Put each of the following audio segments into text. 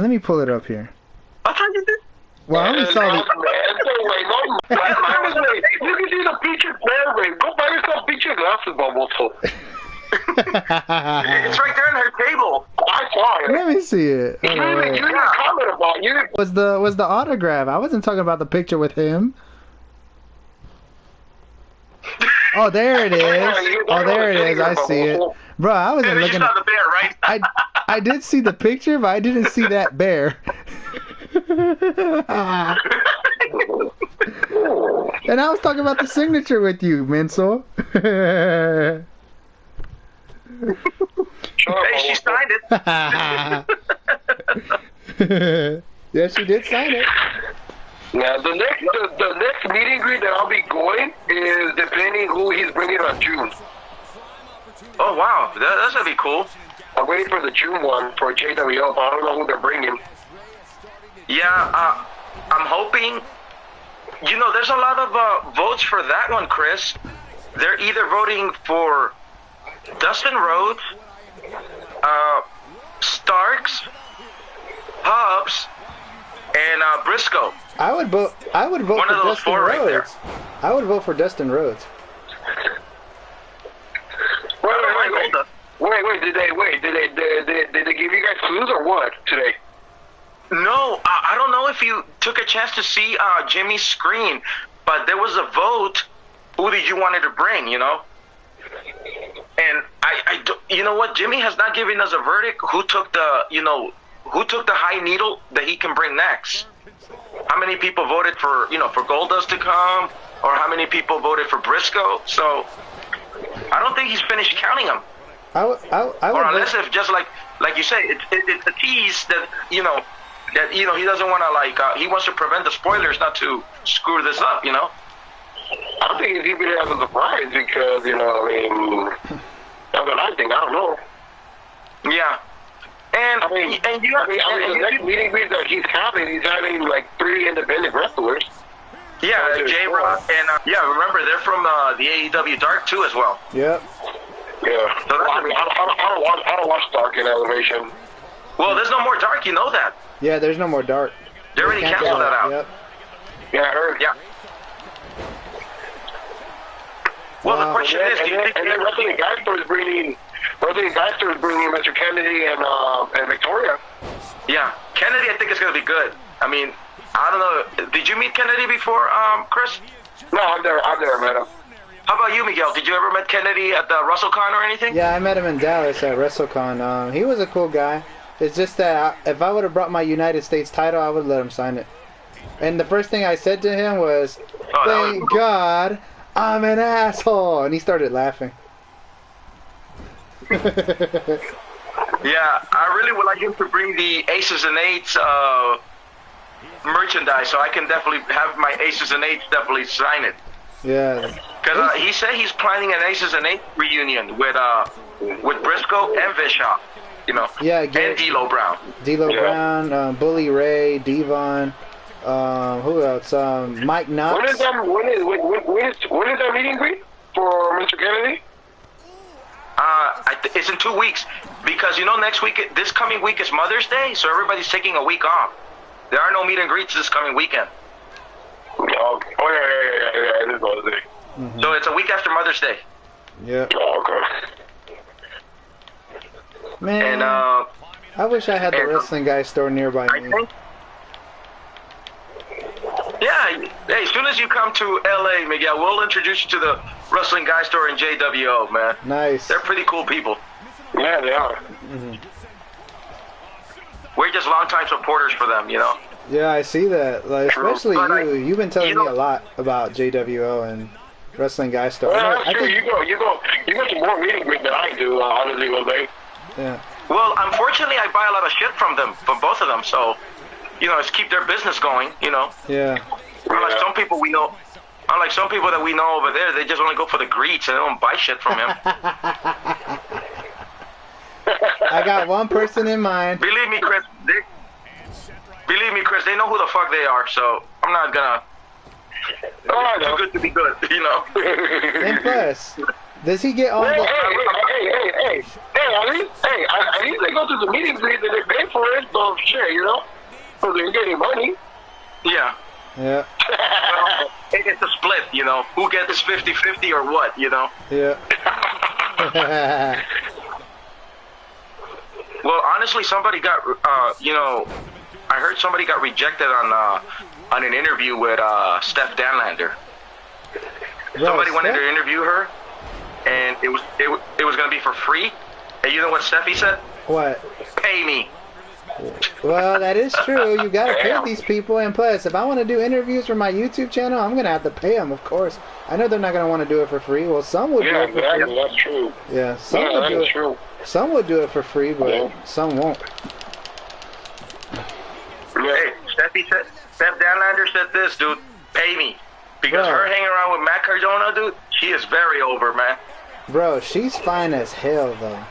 Let me pull it up here. I thought you did. Well, I only saw the... You can see the peaches there, man. Go buy yourself peaches glasses, Bubble. It's right there on her table. I saw it. Let me see it. You didn't comment about it. Was the autograph? I wasn't talking about the picture with him. Oh, there it is. Oh, there it is. I see it. Bro, I wasn't looking. You saw the bear, right? I did see the picture, but I didn't see that bear. And I was talking about the signature with you, Menso. Hey, she signed it. Yeah, she did sign it. Now, the next meet and greet that I'll be going is depending who he's bringing on June. Oh, wow. That's going to be cool. I'm waiting for the June one for JWO, but I don't know who they're bringing. Yeah, I'm hoping... You know, there's a lot of votes for that one, Chris. They're either voting for Dustin Rhodes, Starks, Hobbs, and Briscoe. I would vote One for of those Dustin four right there. Rhodes. I would vote for Dustin Rhodes. Wait, did they give you guys clues or what today? No, I don't know if you took a chance to see Jimmy's screen, but there was a vote. Who did you wanted to bring, you know? And you know what? Jimmy has not given us a verdict. Who took the high needle that he can bring next? How many people voted for, for Goldust to come, or how many people voted for Briscoe? So I don't think he's finished counting them. I or unless if just like you say, it's a tease that that he doesn't want to he wants to prevent the spoilers not to screw this up, I don't think he's keeping it as a surprise because that's what I think. I don't know. Yeah, and the next meeting greet that he's having like 3 independent wrestlers. Yeah, J-Rock and remember they're from the AEW Dark too as well. Yep. Yeah. So I don't watch Dark in Elevation. Well, there's no more Dark, you know that. Yeah, there's no more Dark. They already canceled that out. Yep. Yeah, I heard. Yeah. Well, the question is, do you think... And then Wrestling Geister is bringing Mr. Kennedy and Victoria. Yeah, Kennedy I think is going to be good. I mean, I don't know. Did you meet Kennedy before, Chris? No, I've never met him. How about you, Miguel? Did you ever met Kennedy at the WrestleCon or anything? Yeah, I met him in Dallas at WrestleCon. He was a cool guy. It's just that if I would have brought my United States title, I would let him sign it. And the first thing I said to him was, "Thank God I'm an asshole," and he started laughing. Yeah, I really would like him to bring the Aces and Eights merchandise, so I can definitely have my Aces and Eights definitely sign it. Yeah. Because he said he's planning an Aces and Eights reunion with Briscoe and Bischoff, Yeah, and D'Lo Brown. D'Lo Brown, Bully Ray, Devon, who else? Mike Knox. When is that meeting greet for Mr. Kennedy? It's in 2 weeks because this coming week is Mother's Day, so everybody's taking a week off. There are no meet and greets this coming weekend. Oh yeah, it is Mother's Day. Mm-hmm. So it's a week after Mother's Day. Yeah. Oh, okay. Man, and I wish I had the Wrestling Guy store nearby me. Yeah, hey, as soon as you come to LA, Miguel, we'll introduce you to the Wrestling Guy store in JWO, man. Nice. They're pretty cool people. Yeah, they are. Mm-hmm. We're just longtime supporters for them, Yeah, I see that. Especially you. You've been telling me a lot about JWO and Wrestling Guy store. Well, that's true. You go to more meeting greet than I do, honestly, Jose. Yeah. Well, unfortunately, I buy a lot of shit from both of them, so, it's keep their business going, Yeah. Unlike some people that we know over there, they just only go for the greets and they don't buy shit from him. I got one person in mind. Believe me, Chris, they know who the fuck they are, so I'm not gonna... Too good to be good, And plus, Does he get all the... Hey, at least they go to the meetings and they pay for it, so shit, you know? So they're getting money. Yeah. Yeah. Well, it's a split, you know. Who gets 50-50 or what, you know? Yeah. Well, honestly, somebody got, you know, I heard somebody got rejected on an interview with Steph Danlander. Bro, Somebody wanted Steph? to interview her, and it was going to be for free. And you know what Steffi said? What? Pay me. Well, that is true. You gotta pay these people, and plus, if I want to do interviews for my YouTube channel, I'm gonna have to pay them, of course. I know they're not gonna want to do it for free. Well, some would do it for free. That's true. Yeah, some would do it. True. Some would do it for free, but some won't. Hey, Steph Danlander said this, dude. Pay me. Because her hanging around with Matt Cardona, dude, she is very over, man. Bro, she's fine as hell, though.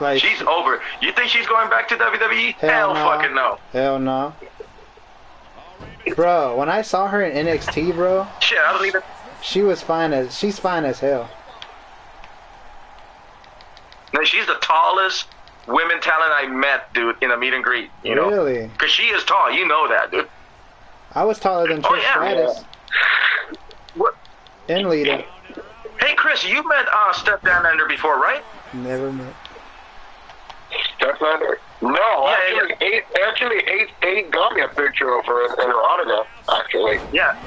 Like, She's over. You think she's going back to WWE? Hell no. fucking no. Hell no. Bro, when I saw her in NXT, bro, Shit, I don't even... she's fine as hell. No, she's the tallest women talent I met, dude, in a meet and greet. You know? Really? Because she is tall. You know that, dude. I was taller than Trish Stratus What? and Lita. Hey, Chris, you met Steph Danlander before, right? Never met. Steplander? No, Yeah, actually, eight got me a picture of her and her autograph, actually. Yeah.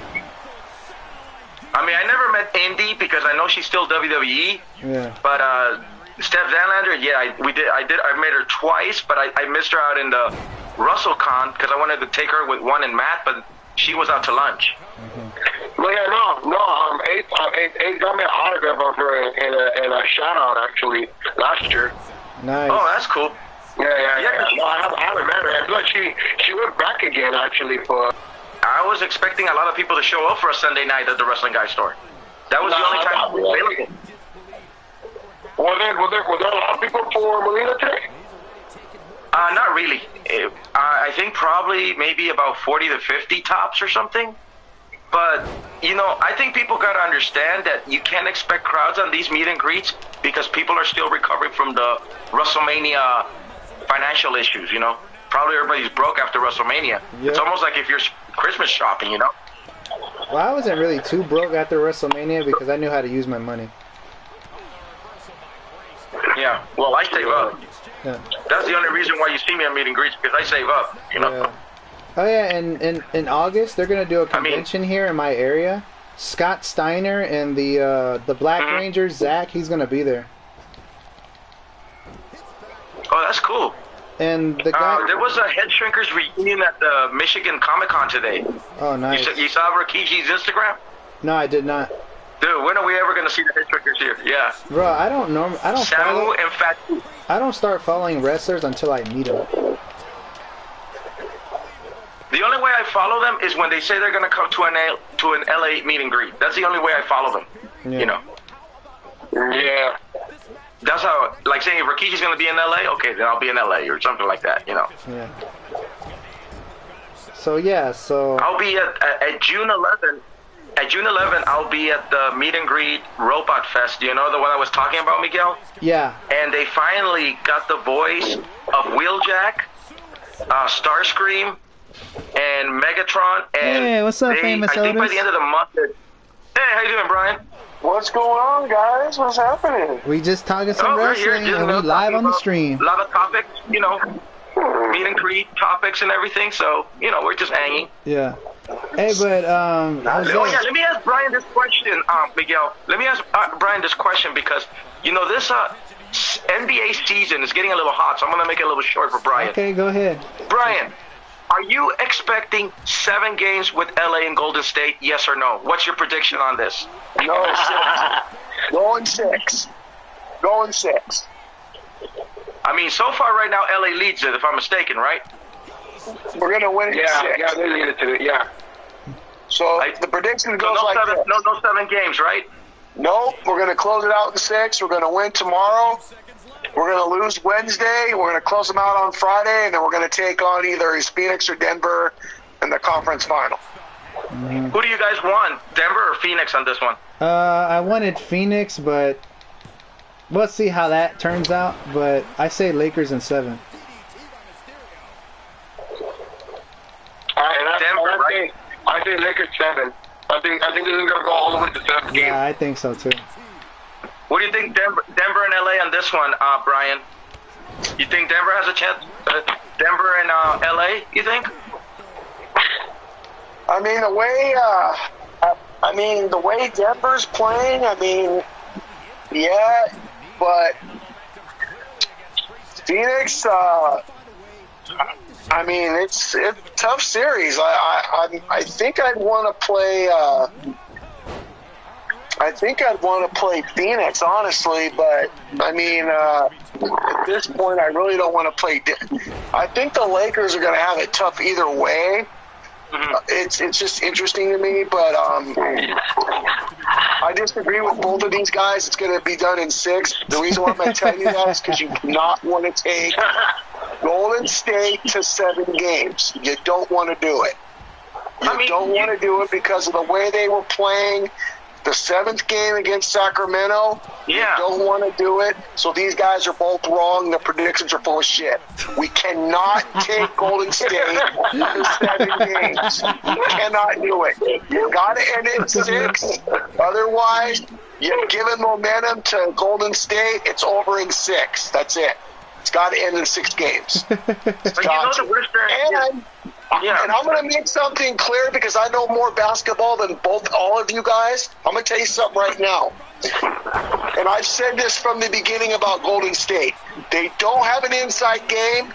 I mean, I never met Indy because I know she's still WWE. Yeah. But Steph Danlander, yeah, I met her twice, but I missed her out in the WrestleCon because I wanted to take her with Juan and Matt, but she was out to lunch. Well, yeah, no, eight got me an autograph of her and a shout out actually last year. Nice. Oh, that's cool. Yeah. No, I haven't met her. Look, she went back again actually for. I was expecting a lot of people to show up for a Sunday night at the Wrestling Guy store. That was the only time it was available. Were there a lot of people for Molina today? Not really. I think probably maybe about 40 to 50 tops or something. But, you know, I think people got to understand that you can't expect crowds on these meet and greets because people are still recovering from the WrestleMania financial issues, you know. Probably everybody's broke after WrestleMania. Yep. It's almost like if you're Christmas shopping, you know. Well, I wasn't really too broke after WrestleMania because I knew how to use my money. Yeah, well, I save up. Yeah. That's the only reason why you see me on meet and greets, because I save up, you know. Yeah. Oh yeah, and in August they're gonna do a convention here in my area. Scott Steiner and the Black Ranger Zach, he's gonna be there. Oh, that's cool. And the guy, there was a Head Shrinkers reunion at the Michigan Comic Con today. oh nice. You saw Rikichi's Instagram? No, I did not. Dude, when are we ever gonna see the Head Shrinkers here? Yeah. Bro, I don't Samu and Fatu. I don't start following wrestlers until I meet them. The only way I follow them is when they say they're gonna come to an LA meet and greet. That's the only way I follow them. Yeah. You know. Yeah. That's how, like saying if Rikishi's gonna be in LA, okay, then I'll be in LA or something like that. You know. Yeah. So I'll be at June 11. At June 11, I'll be at the meet and greet Robot Fest. You know the one I was talking about, Miguel? yeah. And they finally got the voice of Wheeljack, Starscream, and Megatron. And Hey, what's up, famous I think by Otis? the end of the month. Hey, how you doing, Brian? What's going on, guys? What's happening? We just talking some we're here, wrestling just, and we talking live on the about stream. A lot of topics, you know, meet and greet topics and everything. So, you know, we're just hanging. Yeah. Hey, but Oh, yeah, let me ask Brian this question, Miguel. Let me ask Brian this question because, you know, this NBA season is getting a little hot, so I'm going to make it a little short for Brian. Okay, go ahead. Brian, are you expecting 7 games with LA and Golden State, yes or no? What's your prediction on this? No, 6. Going 6. Going 6. I mean, so far right now, LA leads it, if I'm mistaken, right? We're going to win it in 6. Yeah, they lead it to it, yeah. So the prediction goes like this. No 7 games, right? Nope, we're going to close it out in 6. We're going to win tomorrow. We're going to lose Wednesday. We're going to close them out on Friday, and then we're going to take on either Phoenix or Denver in the conference final. Who do you guys want, Denver or Phoenix on this one? I wanted Phoenix, but let's see how that turns out. But I say Lakers in 7. Denver, right? I think Lakers 7. I think this is gonna go all the way to 7 games. Yeah, I think so too. What do you think, Denver and LA on this one, Brian? You think Denver has a chance? Denver and LA, you think? I mean, the way Denver's playing, yeah, but Phoenix, it's a tough series. I think I'd want to play. I think I'd want to play Phoenix, honestly, but at this point, I really don't want to play. I think the Lakers are going to have it tough either way. It's just interesting to me, but I disagree with both of these guys. It's going to be done in 6. The reason why I'm going to tell you that is because you do not want to take Golden State to 7 games. You don't want to do it. You don't want to do it because of the way they were playing. The 7th game against Sacramento, you don't want to do it. So these guys are both wrong. The predictions are full of shit. We cannot take Golden State to 7 games. You cannot do it. You got to end it in 6. Otherwise, you're giving momentum to Golden State. It's over in 6. That's it. It's got to end in 6 games. It's got to. And I'm going to make something clear because I know more basketball than all of you guys. I'm going to tell you something right now. And I've said this from the beginning about Golden State. They don't have an inside game.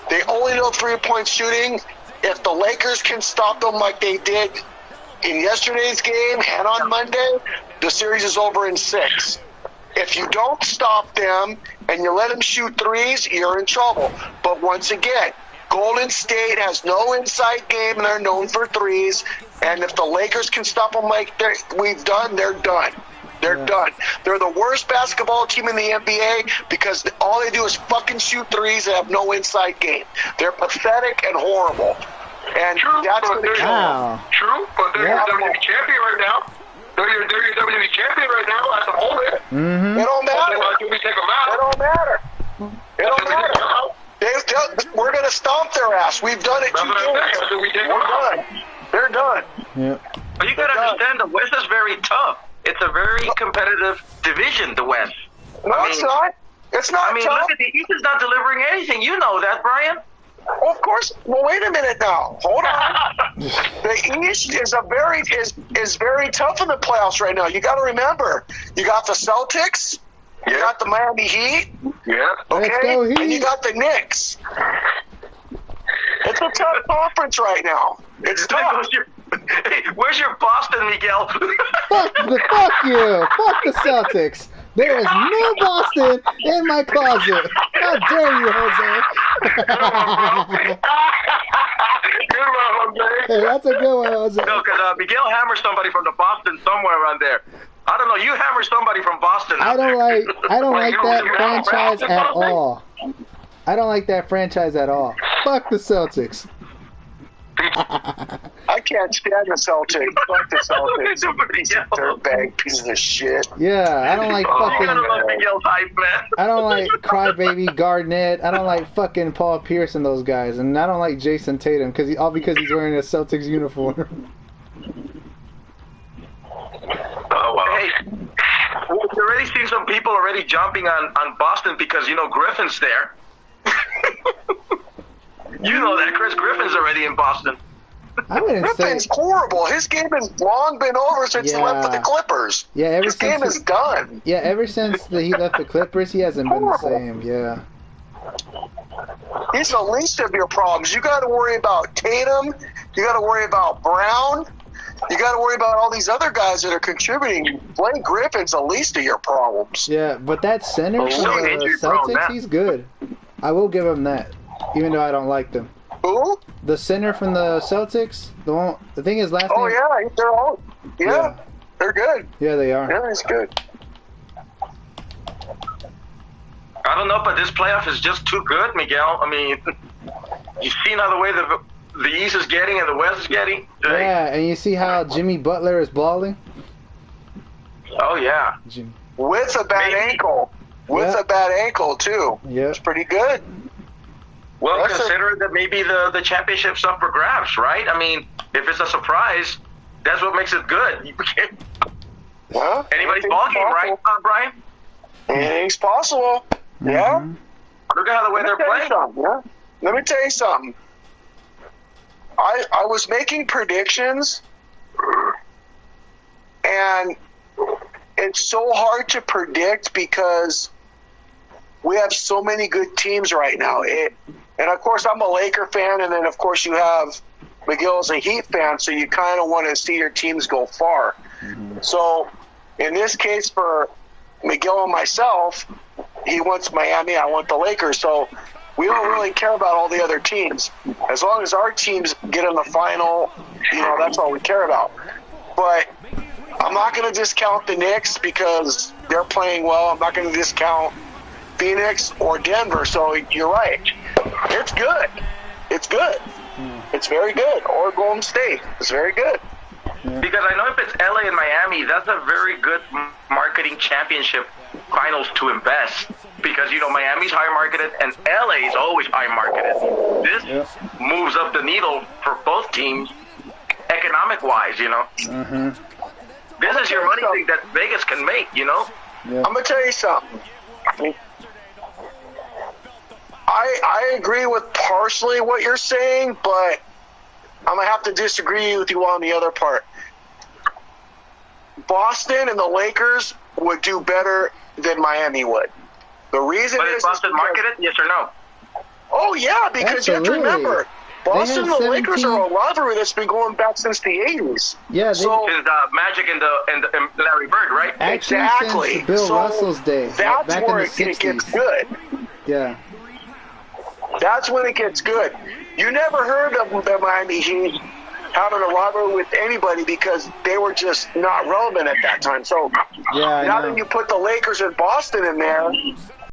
They only know 3-point shooting. If the Lakers can stop them like they did in yesterday's game and on Monday, the series is over in 6. If you don't stop them and you let them shoot threes, you're in trouble. But once again, Golden State has no inside game, and they're known for threes. And if the Lakers can stop them like we've done, they're done. They're done. They're the worst basketball team in the NBA because all they do is fucking shoot threes and have no inside game. They're pathetic and horrible. And that's what they're Wow. True, but they're your WWE champion right now. They're your WWE champion right now at the moment. Mm-hmm. It don't matter. We take them out. It don't matter. It don't matter. We're going to stomp their ass. We've done it 2 games. They're done. Yep. But you got to understand, the West is very tough. It's a very competitive division, the West. No, it's not. It's not tough. Look at the East is not delivering anything. You know that, Brian. Well, of course. Well, wait a minute now. Hold on. The East is very tough in the playoffs right now. You got to remember, you got the Celtics. You got the Miami Heat. Yeah. Okay. Let's go, Heat. And you got the Knicks. It's a tough conference right now. It's tough. Where's your Boston, Miguel? Fuck you. Fuck the Celtics. There is no Boston in my closet. How dare you, Jose? Good one, Jose. Hey, that's a good one, Jose. No, because Miguel hammered somebody from the Boston somewhere around there. I don't know. You hammered somebody from Boston. I don't like that franchise at all. I don't like that franchise at all. Fuck the Celtics. I can't stand the Celtics. Fuck the Celtics. Piece of dirtbag, piece of shit. Yeah, I don't like You gotta fucking. love Miguel's hype, man. I don't like Crybaby, Garnett. I don't like fucking Paul Pierce and those guys, and I don't like Jason Tatum because he's wearing a Celtics uniform. Oh, wow. Hey, we've already seen some people already jumping on Boston because, Griffin's there. You know that. Chris Griffin's already in Boston. I wouldn't Griffin's say. horrible. His game has long been over since he left for the Clippers. Yeah, His game is done. Yeah, ever since he left the Clippers, he hasn't been the same. Yeah. He's the least of your problems. You got to worry about Tatum. You got to worry about Brown. You got to worry about all these other guys that are contributing. Blake Griffin's the least of your problems. Yeah, but that center for the Celtics, he's good. I will give him that, even though I don't like them. Who? The center from the Celtics, the thing is last name. Oh yeah, they're all. Yeah, they're good. Yeah, they are. Yeah, he's good. I don't know, but this playoff is just too good, Miguel. I mean, you've seen how the way the the East is getting and the West is getting. Yeah, and you see how Jimmy Butler is balling? Oh, yeah. Jimmy. With a bad ankle. With a bad ankle, too. Yeah. It's pretty good. Well, consider that maybe the championship's up for grabs, right? I mean, if it's a surprise, that's what makes it good. Well, anybody's ball game, right, Brian? Anything's possible. Mm-hmm. Yeah. Look at how the way they're playing. Yeah. Let me tell you something. I was making predictions, and it's so hard to predict because we have so many good teams right now. And, of course, I'm a Laker fan, and then, of course, you have Miguel's a Heat fan, so you kind of want to see your teams go far. Mm-hmm. So, in this case, for Miguel and myself, he wants Miami, I want the Lakers. So, we don't really care about all the other teams. As long as our teams get in the final, that's all we care about. But I'm not going to discount the Knicks because they're playing well. I'm not going to discount Phoenix or Denver. So you're right. It's good. It's good. It's very good. Or Golden State. It's very good. Because I know if it's LA and Miami, that's a very good marketing championship finals to invest. Because, Miami's high marketed and LA is always high marketed. This moves up the needle for both teams economic-wise, Mm-hmm. This is your money thing that Vegas can make, Yeah. I'm going to tell you something. I agree with partially what you're saying, but I'm going to have to disagree with you on the other part. Boston and the Lakers would do better than Miami would. The reason is Boston marketed, yes or no? Oh, yeah, because you have to remember, Boston and the Lakers are a rivalry that's been going back since the 80s. Yeah, since Magic and Larry Bird, right? Exactly. Since Bill Russell's day. That's back where in the 60s. It gets good. Yeah. That's when it gets good. You never heard of the Miami Heat having a rivalry with anybody because they were just not relevant at that time. So now that you put the Lakers and Boston in there,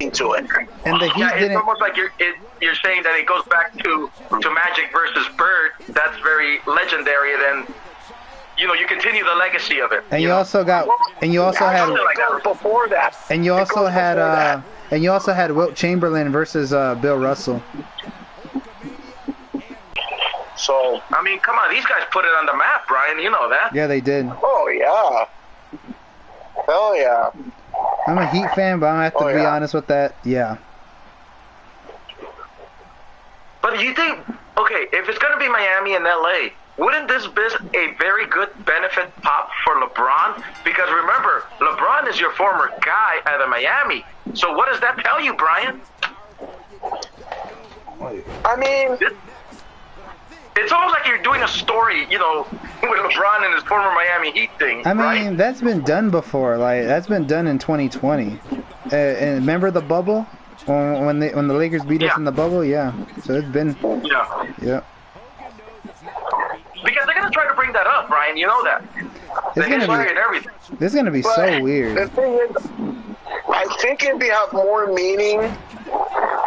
into it. And the Heat it's almost like you're saying that it goes back to Magic versus Bird. That's very legendary. Then you continue the legacy of it. And you also had before that. And you also had Wilt Chamberlain versus Bill Russell. So I mean, come on, these guys put it on the map, Brian. You know that. Yeah, they did. Oh yeah. Hell yeah. I'm a Heat fan, but I have to be honest with that. Yeah. But you think, okay, if it's going to be Miami and LA, wouldn't this be a very good benefit pop for LeBron? Because remember, LeBron is your former guy out of Miami. So what does that tell you, Brian? I mean, it's almost like you're doing a story, with LeBron and his former Miami Heat thing. I mean, right? That's been done before. Like, that's been done in 2020. And remember the bubble when the Lakers beat us in the bubble? Yeah. So it's been. Yeah. Because they're gonna try to bring that up, Brian. You know that. It's gonna be and everything. This is gonna be so weird. The thing is, I think it'd have more meaning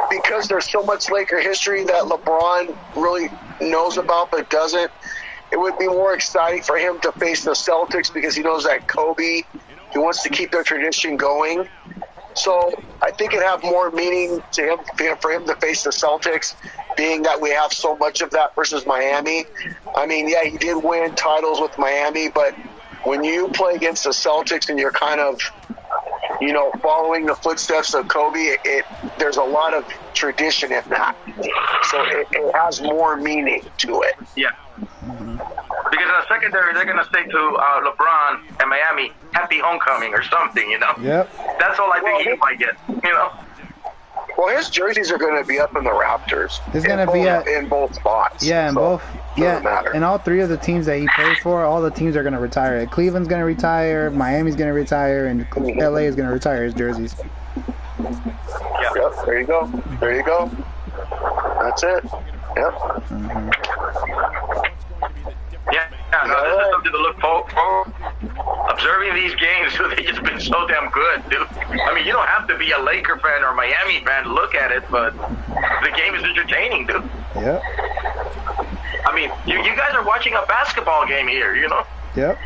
because there's so much Laker history that LeBron really knows about but doesn't. It would be more exciting for him to face the Celtics because he knows that Kobe, he wants to keep their tradition going. So I think it'd have more meaning to him for him to face the Celtics, being that we have so much of that versus Miami. I mean, yeah, he did win titles with Miami, but when you play against the Celtics and you're kind of, following the footsteps of Kobe, there's a lot of tradition in that. So it has more meaning to it. Yeah. Because in the secondary, they're going to say to LeBron and Miami, happy homecoming or something, Yep. That's all I think he might get, Well, his jerseys are going to be up in the Raptors. It's going to be in both spots. Yeah, in both. Yeah, matter. and all three of the teams that he played for, all the teams are going to retire. Cleveland's going to retire, Miami's going to retire, and LA is going to retire his jerseys. Yeah. Yep, there you go. There you go. That's it. Yep. Mm-hmm. Yeah, this is something to look forward. Observing these games, they've just been so damn good, dude. I mean, you don't have to be a Laker fan or Miami fan to look at it, but the game is entertaining, dude. Yep. I mean, you guys are watching a basketball game here, you know? Yep.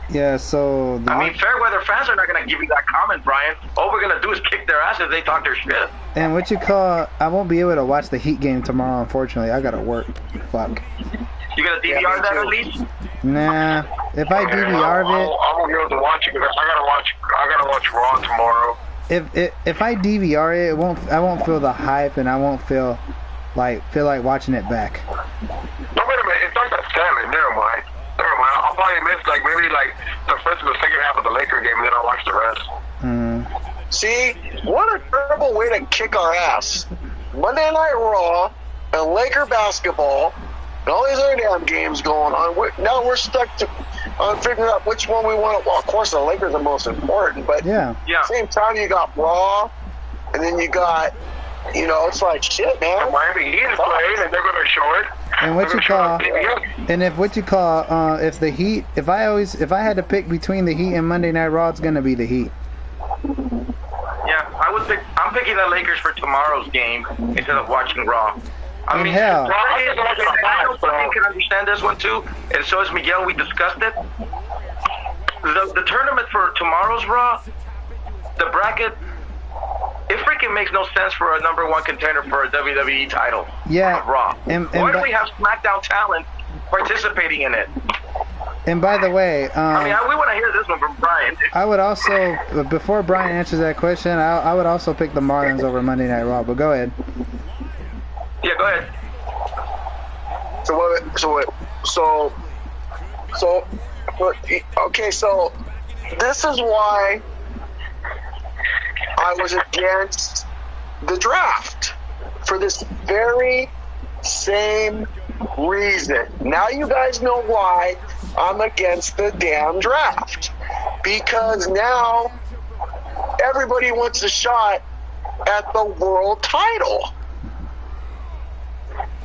Yeah, so... I mean, fair weather fans are not going to give you that comment, Brian. All we're going to do is kick their ass if they talk their shit. And what you call... I won't be able to watch the Heat game tomorrow, unfortunately. I got to work. Fuck. You going to DVR that at least? Nah. If I DVR it... I won't be able to watch it because I gotta watch Raw tomorrow. If I DVR it, I won't feel the hype, and I won't feel like watching it back. No, wait a minute. It's not that salmon. Never mind. I'll probably miss maybe the first and the second half of the Laker game, and then I'll watch the rest. See, what a terrible way to kick our ass. Monday Night Raw and Laker basketball and all these other damn games going on. Now we're stuck on figuring out which one we want to. Well, of course, the Lakers are the most important, but yeah. At the same time, you got Raw, and then you got, it's like shit, man. Miami Heat is playing, and they're going to show it. And if the Heat, if I had to pick between the Heat and Monday Night Raw, it's gonna be the Heat. Yeah, I'm picking the Lakers for tomorrow's game instead of watching Raw. I mean, hell. I can understand this one too, and so is Miguel. We discussed it. The tournament for tomorrow's Raw, the bracket. It freaking makes no sense for a #1 contender for a WWE title. Yeah. Raw. And why do we have SmackDown talent participating in it? And by the way, we want to hear this one from Brian. I would also, before Brian answers that question, I would also pick the Marlins over Monday Night Raw. But go ahead. Yeah, go ahead. Okay, so this is why I was against the draft, for this very same reason. Now you guys know why I'm against the damn draft. Because now everybody wants a shot at the world title.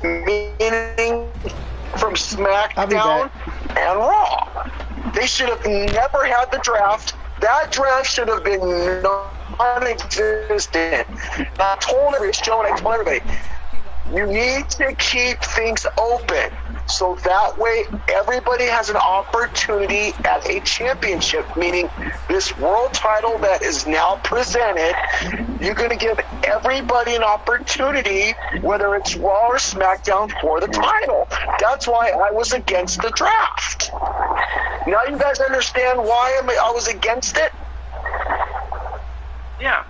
Meaning from SmackDown and Raw. They should have never had the draft. That draft should have been non-existent. I told everybody, you need to keep things open so that way everybody has an opportunity at a championship, meaning this world title that is now presented. You're going to give everybody an opportunity, whether it's Raw or SmackDown, for the title. That's why I was against the draft. Now you guys understand why I was against it? Yeah.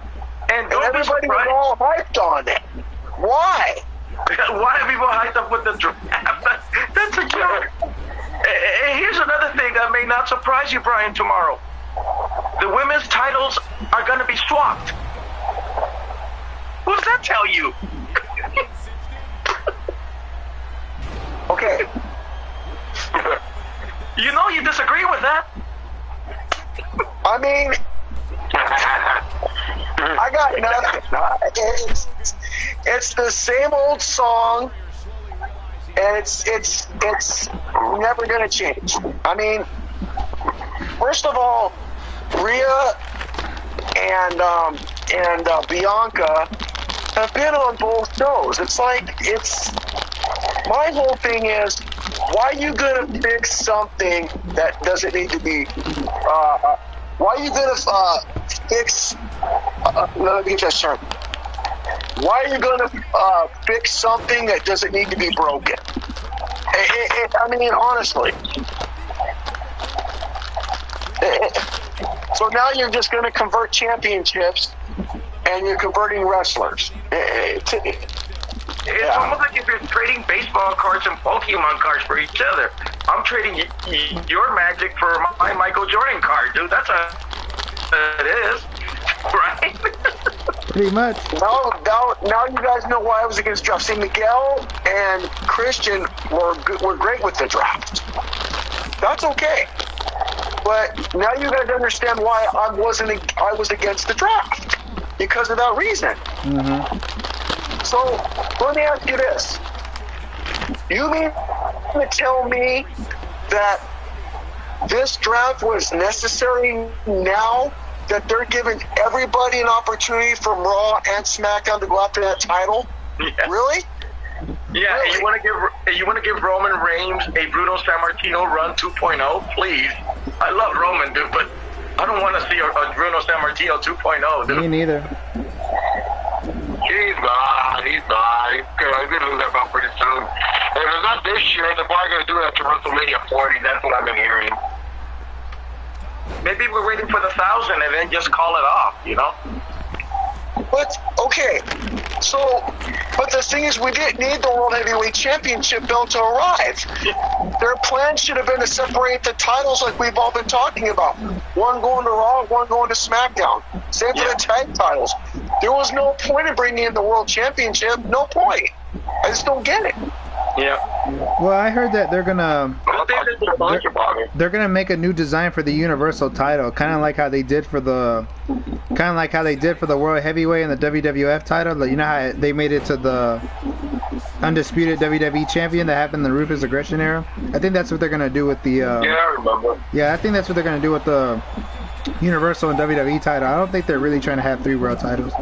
And everybody was all hyped on it. Why? Why are people hyped up with the draft? That's a joke. And here's another thing that may not surprise you, Brian, tomorrow. The women's titles are going to be swapped. What does that tell you? Okay. You disagree with that? I mean, I got nothing. It's the same old song, and it's never gonna change. I mean, first of all, Rhea and Bianca have been on both shows. My whole thing is, why are you gonna fix something that doesn't need to be? Why are you gonna fix? Let me get that term. Why are you gonna fix something that doesn't need to be broken? I mean, honestly. So now you're just gonna convert championships, and you're converting wrestlers. It's almost like if you're trading baseball cards and Pokemon cards for each other. I'm trading your Magic for my Michael Jordan card, dude. That's it is, right? Pretty much. Now you guys know why I was against draft. See, Miguel and Christian were great with the draft. That's okay. But now you guys understand why I was against the draft, because of that reason. Mm-hmm. So let me ask you this: you mean to tell me that this draft was necessary now that they're giving everybody an opportunity from Raw and SmackDown to go after that title? Yeah. Really? Yeah, Really? and you want to give Roman Reigns a Bruno Sammartino run 2.0, please. I love Roman, dude, but I don't want to see a Bruno Sammartino 2.0, dude. Me neither. He's not. He's going to lose that belt pretty soon. If it's not this year, they're probably going to do it after WrestleMania 40. That's what I've been hearing. Maybe we're waiting for the 1,000 and then just call it off, you know? But, okay. So, but the thing is, we didn't need the World Heavyweight Championship belt to arrive. Their plan should have been to separate the titles like we've all been talking about. One going to Raw, one going to SmackDown. Same for the tag titles. There was no point in bringing in the World Championship. No point. I just don't get it. Yeah. Well, I heard that they're gonna make a new design for the Universal title, kind of like how they did for the World Heavyweight and the WWF title. You know how they made it to the undisputed WWE champion that happened in the Ruthless Aggression era. I think that's what they're gonna do with the. Yeah, I remember. Yeah, I think that's what they're gonna do with the Universal and WWE title. I don't think they're really trying to have 3 world titles.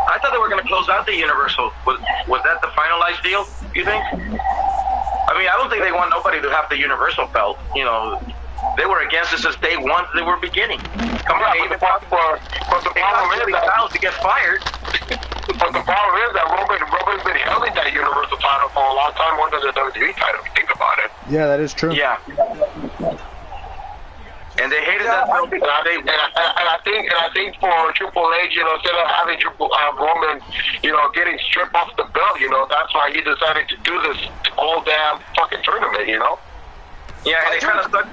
I thought they were going to close out the Universal. Was that the finalized deal, you think? I mean, I don't think they want nobody to have the Universal belt. You know, they were against it since day one. They were beginning. Come on, but the problem is that to get fired. But the problem is that Roman's been holding that Universal title for a long time more than the WWE title, if you think about it. Yeah, that is true. Yeah. And they hated that. And I think for Triple H, you know, instead of having Roman, you know, getting stripped off the belt, you know, that's why he decided to do this whole damn fucking tournament, you know. Yeah, and it kind of stuck.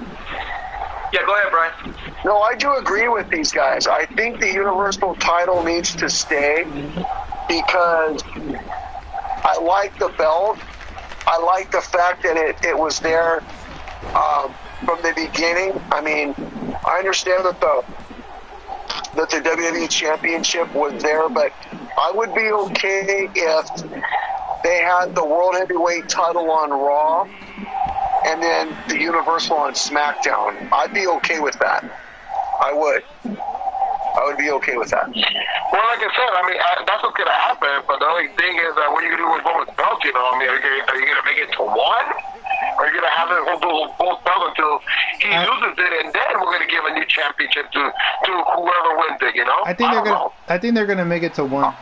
Yeah, go ahead, Brian. No, I do agree with these guys. I think the Universal title needs to stay because I like the belt. I like the fact that it was there from the beginning. I mean, I understand that the WWE Championship was there, but I would be okay if they had the World Heavyweight title on Raw and then the Universal on SmackDown. I'd be okay with that. I would be okay with that. Well, like I said, I mean, that's what's going to happen, but the only thing is that what are you going to do with Roman's belt, you know? I mean, are you going to make it to one? Or are you going to have it hold both belts until he loses it, and then we're going to give a new championship to whoever wins it, you know? I think they're gonna make it to one.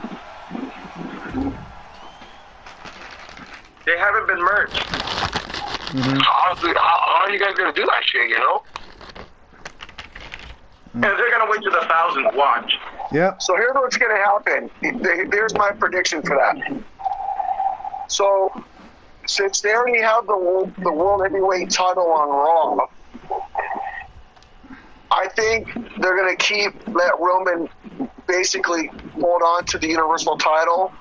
They haven't been merged. Mm-hmm. How are you guys going to do that shit, you know? And they're going to wait to the 1,000 watch. Yeah. So here's what's going to happen. Here's my prediction for that. So, since they already have the World Heavyweight title on Raw, I think they're going to let Roman basically hold on to the Universal title,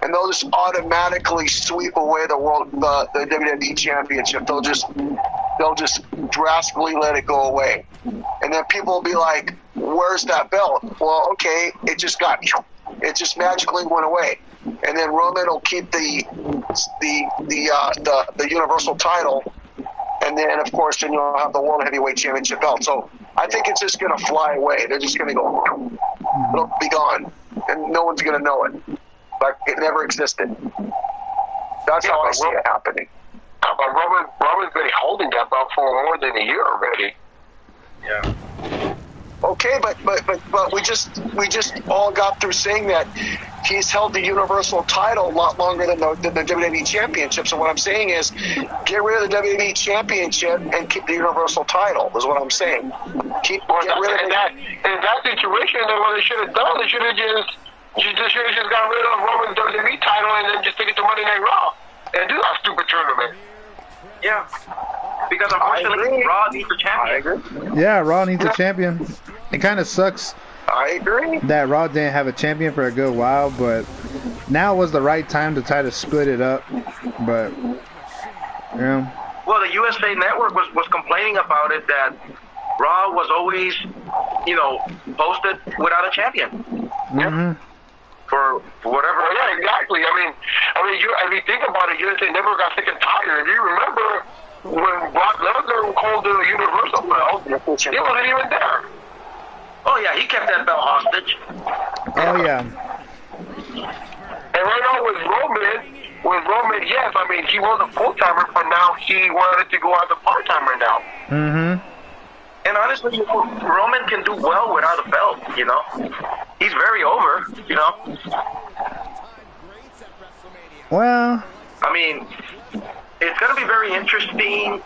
and they'll just automatically sweep away the WWE Championship. They'll just drastically let it go away, and then people will be like, "Where's that belt?" Well, okay, it just magically went away, and then Roman will keep the Universal title, and then of course then you'll have the World Heavyweight Championship belt. So I think it's just gonna fly away. They're just gonna go, it'll be gone, and no one's gonna know it. Like it never existed. That's how I see it happening. But Roman's been holding that belt for more than a year already. Yeah. Okay, but we just all got through saying that he's held the Universal title a lot longer than the WWE Championship. So what I'm saying is, get rid of the WWE Championship and keep the Universal title. Is what I'm saying. Get rid of that. In that situation, then what they should have done, they should have just got rid of Roman's WWE title and then just take it to Monday Night Raw and do that stupid tournament. Yeah. Because unfortunately, Raw needs a champion. I agree. Yeah, Raw needs a champion. It kind of sucks I agree. that Raw didn't have a champion for a good while, but now was the right time to try to split it up. But, yeah. Well, the USA Network was complaining about it, that Raw was always, posted without a champion. Mm-hmm. For whatever. Well, yeah, exactly. I mean, if you think about it, USA Network got sick and tired. If you remember when Brock Lesnar called the Universal belt, he wasn't even there. Oh yeah, he kept that belt hostage. Oh yeah. And with Roman, yes, I mean, he was a full-timer, but now he wanted to go as a part-timer now. Mm-hmm. And honestly, Roman can do well without a belt, you know? He's very over, you know? Well, I mean, it's going to be very interesting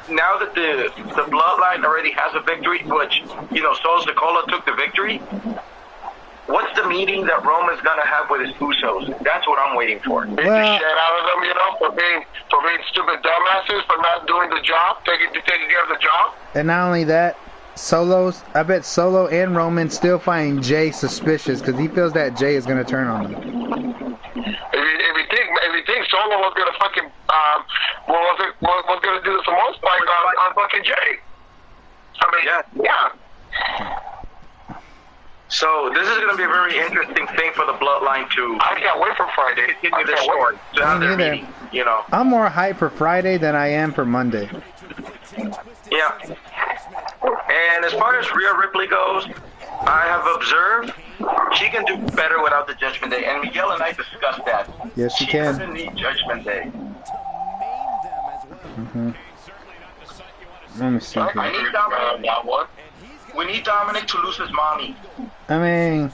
now that the Bloodline already has a victory, which, you know, Sol Sikoa took the victory. What's the meeting that Roman's going to have with his Usos? That's what I'm waiting for. Beat the shit out of them, you know, for being stupid dumbasses, for not doing the job, taking care of the job. And not only that, I bet Solo and Roman still find Jay suspicious because he feels that Jay is going to turn on them. If you think Solo was going to fucking, was going to do the Samoan spike on fucking Jay. I mean, yeah. So this is going to be a very interesting thing for the Bloodline to. I can't wait for Friday. Continue this story to have their meeting, you know. I'm more hyped for Friday than I am for Monday. Yeah. And as far as Rhea Ripley goes, I have observed she can do better without the Judgment Day. And Miguel and I discussed that. Yes, she can. She doesn't need Judgment Day. Mm-hmm. Let me see. I need Dominic. We need Dominic to lose his mommy. I mean,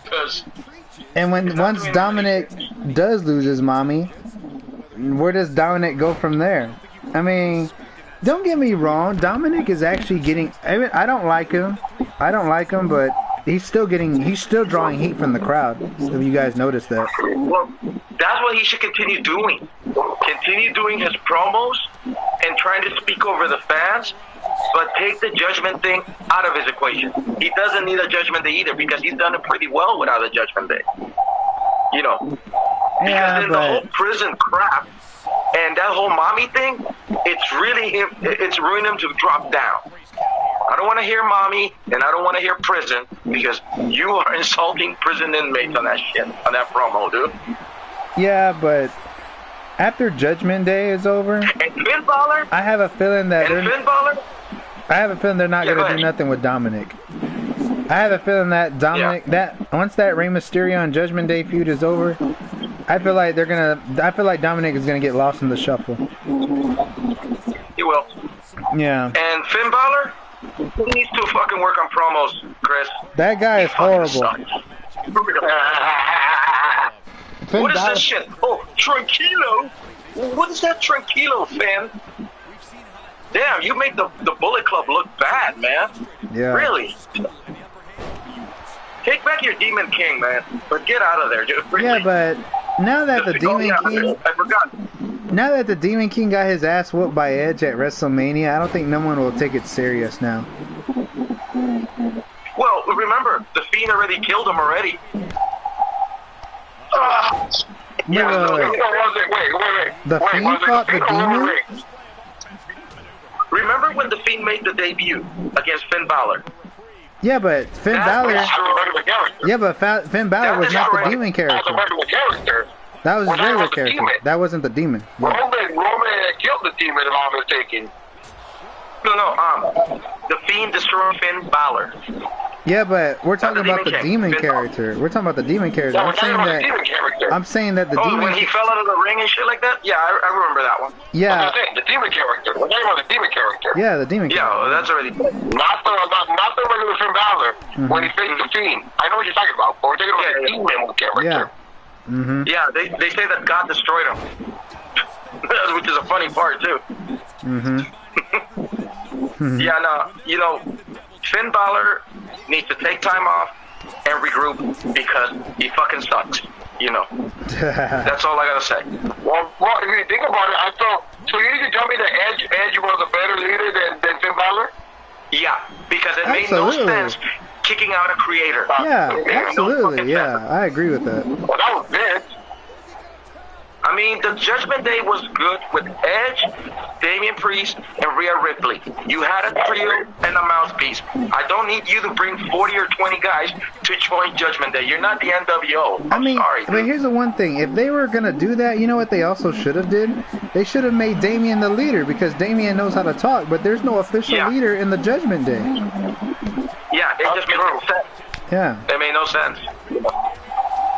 and once Dominic does lose his mommy, where does Dominic go from there? I mean, don't get me wrong, Dominic is actually getting. I don't like him, but he's still drawing heat from the crowd. If you guys noticed that. Well, that's what he should continue doing. Continue doing his promos and trying to speak over the fans. But take the Judgment thing out of his equation. He doesn't need a Judgment Day either because he's done it pretty well without a Judgment Day. You know, because the whole prison crap and that whole mommy thing, it's ruining him to drop down. I don't want to hear mommy and I don't want to hear prison because you are insulting prison inmates on that shit, on that promo, dude. Yeah, but after Judgment Day is over, and Finn Balor, I have a feeling that they're not going to do nothing with Dominic. I have a feeling that Dominic, that once that Rey Mysterio and Judgment Day feud is over, I feel like Dominic is gonna get lost in the shuffle. He will. Yeah. And Finn Balor, he needs to fucking work on promos, Chris. That guy is horrible. What is this shit? Oh, Tranquilo. What is that Tranquilo, fan? Damn, you made the Bullet Club look bad, man. Yeah. Really? Take back your Demon King, man. But get out of there, dude. Really. Yeah, but now that the Demon King... I forgot. Now that the Demon King got his ass whooped by Edge at WrestleMania, I don't think no one will take it serious now. Well, remember, the Fiend already killed him already. Wait. The Fiend fought the Demon? Remember when the Fiend made the debut against Finn Balor? Yeah, but Finn Balor. Yeah, but Finn Balor was not the Demon character. That was his regular character. That wasn't the Demon. Yeah. Roman killed the Demon, if I'm mistaken. No. The Fiend destroyed Finn Balor. Yeah, but we're talking about the Demon character. We're talking about the Demon character. I'm saying that the Demon. When he fell out of the ring and shit like that. Yeah, I remember that one. Yeah. The Demon character. We're talking about the Demon character. Yeah, the Demon character. Yeah, that's already. Not the regular Finn Balor when he faced the Fiend. I know what you're talking about, but we're talking about the Demon character. Yeah. Mm-hmm. Yeah, they say that God destroyed him, which is a funny part too. Mm-hmm. Yeah, no, you know, Finn Balor needs to take time off and regroup because he fucking sucks. You know, that's all I gotta say. Well, if you think about it, I thought. So you need to tell me that Edge was a better leader than Finn Balor? Yeah, because it made no sense kicking out a creator. Yeah, absolutely. Yeah, I agree with that. Well, that was Vince. I mean, the Judgment Day was good with Edge, Damian Priest, and Rhea Ripley. You had a trio and a mouthpiece. I don't need you to bring 40 or 20 guys to join Judgment Day. You're not the NWO. I'm sorry. But here's the one thing. If they were going to do that, you know what they also should have did? They should have made Damian the leader because Damian knows how to talk, but there's no official leader in the Judgment Day. Yeah, it just made no sense. Yeah. It made no sense.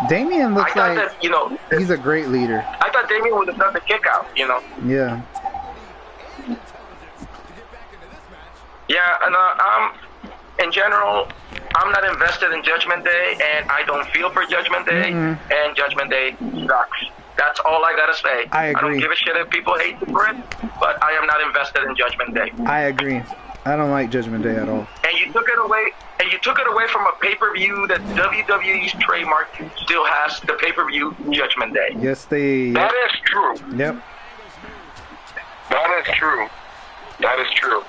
Damien I looks thought like that, you know, he's a great leader. I thought Damien would have done the kick out, you know. Yeah. Yeah, and in general, I'm not invested in Judgment Day, and I don't feel for Judgment Day, and Judgment Day sucks. That's all I gotta say. I agree. I don't give a shit if people hate for it, but I am not invested in Judgment Day. I agree. I don't like Judgment Day at all. And you took it away. And you took it away from a pay-per-view that WWE's trademark still has, the pay-per-view Judgment Day. Yes, they. That is true. Yep. That is true. That is true.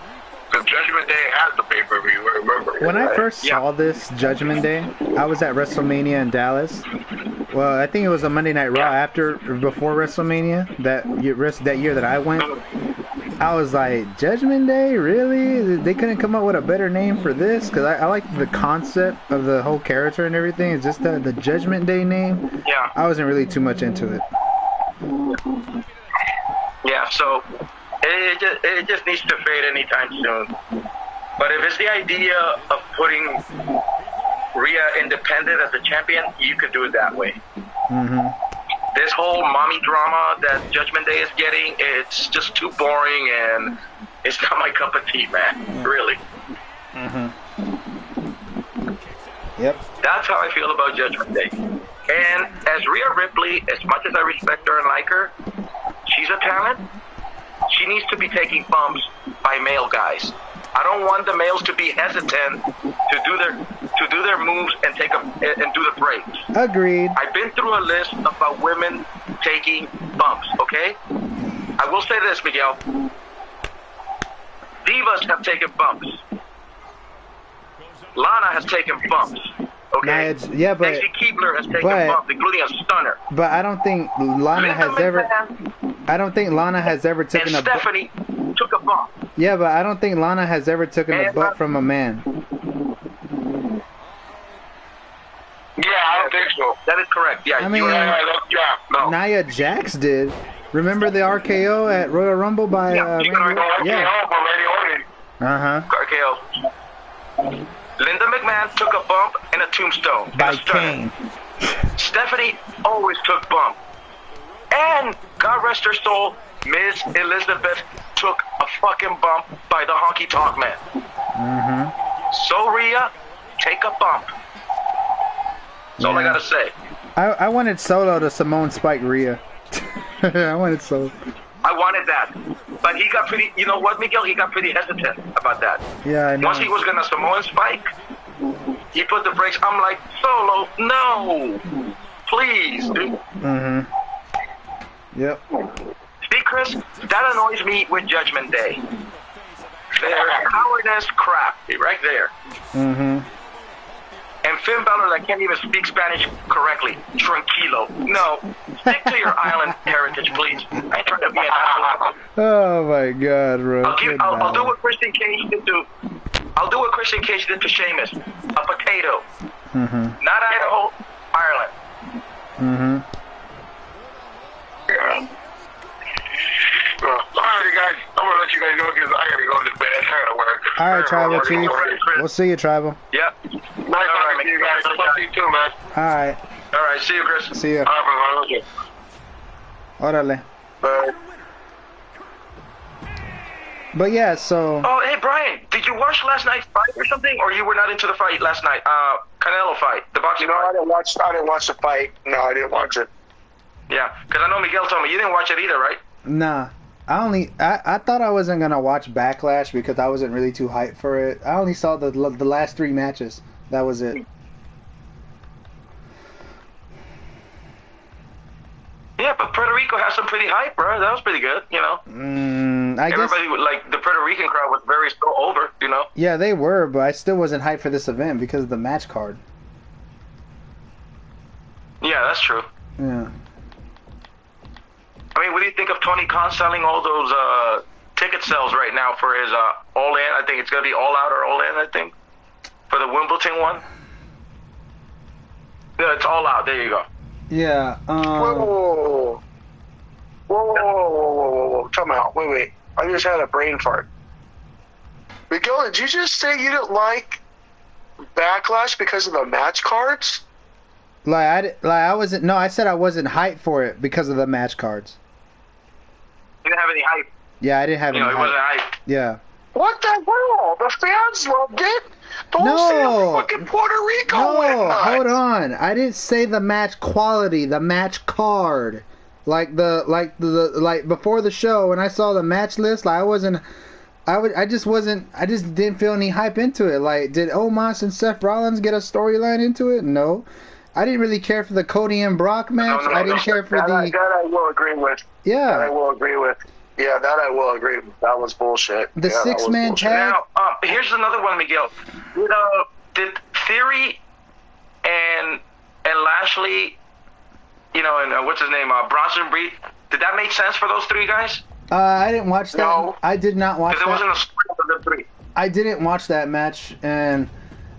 The Judgment Day has the pay-per-view, remember. When I first saw this Judgment Day, I was at WrestleMania in Dallas. Well, I think it was a Monday Night Raw before WrestleMania, that year that I went. I was like, Judgment Day? Really? They couldn't come up with a better name for this? Because I like the concept of the whole character and everything. It's just the Judgment Day name. Yeah. I wasn't really too much into it. Yeah, so it just needs to fade anytime soon. But if it's the idea of putting Rhea independent as a champion, you could do it that way. Mm-hmm. This whole mommy drama that Judgment Day is getting, it's just too boring, and it's not my cup of tea, man. Really. Mm-hmm. Yep. That's how I feel about Judgment Day. And as Rhea Ripley, as much as I respect her and like her, she's a talent. She needs to be taking bumps by male guys. I don't want the males to be hesitant to do their moves and do the breaks. Agreed. I've been through a list about women taking bumps, okay? I will say this, Miguel. Divas have taken bumps. Lana has taken bumps, okay? Yeah, but Stacy Keibler has taken bumps, including a stunner. But I don't think Lana has ever. I don't think Lana has ever taken and a bump. Stephanie took a bump. Yeah, but I don't think Lana has ever taken a bump from a man. Yeah, I don't think so. That is correct. Yeah, I mean, no. Nia Jax did. Remember the RKO at Royal Rumble by Randy Orton? Yeah. RKO. Linda McMahon took a bump and a tombstone. By Kane. Stephanie always took bump. And, God rest her soul, Miss Elizabeth took a fucking bump by the honky tonk man. Mm-hmm. So, Rhea, take a bump. That's all I gotta say. I wanted Solo to Simone Spike Rhea. I wanted Solo. I wanted that. But he got pretty, you know what, Miguel? He got pretty hesitant about that. Yeah, I know. Once he was gonna Samoan Spike, he put the brakes. I'm like, Solo, no. Please, dude. Mm-hmm. Yep. See, Chris, that annoys me with Judgment Day. Their cowardice crap, right there. Mm-hmm. And Finn Balor that can't even speak Spanish correctly. Tranquilo. No. Stick to your island heritage, please. I ain't trying to be an asshole. Oh my God, bro. I'll do what Christian Cage did to. I'll do what Christian Cage did to Sheamus. A potato. Mm-hmm. Not Idaho, Ireland. Mm-hmm. Yeah. Alright, guys. I'm gonna let you guys go because I gotta go to bed. I gotta work. Alright, Tribal Chief. We'll see you, Tribal. Yep. Nice talking to you guys. I'll see you too, man. Alright. Alright, see you, Chris. See ya. Alright, Órale. bye. But yeah, so. Oh, hey, Brian. Did you watch last night's fight or something? Or you were not into the fight last night? Canelo fight. The boxing No, I fight. didn't watch the fight. No, I didn't watch it. Yeah, because I know Miguel told me you didn't watch it either, right? Nah. I thought I wasn't gonna watch Backlash because I wasn't really too hyped for it. I only saw the last 3 matches. That was it. Yeah, but Puerto Rico has some pretty hype, bro. That was pretty good, you know. I guess. Everybody, like, the Puerto Rican crowd was very still over, you know. Yeah, they were, but I still wasn't hyped for this event because of the match card. Yeah, that's true. Yeah. I mean, what do you think of Tony Khan selling all those ticket sales right now for his All In? I think it's going to be All Out or All In, I think, for the Wimbledon one. No, it's All Out. There you go. Yeah. Whoa. Whoa. Time out. Wait. I just had a brain fart. Miguel, did you just say you didn't like Backlash because of the match cards? I wasn't. No, I said I wasn't hyped for it because of the match cards. You didn't have any hype. Yeah, I didn't have any It hype. wasn't hype. Yeah. What the hell? The fans loved it. The whole state of fucking Puerto Rico went nuts. Hold on. I didn't say the match quality, the match card. Like before the show when I saw the match list, like I just didn't feel any hype into it. Like, did Omos and Seth Rollins get a storyline into it? No. I didn't really care for the Cody and Brock match. I didn't care for that I will agree with. Yeah. That I will agree with. Yeah, that I will agree with. That was bullshit. The six-man tag. Now, here's another one, Miguel. Did Theory and Lashley, and what's his name, Bronson Reed, did that make sense for those three guys? I didn't watch that. No. I did not watch that. Because there wasn't a story for the three. I didn't watch that match, and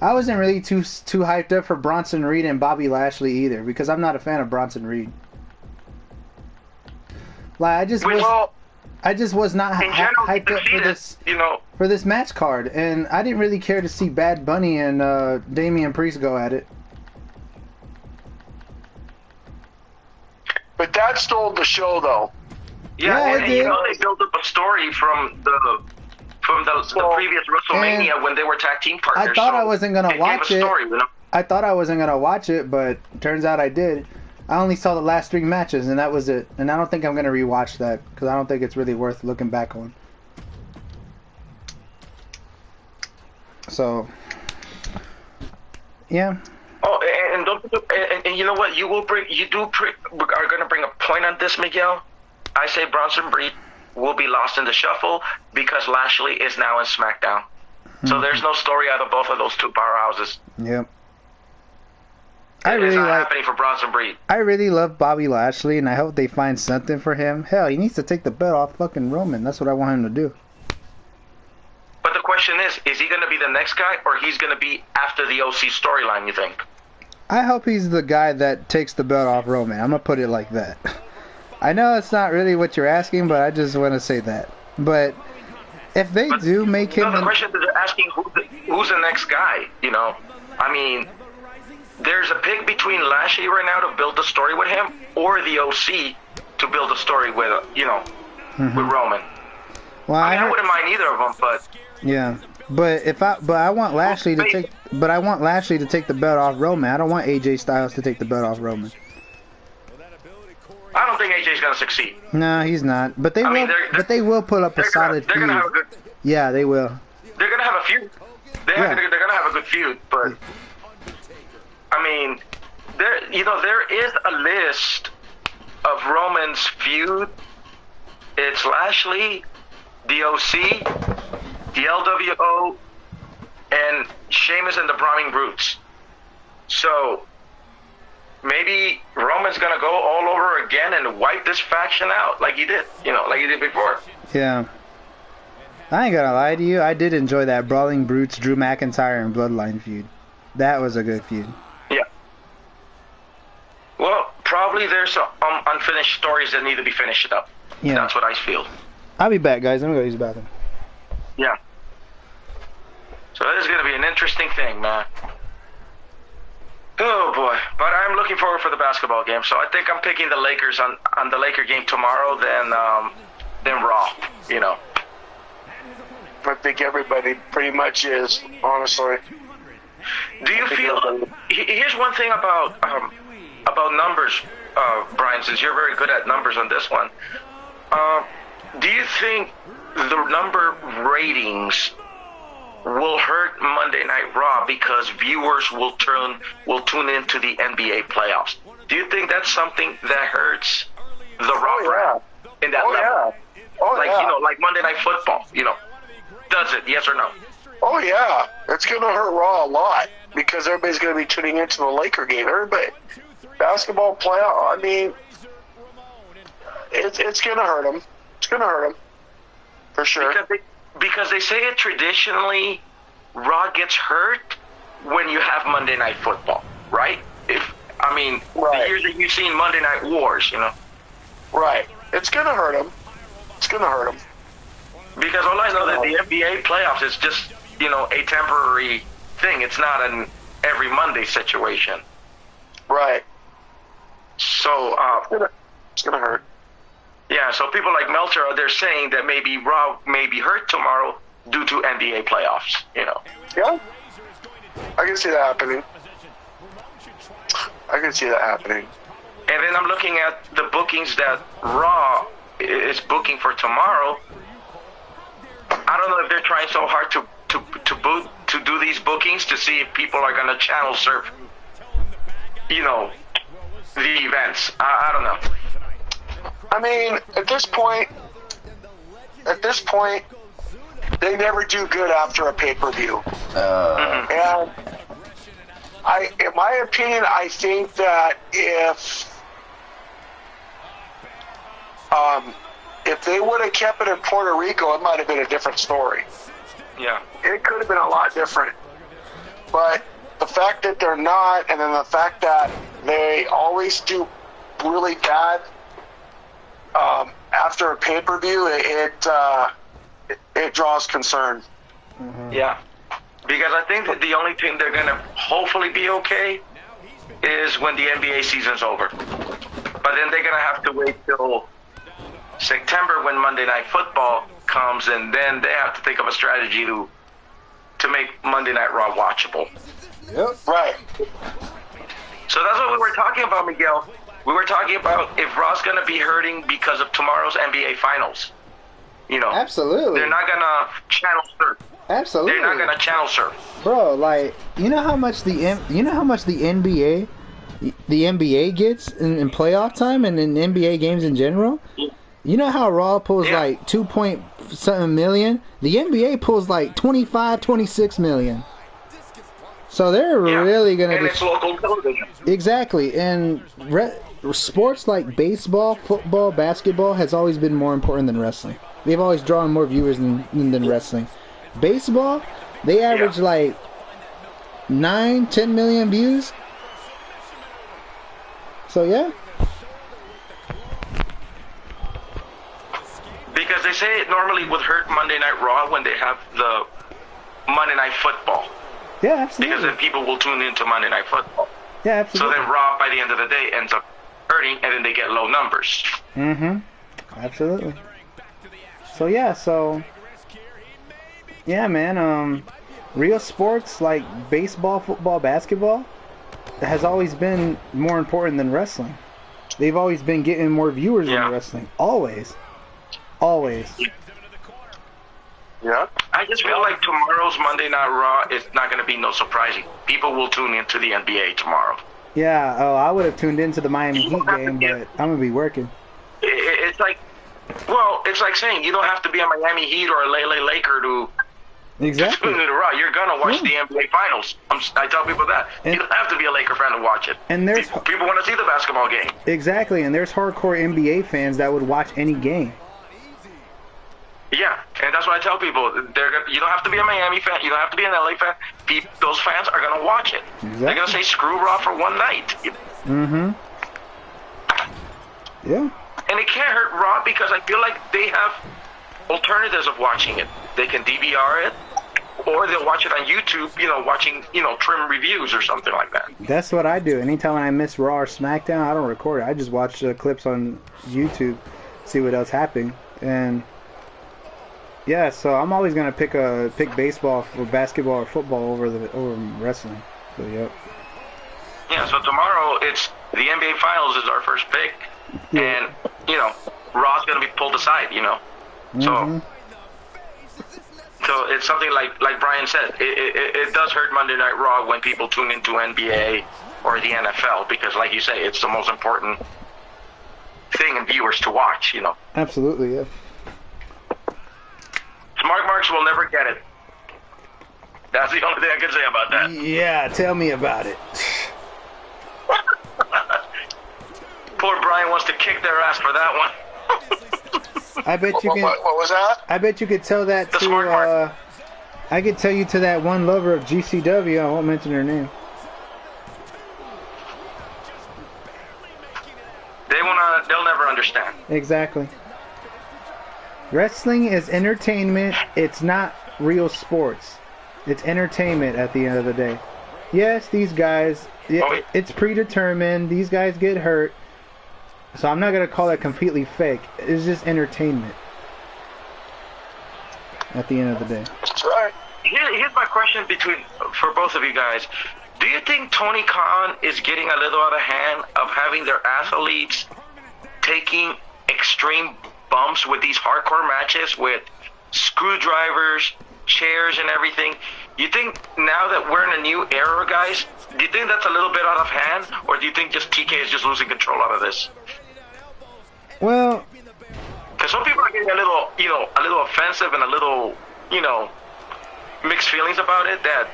I wasn't really too hyped up for Bronson Reed and Bobby Lashley either, because I'm not a fan of Bronson Reed. Like, I just was not hyped up for this, for this match card, and I didn't really care to see Bad Bunny and Damian Priest go at it. But that stole the show, though. Yeah, and they built up a story from the previous WrestleMania when they were tag team partners. I thought I wasn't gonna watch it. Story, I thought I wasn't gonna watch it, but turns out I did. I only saw the last 3 matches, and that was it. And I don't think I'm gonna rewatch that because I don't think it's really worth looking back on. So, yeah. Oh, and don't. And you know what? You are gonna bring a point on this, Miguel. I say Bronson Reed will be lost in the shuffle because Lashley is now in SmackDown. So there's no story out of both of those two powerhouses. Yep. It's not happening for Bronson Reed. I really love Bobby Lashley, and I hope they find something for him. Hell, he needs to take the belt off fucking Roman. That's what I want him to do. But the question is he going to be the next guy, or he's going to be after the OC storyline, you think? I hope he's the guy that takes the belt off Roman. I'm going to put it like that. I know it's not really what you're asking, but I just want to say that. But if they do make him... No, the question is asking who's the next guy, I mean, there's a pick between Lashley right now to build the story with him, or the OC to build a story with, with Roman. Well, I wouldn't mind either of them, but... Yeah, but I want Lashley to take... But I want Lashley to take the belt off Roman. I don't want AJ Styles to take the belt off Roman. I don't think AJ's gonna succeed. No, he's not. But they will put up a solid feud. They're gonna have a good. Yeah, they will. They're gonna have a feud. They're gonna have a good feud, but I mean, there is a list of Roman's feud. It's Lashley, the OC, the LWO, and Sheamus and the Brawling Brutes. So maybe Roman's gonna go all over again and wipe this faction out like he did, like he did before. Yeah. I ain't gonna lie to you, I did enjoy that Brawling Brutes, Drew McIntyre, and Bloodline feud. That was a good feud. Yeah. Well, probably there's some unfinished stories that need to be finished up. Yeah. That's what I feel. I'll be back, guys. I'm gonna go use the bathroom. Yeah. So this is gonna be an interesting thing, man. Oh boy, but I'm looking forward for the basketball game. So I think I'm picking the Lakers on the Laker game tomorrow, then Raw. I think everybody pretty much is, honestly. Do you feel? Here's one thing about numbers, Brian. Since you're very good at numbers on this one, do you think the number ratings will hurt Monday Night Raw because viewers will tune into the NBA playoffs? Do you think that's something that hurts the Raw brand in that level? Yeah. Like Monday Night Football, does it? Yes or no? Oh yeah, it's gonna hurt Raw a lot because everybody's gonna be tuning into the Laker game. Everybody, basketball playoff. I mean, it's gonna hurt them. It's gonna hurt them for sure. Because they say it traditionally, Raw gets hurt when you have Monday Night Football, right? The years that you've seen Monday Night Wars, Right. It's gonna hurt them. It's gonna hurt them. Because all I know that the NBA playoffs is just, a temporary thing. It's not an every Monday situation. Right. So It's gonna hurt. yeah, so people like Meltzer are there saying that maybe Raw may be hurt tomorrow due to NBA playoffs. You know. Yeah. I can see that happening. And then I'm looking at the bookings that Raw is booking for tomorrow. I don't know if they're trying so hard to do these bookings to see if people are going to channel surf, you know, the events. I don't know. I mean, at this point, they never do good after a pay-per-view. And in my opinion, I think that if they would have kept it in Puerto Rico, it might have been a different story. Yeah. It could have been a lot different. But the fact that they're not, and then the fact that they always do really bad after a pay-per-view, it draws concern. Yeah. Because I think that the only thing they're going to hopefully be okay is when the NBA season's over. But then they're going to have to wait till September when Monday Night Football comes, and then they have to think of a strategy to make Monday Night Raw watchable. Yep. Right. So that's what we were talking about, Miguel. We were talking about if Raw's going to be hurting because of tomorrow's NBA Finals. You know, Absolutely. they're not going to channel surf. Absolutely. They're not going to channel surf. Bro, like, you know how much the NBA gets in playoff time and in NBA games in general? You know how Raw pulls like 2.7 million? The NBA pulls like 25, 26 million. So they're really going to... And it's local television. Exactly. And sports like baseball, football, basketball has always been more important than wrestling. They've always drawn more viewers than wrestling. Baseball, they average like 9, 10 million views. So yeah. Because they say it normally would hurt Monday Night Raw when they have the Monday Night Football. Yeah, absolutely. Because then people will tune into Monday Night Football. Yeah, absolutely. So then Raw, by the end of the day, ends up hurting, and then they get low numbers. Mm-hmm. Absolutely. So yeah, man. Real sports like baseball, football, basketball has always been more important than wrestling. They've always been getting more viewers than wrestling. Always. Yeah. I just feel like tomorrow's Monday Night Raw is not going to be no surprising. People will tune into the NBA tomorrow. Yeah. Oh, I would have tuned into the Miami Heat game, but I'm gonna be working. It's like, well, it's like saying you don't have to be a Miami Heat or a Lele Laker to Exactly. tune into Raw. You're gonna watch the NBA Finals. I tell people that you don't have to be a Laker fan to watch it. And there's people want to see the basketball game. Exactly, and there's hardcore NBA fans that would watch any game. Yeah, and that's what I tell people. You don't have to be a Miami fan. You don't have to be an LA fan. Those fans are going to watch it. Exactly. They're going to say, screw Raw for one night. Mm-hmm. Yeah. And it can't hurt Raw because I feel like they have alternatives of watching it. They can DVR it, or they'll watch it on YouTube, watching, trim reviews or something like that. That's what I do. Anytime I miss Raw or SmackDown, I don't record it. I just watch clips on YouTube, see what else happened. And yeah, so I'm always gonna pick baseball or basketball or football over wrestling. So yep. Yeah. So tomorrow it's the NBA Finals is our first pick, and Raw's gonna be pulled aside. Mm-hmm. So it's something like Brian said. It does hurt Monday Night Raw when people tune into NBA or the NFL because, like you say, it's the most important thing in viewers to watch. Absolutely, yeah. Smart Marks will never get it. That's the only thing I can say about that. Yeah, tell me about it. Poor Brian wants to kick their ass for that one. I bet you can. What was that? I bet you could tell that The Smart Mark. I could tell you to that one lover of GCW. I won't mention her name. They'll never understand. Exactly. Wrestling is entertainment. It's not real sports. It's entertainment at the end of the day. Yes, these guys Yeah, it's predetermined. These guys get hurt. So I'm not going to call it completely fake. It's just entertainment. At the end of the day. That's right. Here's my question for both of you guys. Do you think Tony Khan is getting a little out of hand of having their athletes taking extreme bumps with these hardcore matches with screwdrivers, chairs, and everything? You think now that we're in a new era, guys, do you think that's a little bit out of hand, or do you think just TK is just losing control out of this? Well, because some people are getting a little offensive and a little, mixed feelings about it. That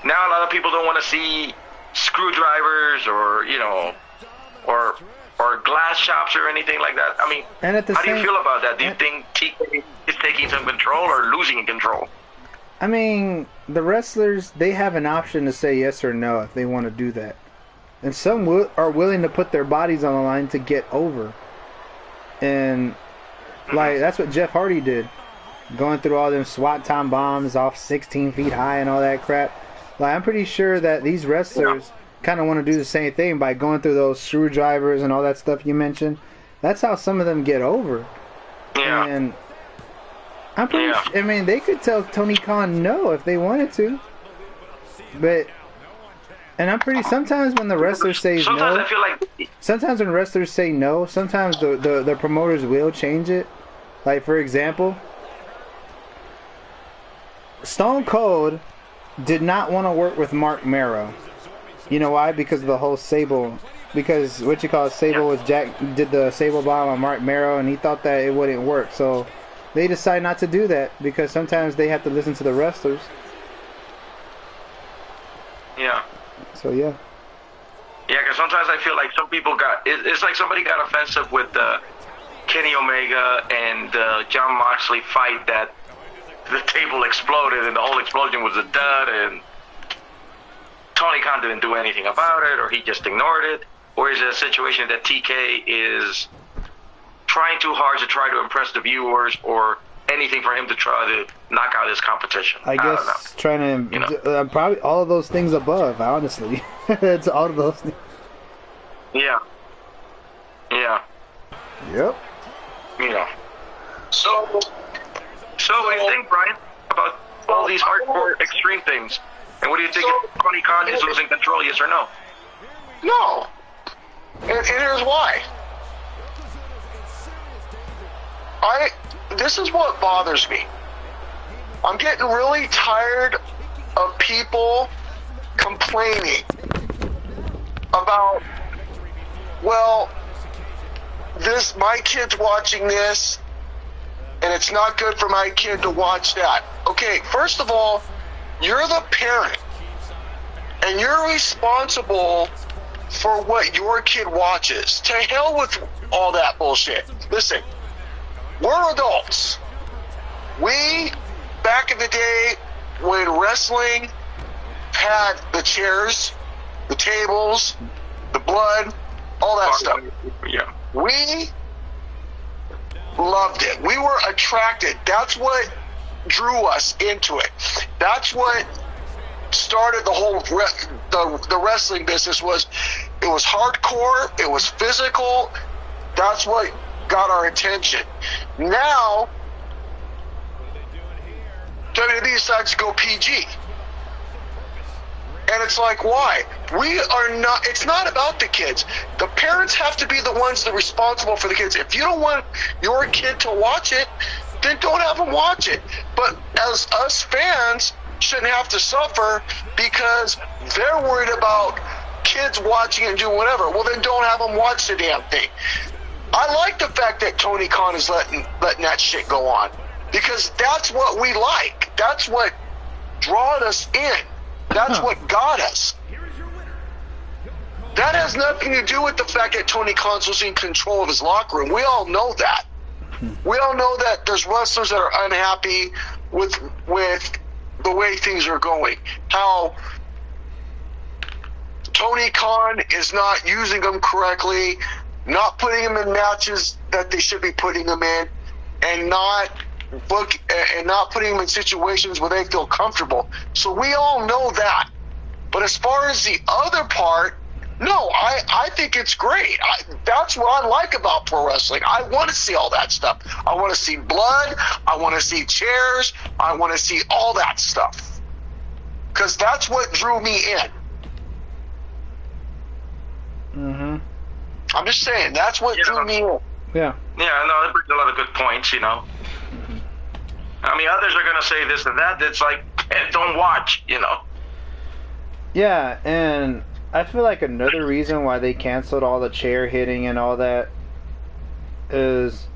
now a lot of people don't want to see screwdrivers or or glass shops or anything like that. I mean, and at the how do you feel about that? Do you think TK is taking some control or losing control? I mean, the wrestlers, they have an option to say yes or no if they want to do that. And some are willing to put their bodies on the line to get over. And, like, that's what Jeff Hardy did. Going through all them SWAT time bombs off 16 feet high and all that crap. Like, I'm pretty sure that these wrestlers kind of want to do the same thing by going through those screwdrivers and all that stuff you mentioned. That's how some of them get over. Yeah. And I'm pretty I mean, they could tell Tony Khan no if they wanted to. But, and I'm pretty, sometimes when the wrestler says sometimes no, I feel like, sometimes when wrestlers say no, sometimes the promoters will change it. Like, for example, Stone Cold did not want to work with Mark Marrow. You know why? Because of the whole Sable. Because Sable was did the Sable bomb on Mark Marrow, and he thought that it wouldn't work. So they decide not to do that because sometimes they have to listen to the wrestlers. Yeah. So yeah. Yeah, because sometimes I feel like some people it's like somebody got offensive with the Kenny Omega and John Moxley fight that the table exploded and the whole explosion was a dud and Tony Khan didn't do anything about it or he just ignored it. Or is it a situation that TK is trying too hard to try to impress the viewers or anything for him to try to knock out his competition? I guess trying to, probably all of those things above, honestly. It's all of those things. Yeah. Yeah. Yep. Yeah. So what do you think, Brian, about all these hardcore extreme things? And what do you think if Tony Khan is losing control, yes or no? No. And here's why. This is what bothers me. I'm getting really tired of people complaining about, well, my kid's watching this, and it's not good for my kid to watch that. Okay, first of all, you're the parent, and you're responsible for what your kid watches. To hell with all that bullshit. Listen, we're adults. We, back in the day, when wrestling had the chairs, the tables, the blood, all that stuff. Yeah. We loved it. We were attracted. That's what drew us into it. That's what started the whole the wrestling business. It was hardcore. It was physical. That's what got our attention. Now WWE decides to go PG. And it's like, why? It's not about the kids. The parents have to be the ones that are responsible for the kids. If you don't want your kid to watch it, then don't have them watch it. But as us fans shouldn't have to suffer because they're worried about kids watching and doing whatever. Well, then don't have them watch the damn thing. I like the fact that Tony Khan is letting that shit go on because that's what we like. That's what drawed us in. That's what got us. That has nothing to do with the fact that Tony Khan's losing control of his locker room. We all know that. We all know that there's wrestlers that are unhappy with the way things are going. How Tony Khan is not using them correctly, not putting them in matches that they should be putting them in, and not putting them in situations where they feel comfortable. So we all know that. But as far as the other part, no, I think it's great. That's what I like about pro wrestling. I want to see all that stuff. I want to see blood. I want to see chairs. I want to see all that stuff. Because that's what drew me in. Mm-hmm. I'm just saying, that's what drew me in. Yeah. Yeah, no, that brings a lot of good points, you know. I mean, others are going to say this and that. It's like, don't watch, you know. Yeah, and I feel like another reason why they canceled all the chair hitting and all that is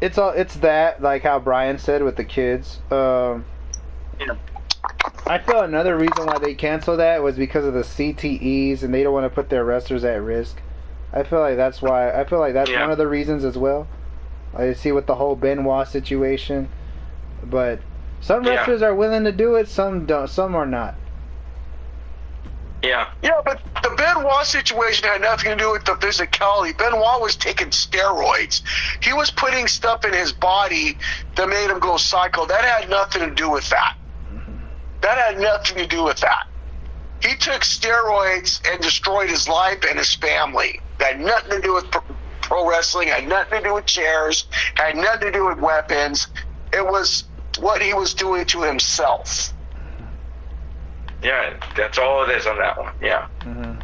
it's that, like how Brian said with the kids. Yeah. I feel another reason why they canceled that was because of the CTEs, and they don't want to put their wrestlers at risk. I feel like that's why. I feel like that's one of the reasons as well. I see with the whole Benoit situation, but some wrestlers are willing to do it, some don't, some are not. Yeah. Yeah, but the Benoit situation had nothing to do with the physicality. Benoit was taking steroids. He was putting stuff in his body that made him go psycho. That had nothing to do with that. That had nothing to do with that. He took steroids and destroyed his life and his family. That had nothing to do with pro wrestling, had nothing to do with chairs, had nothing to do with weapons. It was what he was doing to himself. Yeah, that's all it is on that one. Yeah. Mm-hmm.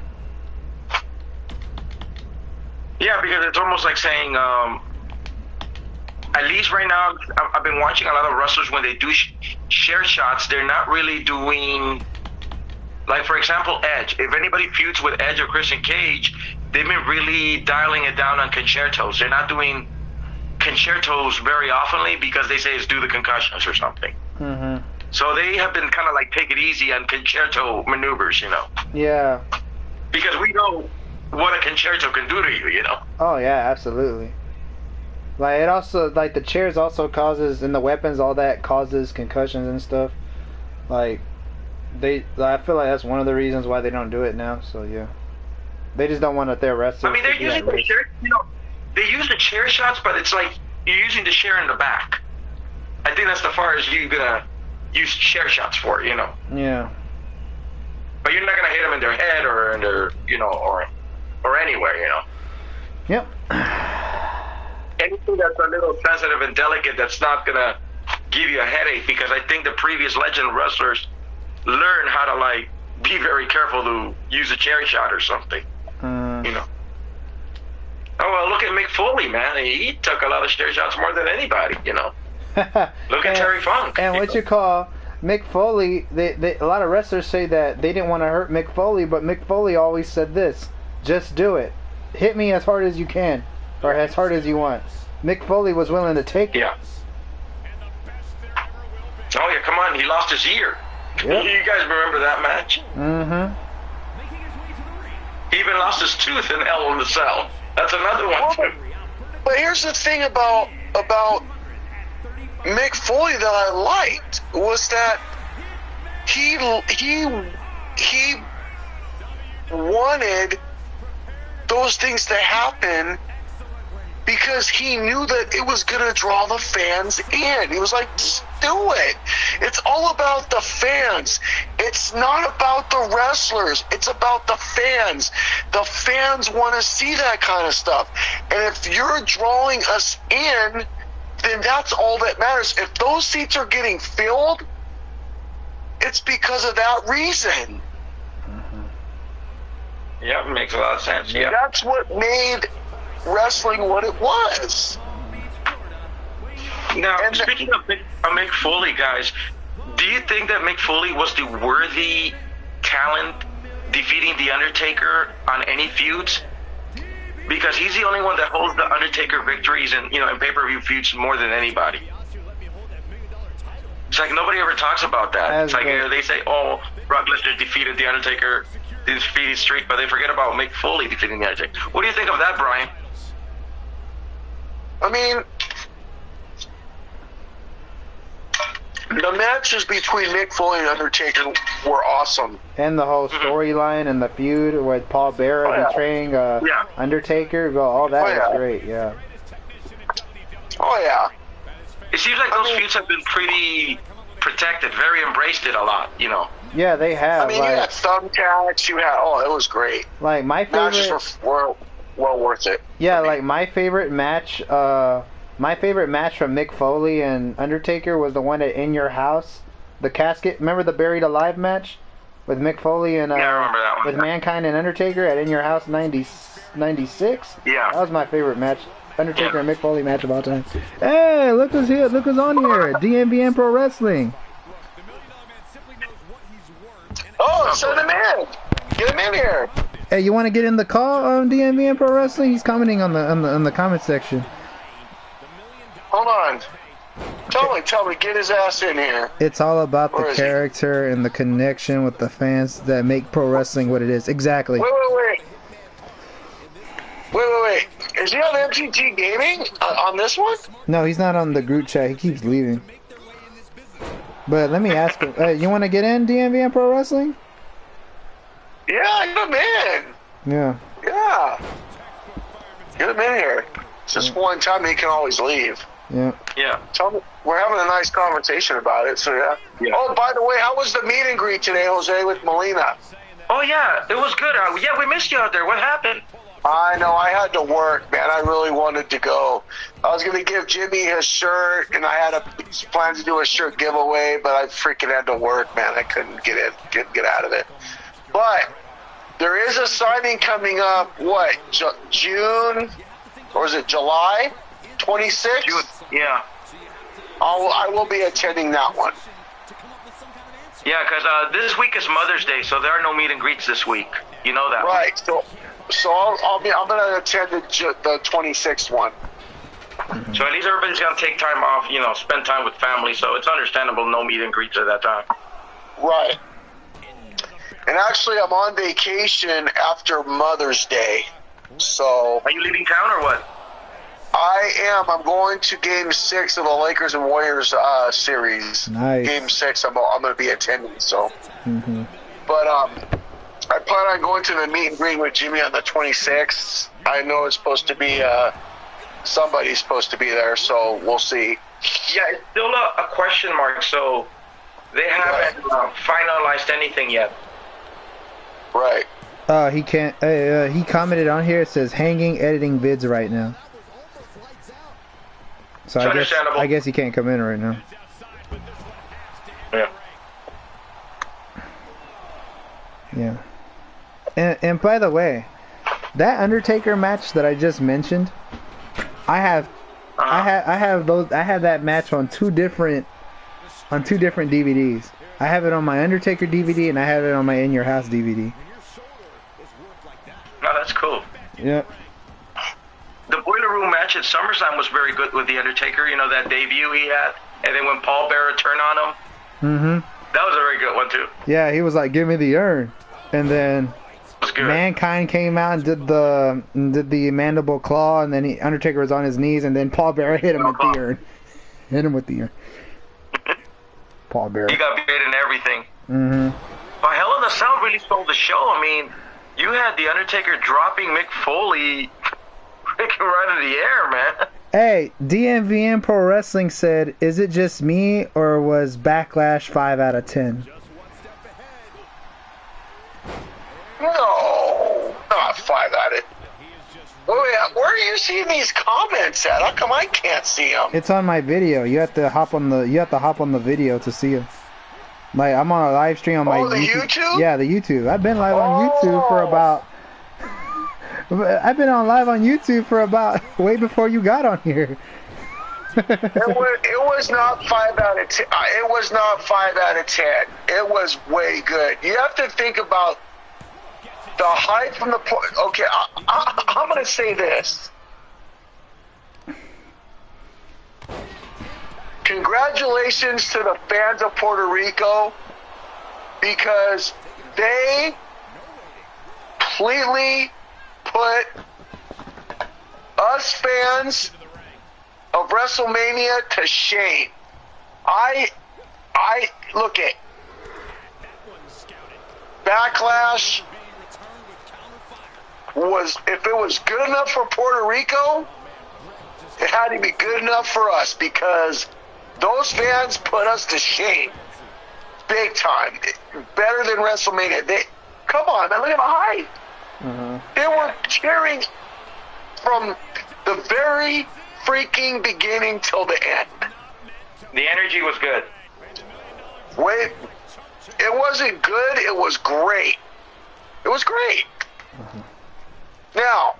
Yeah, because it's almost like saying, at least right now, I've been watching a lot of wrestlers when they do share shots, they're not really doing, like for example, Edge. If anybody feuds with Edge or Christian Cage, they've been really dialing it down on concertos. They're not doing concertos very oftenly because they say it's due to concussions or something. Mm-hmm. So they have been kind of like take it easy on concerto maneuvers, you know. Yeah. Because we know what a concerto can do to you, you know. Oh yeah, absolutely. Like it also, like the chairs also causes, and the weapons, all that causes concussions and stuff. Like I feel like that's one of the reasons why they don't do it now. So yeah, they just don't want their wrestlers. I mean, they're using the chair, you know, they use the chair shots, but it's like you're using the chair in the back. I think that's the far as you're gonna use chair shots for, you know. Yeah. But you're not gonna hit them in their head or in their, you know, or anywhere, you know. Yep. Anything that's a little sensitive and delicate, that's not gonna give you a headache, because I think the previous legend wrestlers learn how to like be very careful to use a chair shot or something. You know. Oh well, look at Mick Foley, man. He took a lot of chair shots more than anybody, you know. Look at Terry Funk. And what you call Mick Foley, a lot of wrestlers say that they didn't want to hurt Mick Foley, but Mick Foley always said this: just do it. Hit me as hard as you can, or as hard as you want. Mick Foley was willing to take it. Yeah. Oh yeah, come on, he lost his ear. Yep. You guys remember that match? Mm-hmm. He even lost his tooth in Hell in the Cell. That's another one too. But here's the thing about Mick Foley that I liked was that he wanted those things to happen because he knew that it was going to draw the fans in. He was like, just do it. It's all about the fans. It's not about the wrestlers. It's about the fans. The fans want to see that kind of stuff. And if you're drawing us in, then that's all that matters. If those seats are getting filled, it's because of that reason. Yeah, it makes a lot of sense. Yeah. That's what made wrestling what it was. Now, speaking of Mick Foley, guys, do you think that Mick Foley was the worthy talent defeating The Undertaker on any feuds? Because he's the only one that holds the Undertaker victories in pay-per-view feuds more than anybody. It's like nobody ever talks about that. It's like they say, oh, Brock Lesnar defeated The Undertaker in defeated streak, but they forget about Mick Foley defeating The Undertaker. What do you think of that, Brian? I mean, the matches between Mick Foley and Undertaker were awesome. And the whole storyline and the feud with Paul Bearer betraying Undertaker, well, all that was great, yeah. Oh, yeah. It seems like those feuds have been pretty protected, very embraced it a lot, you know. Yeah, they have. I mean, you had thumbtacks. You had it was great. Like my favorite. Matches were well worth it. Yeah, like my favorite match. My favorite match from Mick Foley and Undertaker was the one at In Your House, the casket. Remember the Buried Alive match with Mick Foley and yeah, I remember that one. with Mankind and Undertaker at In Your House 96. Yeah, that was my favorite match. Undertaker and Mick Foley match of all time. Hey, look who's here! Look who's on here! DMVN Pro Wrestling. Oh, send him in. Get him in here. Hey, you want to get in the call on DMVN Pro Wrestling? He's commenting on the comment section. Hold on. Tell me, get his ass in here. It's all about the character and the connection with the fans that make pro wrestling what it is. Exactly. Wait. Is he on MTG Gaming on this one? No, he's not on the group chat. He keeps leaving. But let me ask him. You want to get in DMVN Pro Wrestling? Yeah, get him in. Yeah. Yeah. Get him in here. Just one time he can always leave. Yeah. Yeah. Tell me, we're having a nice conversation about it, so yeah. Oh, by the way, how was the meet and greet today, Jose, with Melina? Oh, yeah, it was good. Yeah, we missed you out there. What happened? I know, I had to work, man. I really wanted to go. I was going to give Jimmy his shirt, and I had plans to do a shirt giveaway, but I freaking had to work, man. I couldn't get out of it. But there is a signing coming up, what, June, or is it July 26th? June, yeah. I will be attending that one. Yeah, because this week is Mother's Day, so there are no meet and greets this week. You know that. Right, so I'm going to attend the 26th one. So at least everybody's going to take time off, spend time with family, so it's understandable no meet and greets at that time. Right. And actually, I'm on vacation after Mother's Day, so... Are you leaving town or what? I am. I'm going to Game 6 of the Lakers and Warriors series. Nice. Game 6, I'm going to be attending, so... Mm-hmm. But, I plan on going to the meet and greet with Jimmy on the 26th. I know it's supposed to be, somebody's supposed to be there, so we'll see. Yeah, it's still a question mark, so they haven't finalized anything yet. Right. He can't, he commented on here, it says hanging editing vids right now. So I guess he can't come in right now. Yeah. Yeah. And by the way, that Undertaker match that I just mentioned, I have that match on two different DVDs. I have it on my Undertaker DVD and I have it on my In Your House DVD. Oh, that's cool. Yep. The Boiler Room match at SummerSlam was very good with the Undertaker. You know, that debut he had, and then when Paul Bearer turned on him. Mm-hmm. That was a very good one too. Yeah, he was like, "Give me the urn," and then Mankind came out and did the mandible claw, and then Undertaker was on his knees, and then Paul Bearer hit him with the urn. Hit him with the urn. Paul Bearer. He got bit and everything. Mm-hmm. But Hell in the Cell really stole the show. I mean, you had the Undertaker dropping Mick Foley freaking right in the air, man. Hey, DMVN Pro Wrestling said, "Is it just me, or was Backlash 5 out of 10?" No, not 5 out of 10. Where are you seeing these comments at? How come I can't see them? It's on my video. You have to hop on the video to see them. Like, I'm on a live stream on my YouTube. Yeah, the YouTube. I've been live on YouTube for about. I've been on live on YouTube for about way before you got on here. It was not 5 out of 10. It was not 5 out of 10. It was way good. You have to think about the hype from the point. Okay, I'm going to say this. Congratulations to the fans of Puerto Rico, because they completely put us fans of WrestleMania to shame. I look at Backlash was, if it was good enough for Puerto Rico, it had to be good enough for us, because those fans put us to shame. big time. Better than WrestleMania. Come on, man, look at the hype. They were cheering from the very freaking beginning till the end. The energy was good. Wait, it wasn't good, it was great. It was great. Now,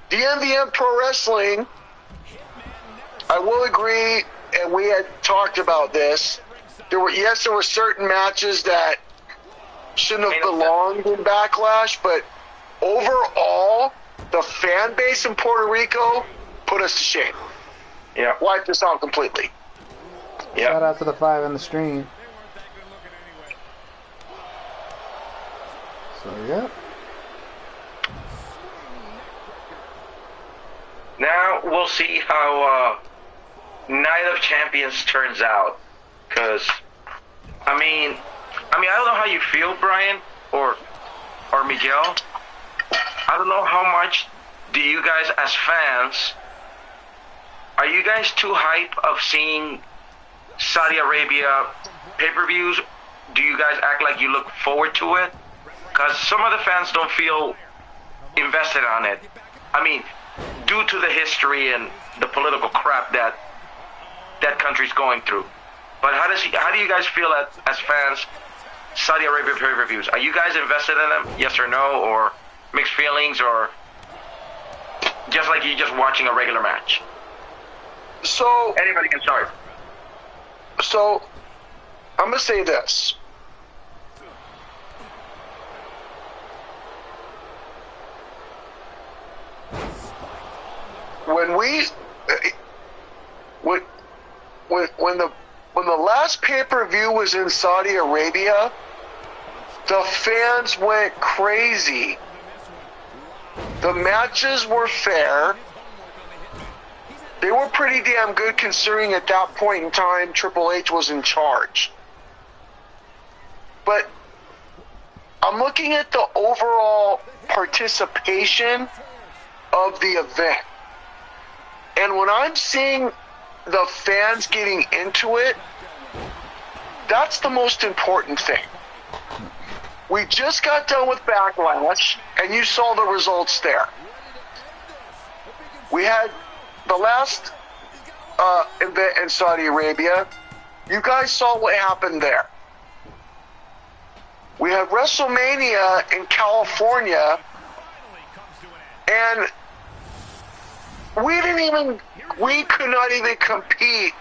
DMVM Pro Wrestling, I will agree, and we had talked about this. There were certain matches that shouldn't have belonged in Backlash, but overall, the fan base in Puerto Rico put us to shame. Yeah. Wiped us out completely. Yeah. Shout out to the 5 on the stream. So, yeah. Now we'll see how Night of Champions turns out. Because, I mean, I don't know how you feel, Brian, or Miguel. I don't know how much do you guys as fans, are you guys too hype of seeing Saudi Arabia pay-per-views? Do you guys act like you look forward to it? Because some of the fans don't feel invested on it. I mean, due to the history and the political crap that country's going through. But how do you guys feel as fans, Saudi Arabia pay-per-views? Are you guys invested in them? Yes or no? Or mixed feelings? Or just like you're just watching a regular match? So Anybody can start. So, I'm going to say this. When the last pay-per-view was in Saudi Arabia, the fans went crazy. The matches were fair. They were pretty damn good considering at that point in time Triple H was in charge. But I'm looking at the overall participation of the event. And when I'm seeing the fans getting into it, that's the most important thing. We just got done with Backlash, and you saw the results there. We had the last event in Saudi Arabia. You guys saw what happened there. We had WrestleMania in California, and we could not even compete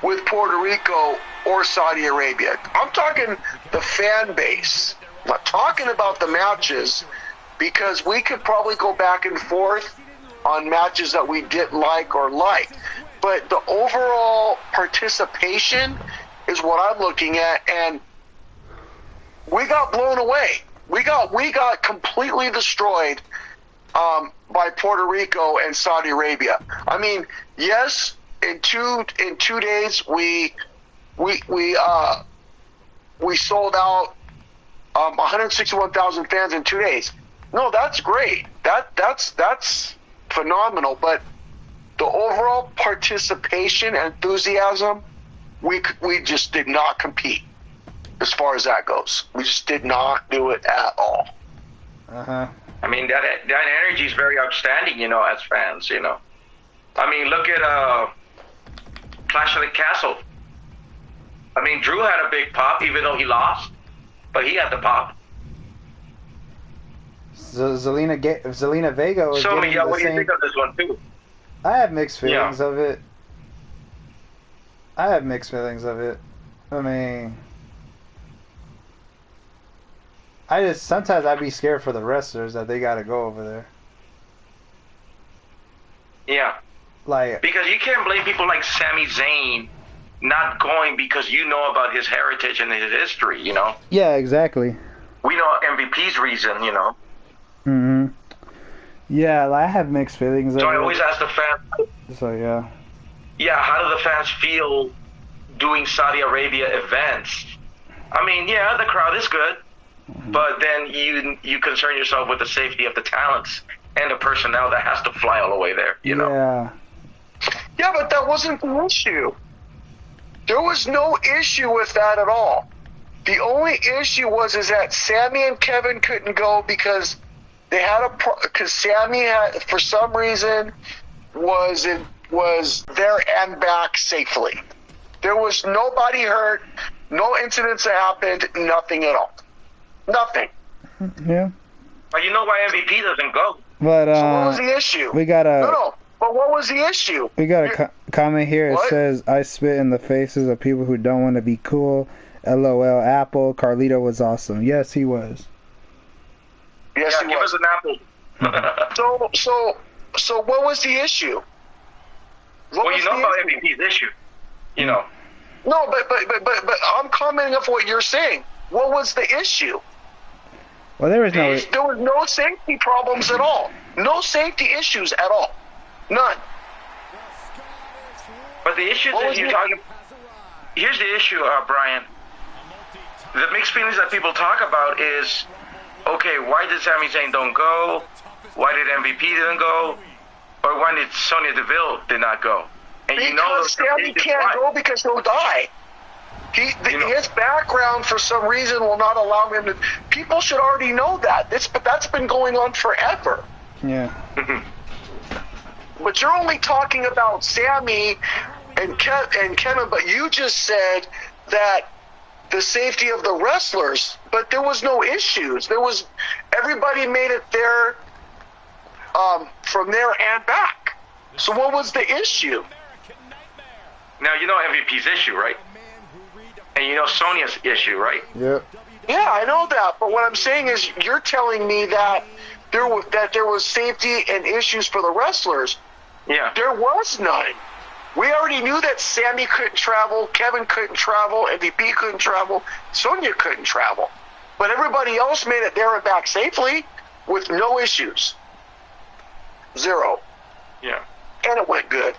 with Puerto Rico or Saudi Arabia. I'm talking the fan base. I'm not talking about the matches, because we could probably go back and forth on matches that we didn't like or like. But the overall participation is what I'm looking at, and we got blown away. We got completely destroyed by Puerto Rico and Saudi Arabia. I mean, yes, in two days we sold out 161,000 fans in 2 days. No, that's great. That's phenomenal. But the overall participation and enthusiasm, we just did not compete as far as that goes. We just did not do it at all. I mean, that energy is very outstanding, as fans, I mean, look at Clash of the Castle. I mean, Drew had a big pop, even though he lost, but he had the pop. Zelina Vega was So, getting Miguel, the what do you same. think of this one, too? I have mixed feelings of it. I mean, sometimes I'd be scared for the wrestlers that they gotta go over there. Yeah. Because you can't blame people like Sami Zayn not going because you know about his heritage and his history, Yeah, exactly. We know MVP's reason, Mm-hmm. Yeah, I have mixed feelings. So I always ask the fans. So, yeah. Yeah, how do the fans feel doing Saudi Arabia events? I mean, yeah, the crowd is good, but then you concern yourself with the safety of the talents and the personnel that has to fly all the way there, Yeah. Yeah, but that wasn't the issue. There was no issue with that at all. The only issue was that Sammy and Kevin couldn't go because they had because Sammy had, for some reason, was there and back safely. There was nobody hurt, no incidents that happened, nothing at all. Nothing. Yeah. But you know why MVP doesn't go? But so what was the issue? We got a no. But what was the issue? We got a comment here. What? It says, "I spit in the faces of people who don't want to be cool. LOL. Apple. Carlito was awesome. Yes, he was. Yes, yeah, he give was. us an apple. So what was the issue? Well, you know about MVP's issue. You know. No, but I'm commenting on what you're saying. What was the issue? Well, there was no safety problems at all. No safety issues at all. None. But the issue that you're talking. Here's the issue, Brian. The mixed feelings that people talk about is, okay, why did Sami Zayn don't go? Why did MVP didn't go? Or why did Sonya Deville did not go? And because Sami can't go because he'll die. His background, for some reason, will not allow him to. People should already know that. But that's been going on forever. Yeah. But you're only talking about Sami and Kevin. But you just said that the safety of the wrestlers. But there was no issues. Everybody made it there from there and back. So what was the issue? Now you know MVP's issue, right? And you know Sonya's issue, right? Yep. Yeah, I know that. But what I'm saying is, you're telling me that there was safety and issues for the wrestlers. Yeah. There was none. We already knew that Sami couldn't travel, Kevin couldn't travel, MVP couldn't travel, Sonya couldn't travel. But everybody else made it there and back safely with no issues. Zero. Yeah. And it went good.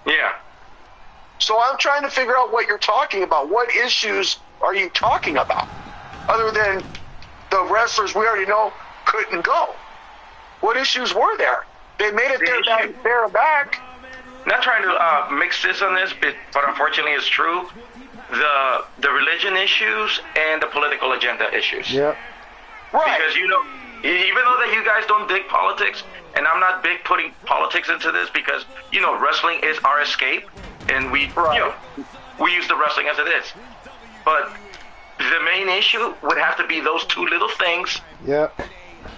Yeah. So I'm trying to figure out what you're talking about. What issues are you talking about? Other than the wrestlers we already know couldn't go. What issues were there? They made it there and back. Not trying to mix this on this, but unfortunately it's true. The religion issues and the political agenda issues. Yep. Right. Because, you know, even though that you guys don't dig politics, and I'm not big putting politics into this because, you know, wrestling is our escape, and we use the wrestling as it is. But the main issue would have to be those two little things. Yep.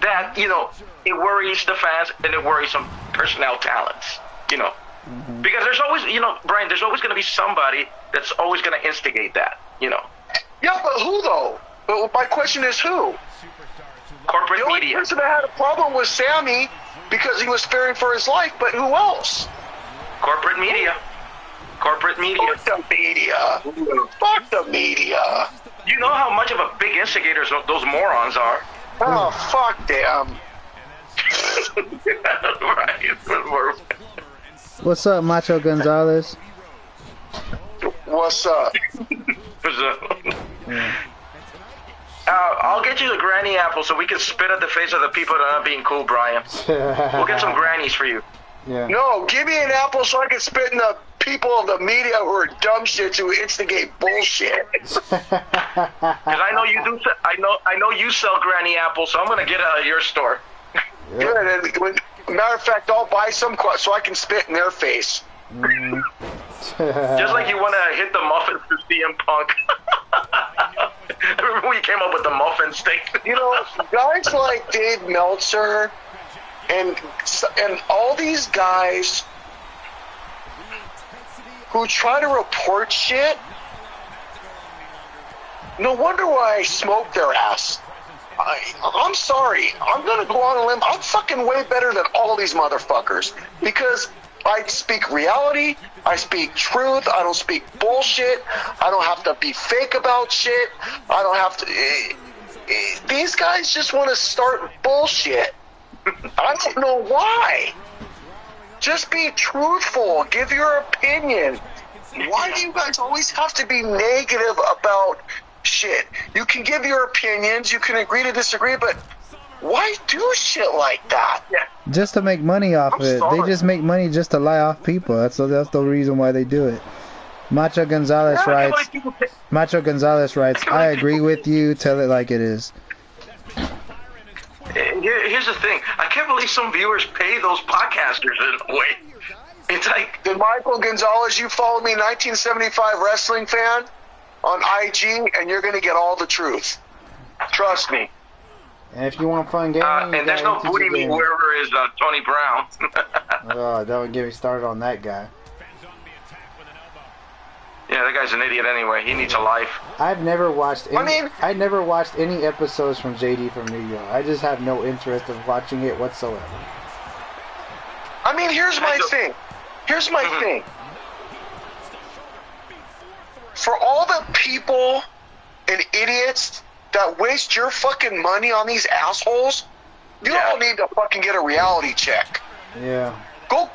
That, you know, it worries the fans and it worries some personnel talents, you know. Mm-hmm. Because there's always, you know, Brian, there's always going to be somebody that's always going to instigate that, you know. Yeah, but who, though? But my question is who? Corporate media. The only person that had a problem was Sami because he was fearing for his life, but who else? Corporate media. Corporate media. Fuck the media. Fuck the media. You know how much of a big instigators those morons are. Oh, fuck them. What's up, Macho Gonzalez? What's up? Yeah. I'll get you the granny apple so we can spit at the face of the people that are not being cool, Brian. We'll get some grannies for you. Yeah. No, give me an apple so I can spit in the people of the media who are dumb shits who instigate bullshit. Because I know you do. I know you sell granny apples, so I'm gonna get it out of your store. Yep. Good. Matter of fact, I'll buy some so I can spit in their face. Mm. Just like you want to hit the muffins to CM Punk. Remember when you came up with the muffin stick? You know, guys like Dave Meltzer and all these guys who try to report shit, no wonder why I smoke their ass. I'm sorry. I'm going to go on a limb. I'm fucking way better than all these motherfuckers because I speak reality. I speak truth. I don't speak bullshit. I don't have to be fake about shit. I don't have to... These guys just want to start bullshit. I don't know why. Just be truthful. Give your opinion. Why do you guys always have to be negative about shit? You can give your opinions. You can agree to disagree, but why do shit like that? Yeah. Just to make money off it. Sorry. They just make money just to lie off people. That's the reason why they do it. Macho Gonzalez Yeah, I can't writes. believe people say- Macho Gonzalez writes. I agree with you. Tell it like it is. Here's the thing. I can't believe some viewers pay those podcasters in a way. It's like, Then Michael Gonzalez, you follow me, 1975 wrestling fan on IG, and you're going to get all the truth. Trust me. And if you want fun gaming, you and there's got no MTG booty meat Gaming. wherever is Tony Brown. Oh, don't get me started on that guy. Yeah, that guy's an idiot anyway. He needs a life. I've never watched any. I mean- I never watched any episodes from JD from New York. I just have no interest of watching it whatsoever. I mean, here's my thing. Here's my thing. For all the people and idiots that waste your fucking money on these assholes, you all need to fucking get a reality check. Yeah. Go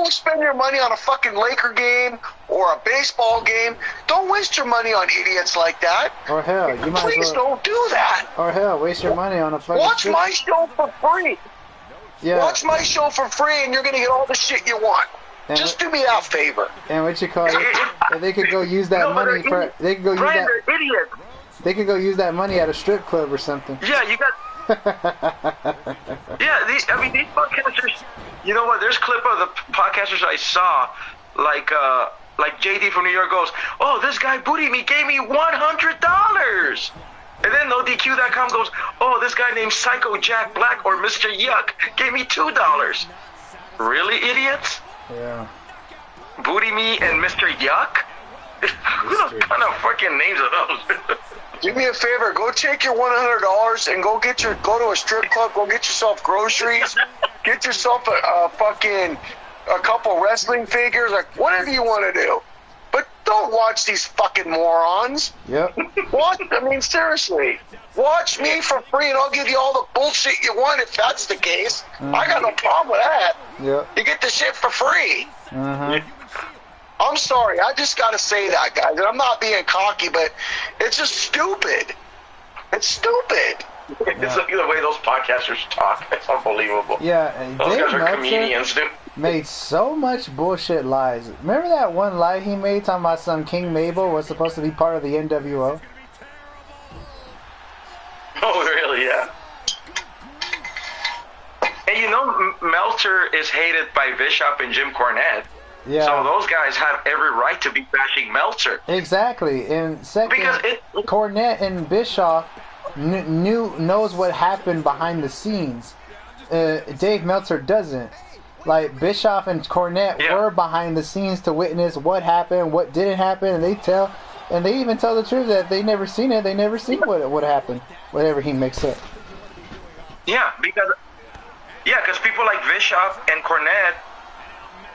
spend your money on a fucking Laker game or a baseball game. Don't waste your money on idiots like that. Or hell, you might Please as well. don't do that. Or hell, waste your money on a fucking. Watch strip- my show for free. Yeah. Watch my show for free and you're going to get all the shit you want. And Just do me that favor. And what you call it? And they could go use that No, but money for. They could go use Brian, that. they're idiots. They could go use that money at a strip club or something. Yeah, you got. Yeah, these podcasters. You know what? There's a clip of the podcasters I saw, like JD from New York goes, "Oh, this guy booty me gave me $100," and then NoDQ.com goes, "Oh, this guy named Psycho Jack Black or Mr. Yuck gave me $2." Really, idiots? Yeah. Booty me and Mr. Yuck? What kind of fucking names are those? Do me a favor. Go take your $100 and go to a strip club. Go get yourself groceries. Get yourself a couple wrestling figures, like whatever you want to do. But don't watch these fucking morons. Yep. Seriously. Watch me for free and I'll give you all the bullshit you want if that's the case. I got no problem with that. Yep. You get the shit for free. I'm sorry. I just got to say that, guys. And I'm not being cocky, but it's just stupid. It's stupid. It's like the way those podcasters talk. It's unbelievable. Yeah. Those Dave guys are Meltzer comedians, dude. made so much bullshit lies. Remember that one lie he made talking about some King Mabel was supposed to be part of the NWO? Oh, really? Yeah. And you know, Meltzer is hated by Bishop and Jim Cornette. Yeah. So those guys have every right to be bashing Meltzer. Exactly. And second, Because Cornette and Bischoff knows what happened behind the scenes. Dave Meltzer doesn't. Like, Bischoff and Cornette were behind the scenes to witness what happened, what didn't happen, and they even tell the truth that they never seen it. They never seen what happened, whatever he makes up. Yeah, because people like Bischoff and Cornette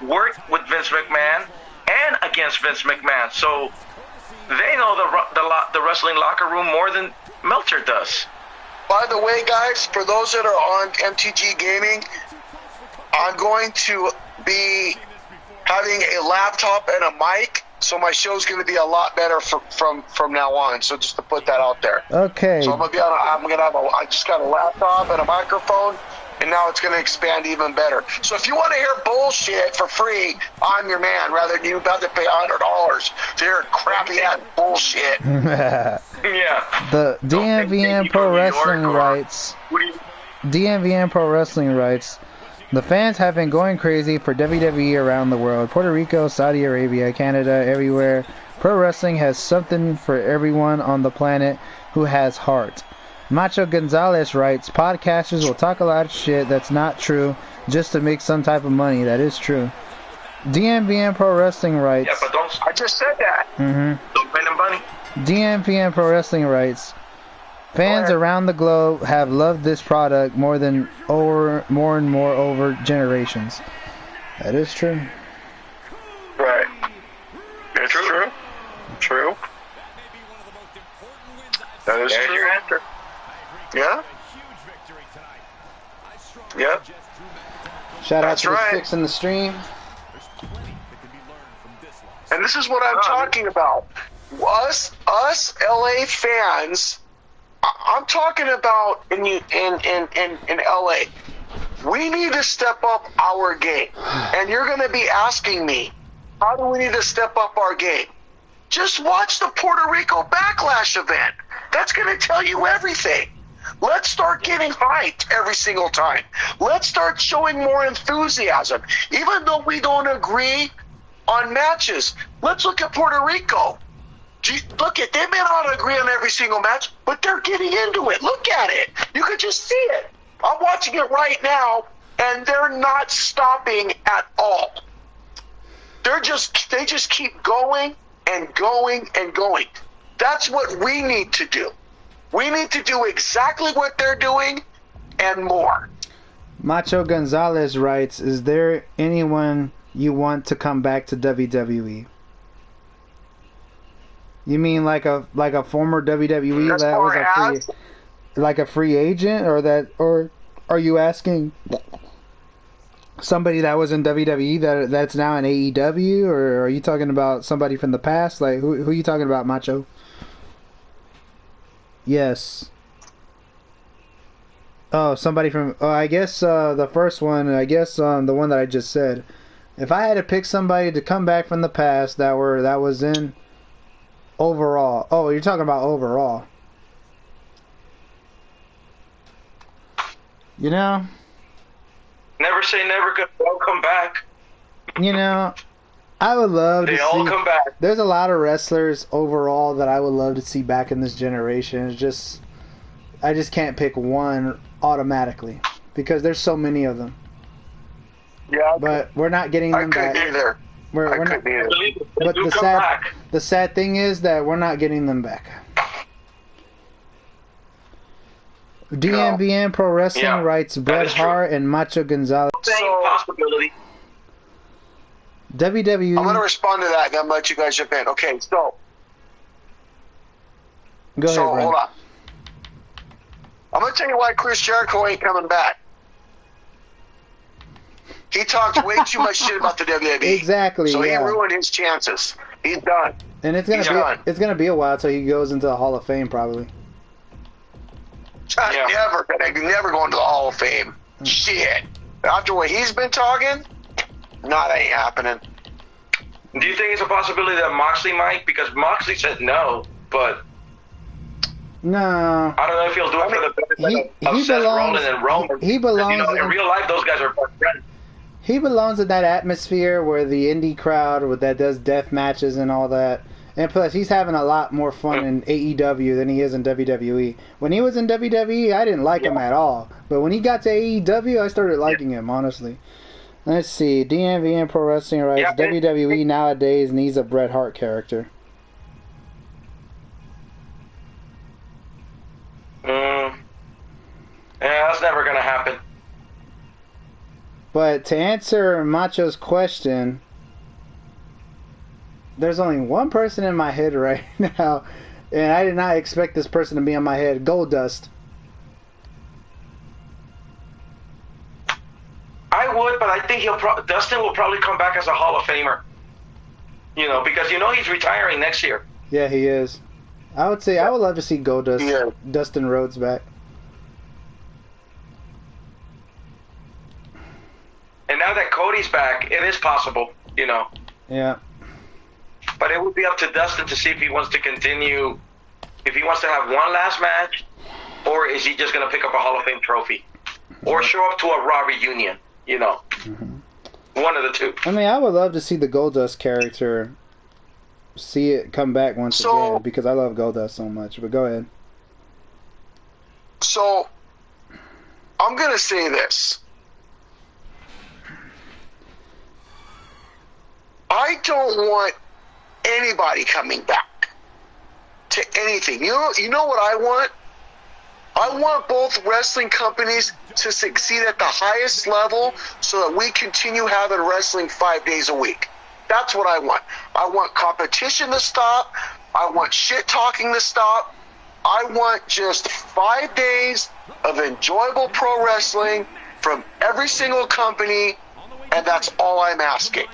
worked with Vince McMahon and against Vince McMahon, so they know the wrestling locker room more than Meltzer does. By the way, guys, for those that are on MTG Gaming, I'm going to be having a laptop and a mic, so my show's going to be a lot better from now on. So just to put that out there. Okay. So I just got a laptop and a microphone, and now it's going to expand even better. So if you want to hear bullshit for free, I'm your man, rather than you about to pay $100 to hear crappy ass bullshit. Yeah. The DMVN Pro Wrestling writes. DMVN Pro Wrestling writes. The fans have been going crazy for WWE around the world. Puerto Rico, Saudi Arabia, Canada, everywhere. Pro wrestling has something for everyone on the planet who has heart. Macho Gonzalez writes, podcasters will talk a lot of shit that's not true just to make some type of money. That is true. DMVN Pro Wrestling writes... Yeah, but don't... I just said that. Don't pay them money. DMVN Pro Wrestling writes, fans around the globe have loved this product more and more over generations. That is true. Right. It's true. True. That is There's true. your answer. Yeah? Yep. Shout out That's to the right. six in the stream. And this is what I'm talking about. Us LA fans, I'm talking about in LA. We need to step up our game. And you're going to be asking me, How do we need to step up our game? Just watch the Puerto Rico Backlash event. That's going to tell you everything. Let's start getting hyped every single time. Let's start showing more enthusiasm. Even though we don't agree on matches, let's look at Puerto Rico. Look at, they may not agree on every single match, but they're getting into it. Look at it. You can just see it. I'm watching it right now, and they're not stopping at all. They just keep going and going and going. That's what we need to do. We need to do exactly what they're doing and more. Macho Gonzalez writes, is there anyone you want to come back to WWE? You mean like a former WWE that was a free agent, or are you asking somebody that was in WWE that's now in AEW, or are you talking about somebody from the past? Like who are you talking about, Macho? Yes. Oh, somebody from I guess the first one, I guess the one that I just said. If I had to pick somebody to come back from the past that was in overall. Oh, you're talking about overall. You know? Never say never, because they'll come back. You know, I would love to see... They all come back. There's a lot of wrestlers overall that I would love to see back in this generation. It's just... I just can't pick one automatically. Because there's so many of them. Yeah. But we're not getting them back. I couldn't either. We're not, but the sad thing is that we're not getting them back. DMVN Pro Wrestling writes Bret Hart and Macho Gonzalez. Same possibility. WWE. I'm going to respond to that and then let you guys jump in. Okay, so. Go ahead, hold on. I'm going to tell you why Chris Jericho ain't coming back. He talked way too much shit about the WWE. Exactly. So he ruined his chances. He's done. And it's gonna be a while till he goes into the Hall of Fame, probably. Never going to the Hall of Fame. Shit. After what he's been talking, that ain't happening. Do you think it's a possibility that Moxley might? Because Moxley said no, but no. I don't know if he'll do it for the benefit of Seth Rollins and Roman. He belongs in real life. Those guys are friends. He belongs in that atmosphere where the indie crowd that does death matches and all that. And plus, he's having a lot more fun in AEW than he is in WWE. When he was in WWE, I didn't like him at all. But when he got to AEW, I started liking him, honestly. Let's see. DMVN Pro Wrestling writes, WWE nowadays needs a Bret Hart character. Yeah, that's never going to happen. But to answer Macho's question, there's only one person in my head right now, and I did not expect this person to be in my head. Goldust. I would, but I think Dustin will probably come back as a Hall of Famer. You know, because he's retiring next year. Yeah, he is. I would say I would love to see Goldust, Dustin Rhodes back. And now that Cody's back, it is possible, Yeah. But it would be up to Dustin to see if he wants to continue, if he wants to have one last match, or is he just going to pick up a Hall of Fame trophy? Or show up to a Raw reunion, One of the two. I mean, I would love to see the Goldust character, see it come back once again, because I love Goldust so much. But go ahead. So, I'm going to say this. I don't want anybody coming back to anything. You know what I want? I want both wrestling companies to succeed at the highest level so that we continue having wrestling 5 days a week. That's what I want. I want competition to stop. I want shit talking to stop. I want just 5 days of enjoyable pro wrestling from every single company, and that's all I'm asking.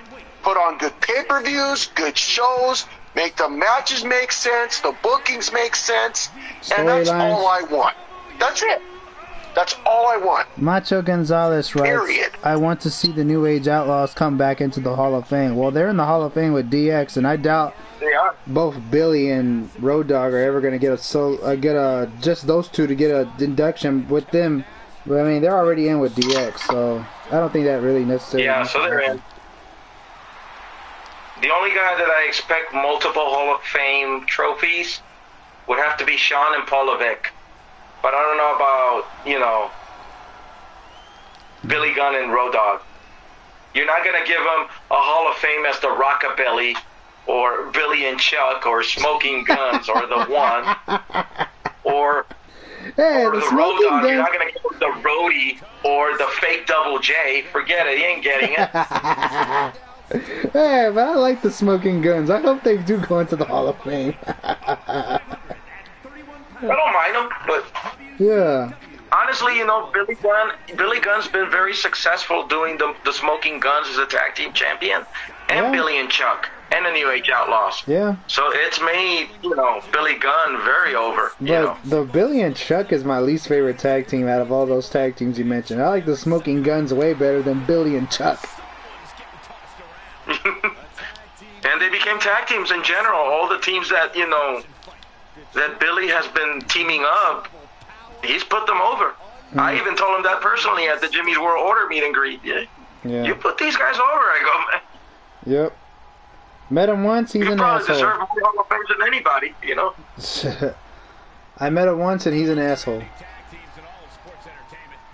Put on good pay-per-views, good shows, make the matches make sense, the bookings make sense, and that's all I want. That's it. That's all I want. Macho Gonzalez writes, Period. I want to see the New Age Outlaws come back into the Hall of Fame. Well, they're in the Hall of Fame with DX, and I doubt They are. both Billy and Road Dogg are ever going to get just those two to get a induction with them. But I mean, they're already in with DX, so I don't think that really necessarily. Yeah, so they're in. The only guy that I expect multiple Hall of Fame trophies would have to be Sean and Paul Levesque. But I don't know about, Billy Gunn and Road Dogg. You're not going to give them a Hall of Fame as the Rockabilly or Billy and Chuck or Smoking Guns or the One or Hey, or the the Road Smoking Dogg. You're Guns. not going to give them the Roadie or the fake Double J. Forget it. He ain't getting it. Hey, but I like the Smoking Guns. I hope they do go into the Hall of Fame. I don't mind them, but Yeah. honestly, Billy Gunn's been very successful doing the Smoking Guns as a tag team champion, and Yeah. Billy and Chuck, and the New Age Outlaws. Yeah. So it's made, Billy Gunn very over, But the Billy and Chuck is my least favorite tag team out of all those tag teams you mentioned. I like the Smoking Guns way better than Billy and Chuck. And they became tag teams in general. All the teams that, that Billy has been teaming up, he's put them over. I even told him that personally at the Jimmy's World Order meet and greet. Yeah. Yeah. You put these guys over. I go, man. Yep. Met him once, he's You an probably asshole. deserve more Hall of Fames than anybody, I met him once and he's an asshole.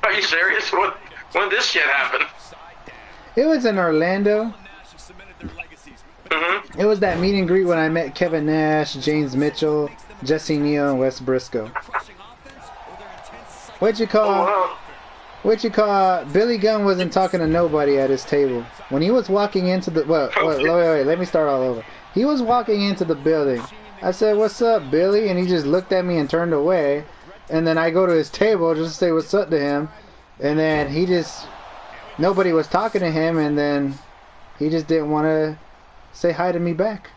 Are you serious? When did this shit happen? It was in Orlando. Hmm. It was that meet and greet when I met Kevin Nash, James Mitchell, Jesse Neal, and Wes Briscoe. What you call Billy Gunn wasn't talking to nobody at his table. When he was walking into the wait, let me start all over. He was walking into the building. I said, "What's up, Billy?" And he just looked at me and turned away. And then I go to his table just to say what's up to him. And then nobody was talking to him, and then he just didn't want to say hi to me back.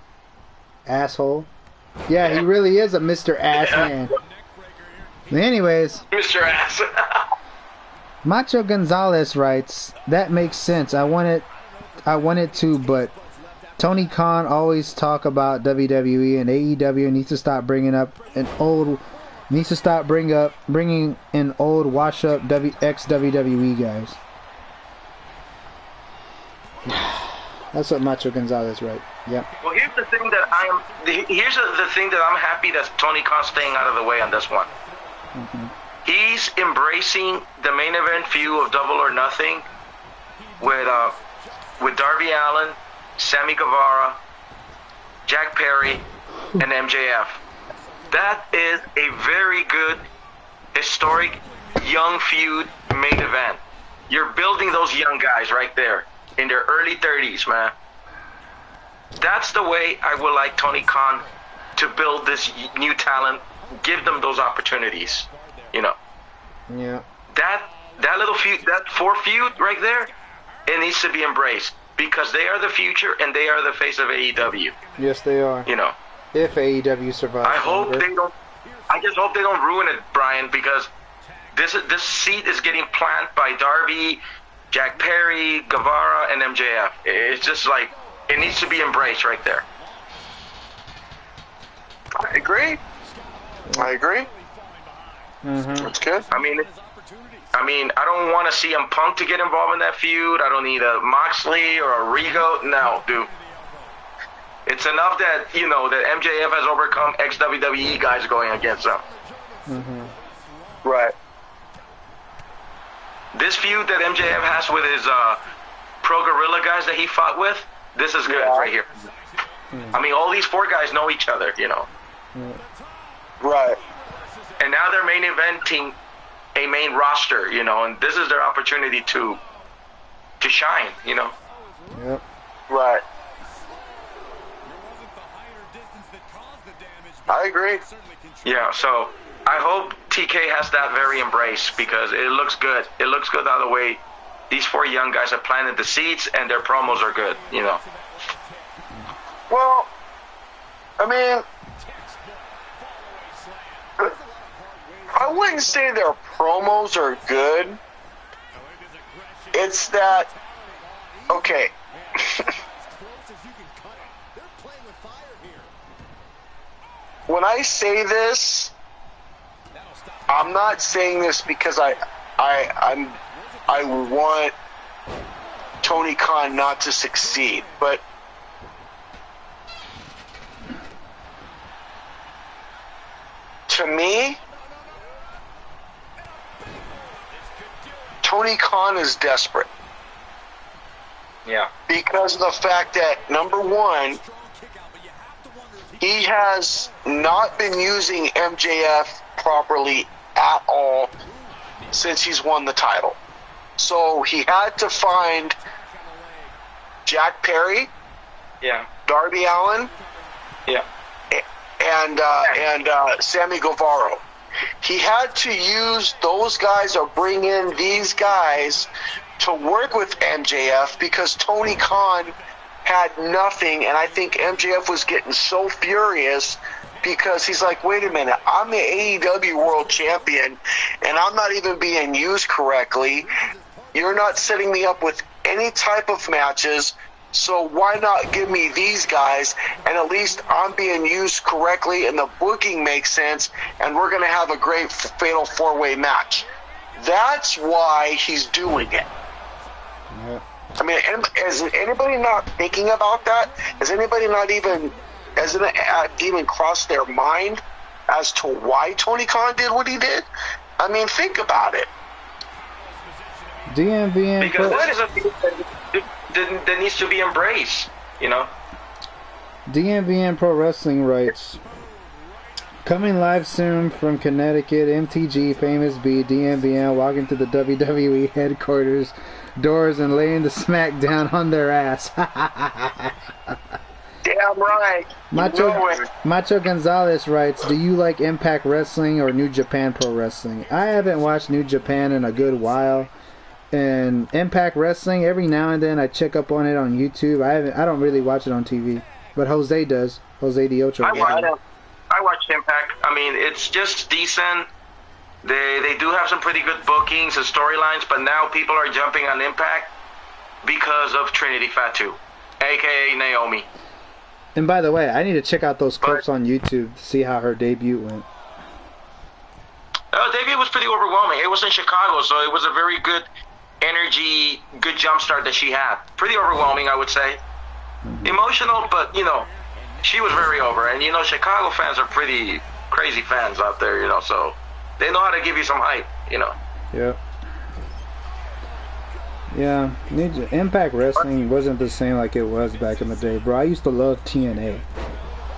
Asshole. Yeah, he really is a Mr. Ass man. Anyways, Mr. Ass. Macho Gonzalez writes, that makes sense. I wanted to, but Tony Khan always talk about WWE, and AEW needs to stop bringing in old wash up ex-WWE guys. That's what Macho Gonzalez writes. Yep. Well, here's the thing that I'm happy that Tony Khan's staying out of the way on this one. Mm-hmm. He's embracing the main event feud of Double or Nothing with Darby Allin, Sammy Guevara, Jack Perry, and MJF. That is a very good, historic, young feud main event. You're building those young guys right there in their early 30s, man. That's the way I would like Tony Khan to build this new talent, give them those opportunities, Yeah. That little feud, that feud right there, it needs to be embraced because they are the future and they are the face of AEW. Yes, they are. If AEW survives. I just hope they don't ruin it, Brian, because this seat is getting planted by Darby, Jack Perry, Guevara, and MJF. It's just like it needs to be embraced right there. I agree. Mm-hmm. That's good. I mean, I don't want to see Punk to get involved in that feud. I don't need a Moxley or a Rigo. No, dude. It's enough that that MJF has overcome ex-WWE guys going against him. Mm-hmm. Right. This feud that MJF has with his pro gorilla guys that he fought with, this is good right here. I mean, all these four guys know each other, Right. and now they're main eventing a main roster, and this is their opportunity to shine, Yep. Right. I agree. Yeah, so I hope TK has that very embrace because it looks good. It looks good out of the way these four young guys have planted the seeds and their promos are good, Well, I mean, I wouldn't say their promos are good. It's that, okay. When I say this, I'm not saying this because I want Tony Khan not to succeed, but to me, Tony Khan is desperate. Yeah. Because of the fact that, number one, he has not been using MJF properly at all since he's won the title. So he had to find Jack Perry, yeah, Darby Allin, yeah, and Sammy Guevara. He had to use those guys or bring in these guys to work with MJF because Tony Khan had nothing, and I think MJF was getting so furious because he's like, wait a minute, I'm the AEW World Champion, and I'm not even being used correctly. You're not setting me up with any type of matches, so why not give me these guys, and at least I'm being used correctly, and the booking makes sense, and we're going to have a great fatal four-way match. That's why he's doing it. Yeah. I mean, is anybody not thinking about that? Has anybody not even, hasn't it even crossed their mind as to why Tony Khan did what he did? I mean, think about it. DMVN because that is something that needs to be embraced, you know. DMVN Pro Wrestling writes, coming live soon from Connecticut, MTG Famous B, DMVN walking to the WWE headquarters doors and laying the smack down on their ass. Damn right. Macho Gonzalez writes, do you like Impact Wrestling or New Japan Pro Wrestling? I haven't watched New Japan in a good while. And Impact Wrestling, every now and then I check up on it on YouTube. I don't really watch it on TV, but Jose does. Jose de Ocho. I watched Impact. I mean, it's just decent. They do have some pretty good bookings and storylines, but now people are jumping on Impact because of Trinity Fatu, a.k.a. Naomi. And by the way, I need to check out those clips on YouTube to see how her debut went. Debut was pretty overwhelming. It was in Chicago, so it was a very good energy, good jump start that she had. Pretty overwhelming, I would say. Mm-hmm. Emotional, but, you know, she was very over. And, you know, Chicago fans are pretty crazy fans out there, you know, so they know how to give you some hype, you know. Yeah. Yeah, Impact Wrestling wasn't the same like it was back in the day, bro. I used to love TNA.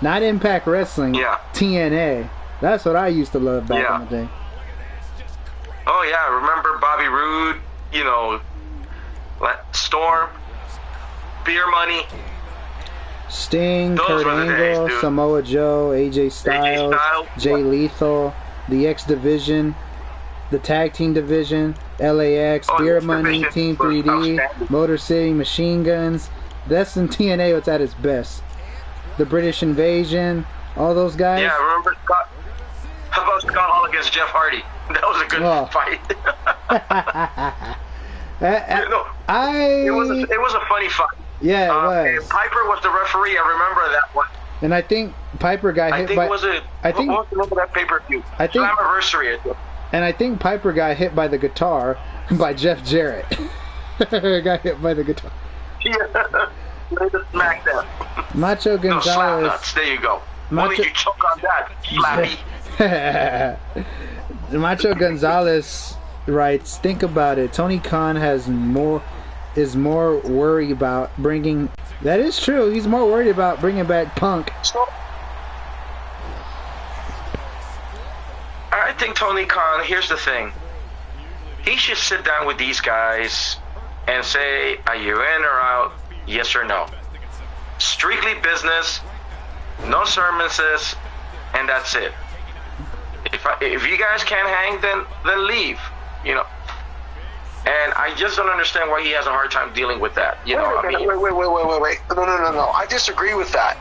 Not Impact Wrestling, yeah. TNA. That's what I used to love back in the day. Oh, yeah, remember Bobby Roode, you know, Storm, Beer Money. Sting, Kurt Angle, Samoa Joe, AJ Styles, Jay Lethal, the X Division, the Tag Team Division, LAX, Beer Money, Team 3D, Motor City, Machine Guns. That's in TNA what's at its best. The British Invasion, all those guys. Yeah, remember Scott? How about Scott Hall against Jeff Hardy? That was a good fight. It was a funny fight. Yeah, it was. Piper was the referee. I remember that one. And I think Piper got hit by. What was that pay-per-view? I think Slammiversary. And I think Piper got hit by the guitar by Jeff Jarrett. Got hit by the guitar. Yeah. Smack that. Macho Gonzalez. No, slap nuts. There you go. Why did you choke on that, Slappy? Macho Gonzalez writes, think about it. Tony Khan is more worried about bringing. That is true. He's more worried about bringing back Punk. I think Tony Khan, here's the thing. He should sit down with these guys and say, are you in or out? Yes or no. Strictly business, no sermons, and that's it. If you guys can't hang, then leave, you know. And I just don't understand why he has a hard time dealing with that. You know, Wait. No. I disagree with that.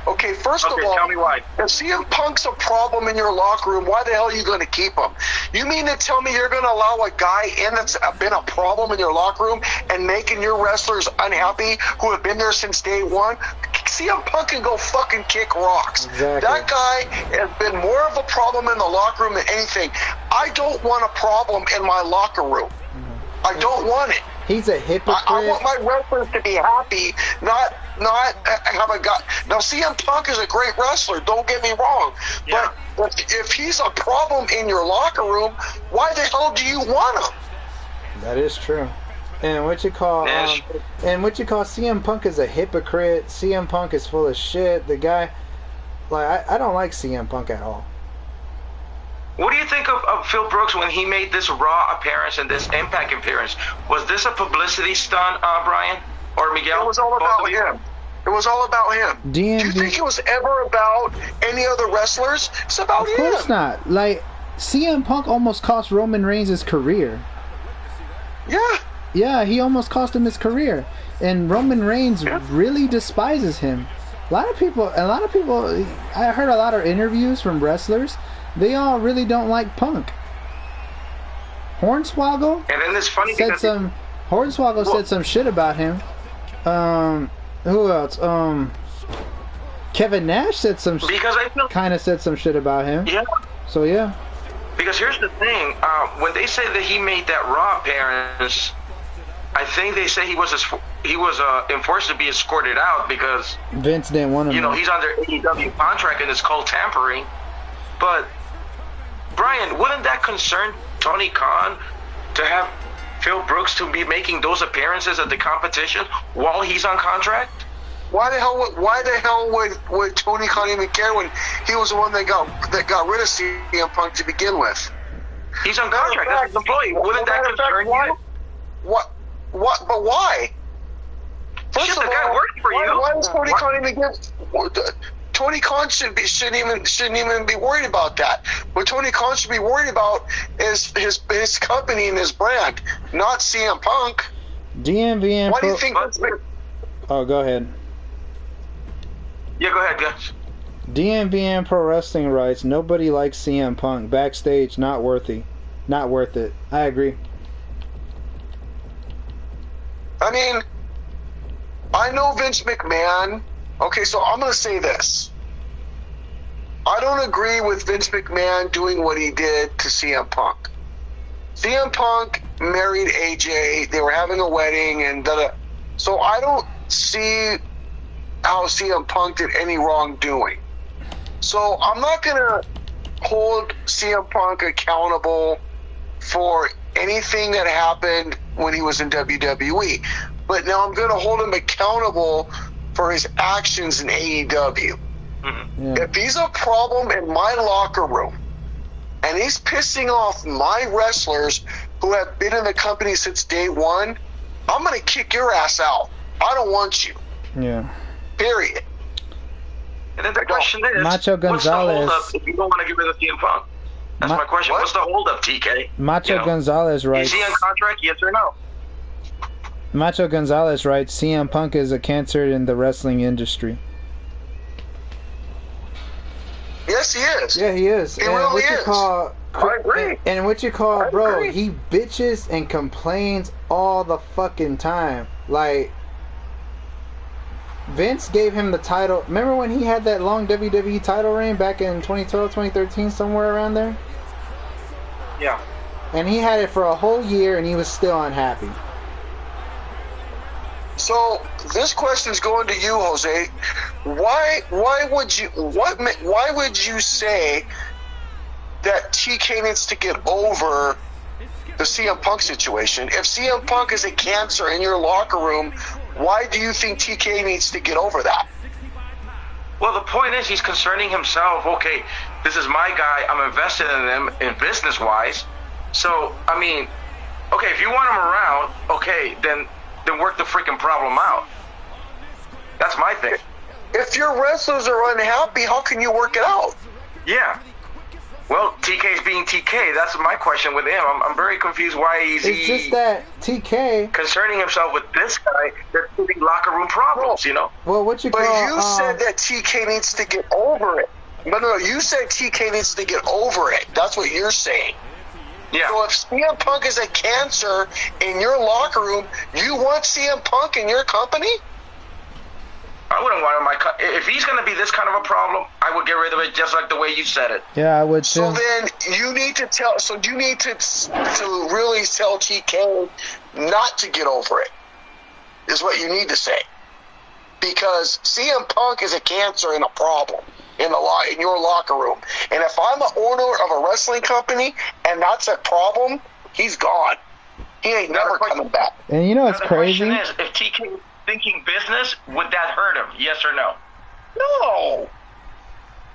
Okay, first of all, tell me why. if CM Punk's a problem in your locker room, why the hell are you going to keep him? You mean to tell me you're going to allow a guy in that's been a problem in your locker room and making your wrestlers unhappy who have been there since day one? CM Punk can go fucking kick rocks. Exactly. That guy has been more of a problem in the locker room than anything. I don't want a problem in my locker room. I don't want it. He's a hypocrite. I want my wrestlers to be happy, not have a guy. Now, CM Punk is a great wrestler. Don't get me wrong, Yeah. but if he's a problem in your locker room, why the hell do you want him? That is true. And what you call CM Punk is a hypocrite. CM Punk is full of shit. The guy, like, I don't like CM Punk at all. What do you think of Phil Brooks when he made this Raw appearance and this Impact appearance? Was this a publicity stunt, Brian? Or Miguel? It was all about him. It was all about him. Do you think it was ever about any other wrestlers? It's about him. Of course not. Like, CM Punk almost cost Roman Reigns his career. Yeah. Yeah, he almost cost him his career. And Roman Reigns really despises him. A lot of people, I heard a lot of interviews from wrestlers. They all really don't like Punk. Hornswoggle and then it's funny said some shit about him. Who else? Kevin Nash said some kind of said some shit about him. Yeah. So yeah. Because here's the thing, when they say that he made that Raw appearance, I think they say he was enforced to be escorted out because Vince didn't want him. You know, he's under AEW contract and it's called tampering. But Brian, wouldn't that concern Tony Khan to have Phil Brooks to be making those appearances at the competition while he's on contract? Why the hell would Tony Khan even care when he was the one that got rid of CM Punk to begin with? He's on contract. That's his employee. Wouldn't that concern you? What? But why? First of all, the guy worked for you. Why does Tony Khan even get? Tony Khan shouldn't even be worried about that. What Tony Khan should be worried about is his company and his brand, not CM Punk. DMVN. Why do you think? Oh, go ahead. Yeah, go ahead, guys. DMVN Pro Wrestling writes, nobody likes CM Punk. Backstage, not worth it. I agree. I mean, I know Vince McMahon. Okay, so I'm going to say this. I don't agree with Vince McMahon doing what he did to CM Punk. CM Punk married AJ. They were having a wedding and da-da. So I don't see how CM Punk did any wrongdoing. So I'm not going to hold CM Punk accountable for anything that happened when he was in WWE. But now I'm going to hold him accountable for his actions in AEW. Mm-hmm. Yeah. If he's a problem in my locker room and he's pissing off my wrestlers who have been in the company since day one, I'm going to kick your ass out. I don't want you. Yeah. Period. And then the question is, Macho Gonzalez, what's the holdup if you don't want to get rid of CM Punk? That's my question. What's the holdup, TK? Macho Gonzalez writes, is he on contract, yes or no? Macho Gonzalez writes, CM Punk is a cancer in the wrestling industry. Yes, he is. Yeah, he is. He really is. I agree. And what you call, agree. He bitches and complains all the fucking time. Like, Vince gave him the title. Remember when he had that long WWE title reign back in 2012, 2013, somewhere around there? Yeah. And he had it for a whole year and he was still unhappy. So this question's going to you, Jose. Why would you say that TK needs to get over the CM Punk situation? If CM Punk is a cancer in your locker room, why do you think TK needs to get over that? Well, the point is he's concerning himself. Okay, this is my guy. I'm invested in him in business-wise. So, I mean, okay, if you want him around, okay, then work the freaking problem out. That's my thing. If your wrestlers are unhappy, how can you work it out? Yeah. Well, TK's being TK. That's my question with him. I'm very confused why it's just that TK concerning himself with this guy that's giving locker room problems, you know? Well, what you call... But you said that TK needs to get over it. No, you said TK needs to get over it. That's what you're saying. Yeah. So if CM Punk is a cancer in your locker room, you want CM Punk in your company? I wouldn't want him. If he's going to be this kind of a problem, I would get rid of it just like the way you said it. Yeah, I would too. So then you need to tell. So you need to really tell TK not to get over it. Is what you need to say, because CM Punk is a cancer and a problem in your locker room. And if I'm an owner of a wrestling company and that's a problem, he's gone. He ain't never coming back. And you know what's crazy? The question is, if TK thinking business, would that hurt him? Yes or no? No.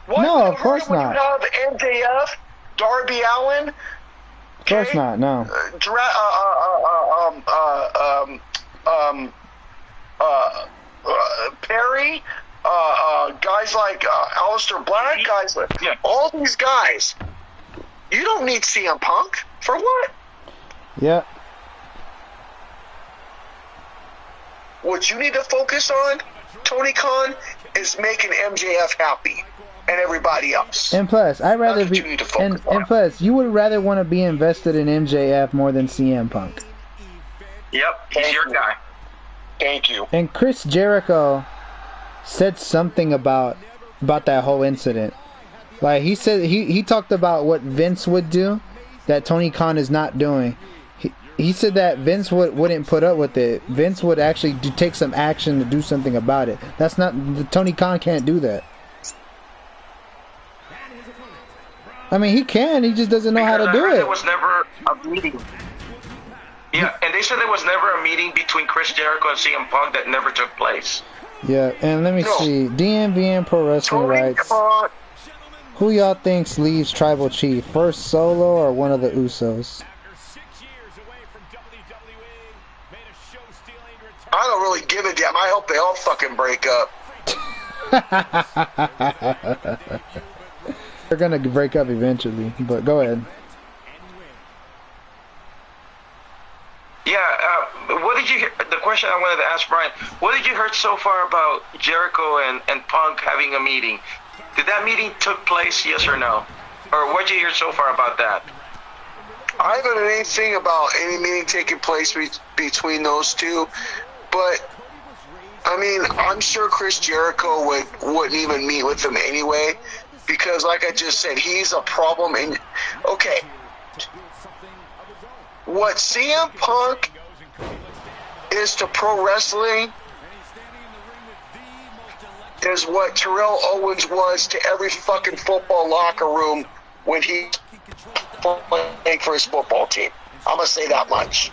What? No, of course when not. You have MJF, Darby Allin. Of course not. No. Perry, guys like Aleister Black, guys like all these guys. You don't need CM Punk for what? Yeah. What you need to focus on, Tony Khan, is making MJF happy and everybody else. And plus, I'd rather be. And plus, you would rather want to be invested in MJF more than CM Punk. Yep, he's your guy. Thank you. And Chris Jericho said something about that whole incident. Like he said, he talked about what Vince would do that Tony Khan is not doing. He said that Vince wouldn't put up with it. Vince would actually take some action to do something about it. That's not... Tony Khan can't do that. I mean, he can. He just doesn't know how to do it. There was never a meeting. Yeah, and they said there was never a meeting between Chris Jericho and CM Punk that never took place. Yeah, and let me see. DMVN Pro Wrestling writes, who y'all thinks leaves Tribal Chief? First Solo or one of the Usos? I don't really give a damn. I hope they all fucking break up. They're gonna break up eventually, but go ahead. Yeah, what did you hear? The question I wanted to ask Brian, what did you hear so far about Jericho and Punk having a meeting? Did that meeting took place, yes or no? Or what did you hear so far about that? I haven't heard anything about any meeting taking place between those two, but I mean, I'm sure Chris Jericho wouldn't even meet with them anyway, because like I just said, he's a problem. And okay, what CM Punk is to pro wrestling is what Terrell Owens was to every fucking football locker room when he playing for his football team. I'm gonna say that much.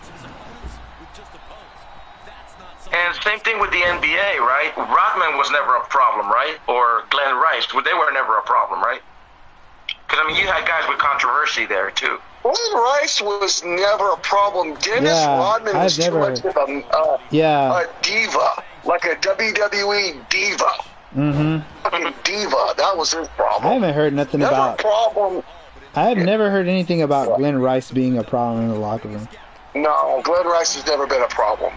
And same thing with the NBA, right? Rodman was never a problem, right? Or Glenn Rice, they were never a problem, right? Because I mean, you had guys with controversy there too. Glenn Rice was never a problem. Dennis Rodman was too much of a diva, like a WWE diva. Fucking diva. That was his problem. I haven't heard nothing about. Problem. I have never heard anything about Glenn Rice being a problem in the locker room. No, Glenn Rice has never been a problem.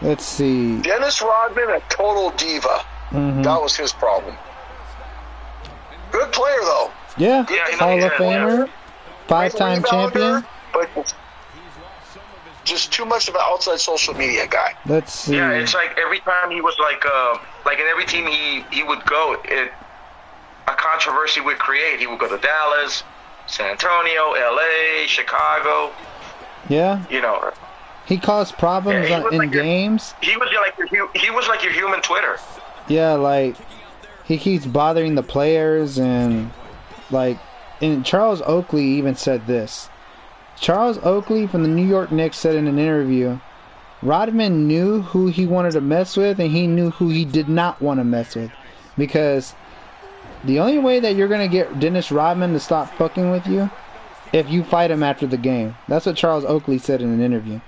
Let's see. Dennis Rodman, a total diva. That was his problem. Good player, though. Yeah, Hall of Famer, 5-time champion. But just too much of an outside social media guy. Let's see. Yeah, it's like every time he was like in every team he would go, a controversy would create. He would go to Dallas, San Antonio, LA, Chicago. Yeah. You know. He caused problems in games. He was like your human Twitter. Yeah, like he keeps bothering the players, and Charles Oakley even said this. Charles Oakley from the New York Knicks said in an interview, Rodman knew who he wanted to mess with, and he knew who he did not want to mess with, because the only way that you're gonna get Dennis Rodman to stop fucking with you, if you fight him after the game. That's what Charles Oakley said in an interview.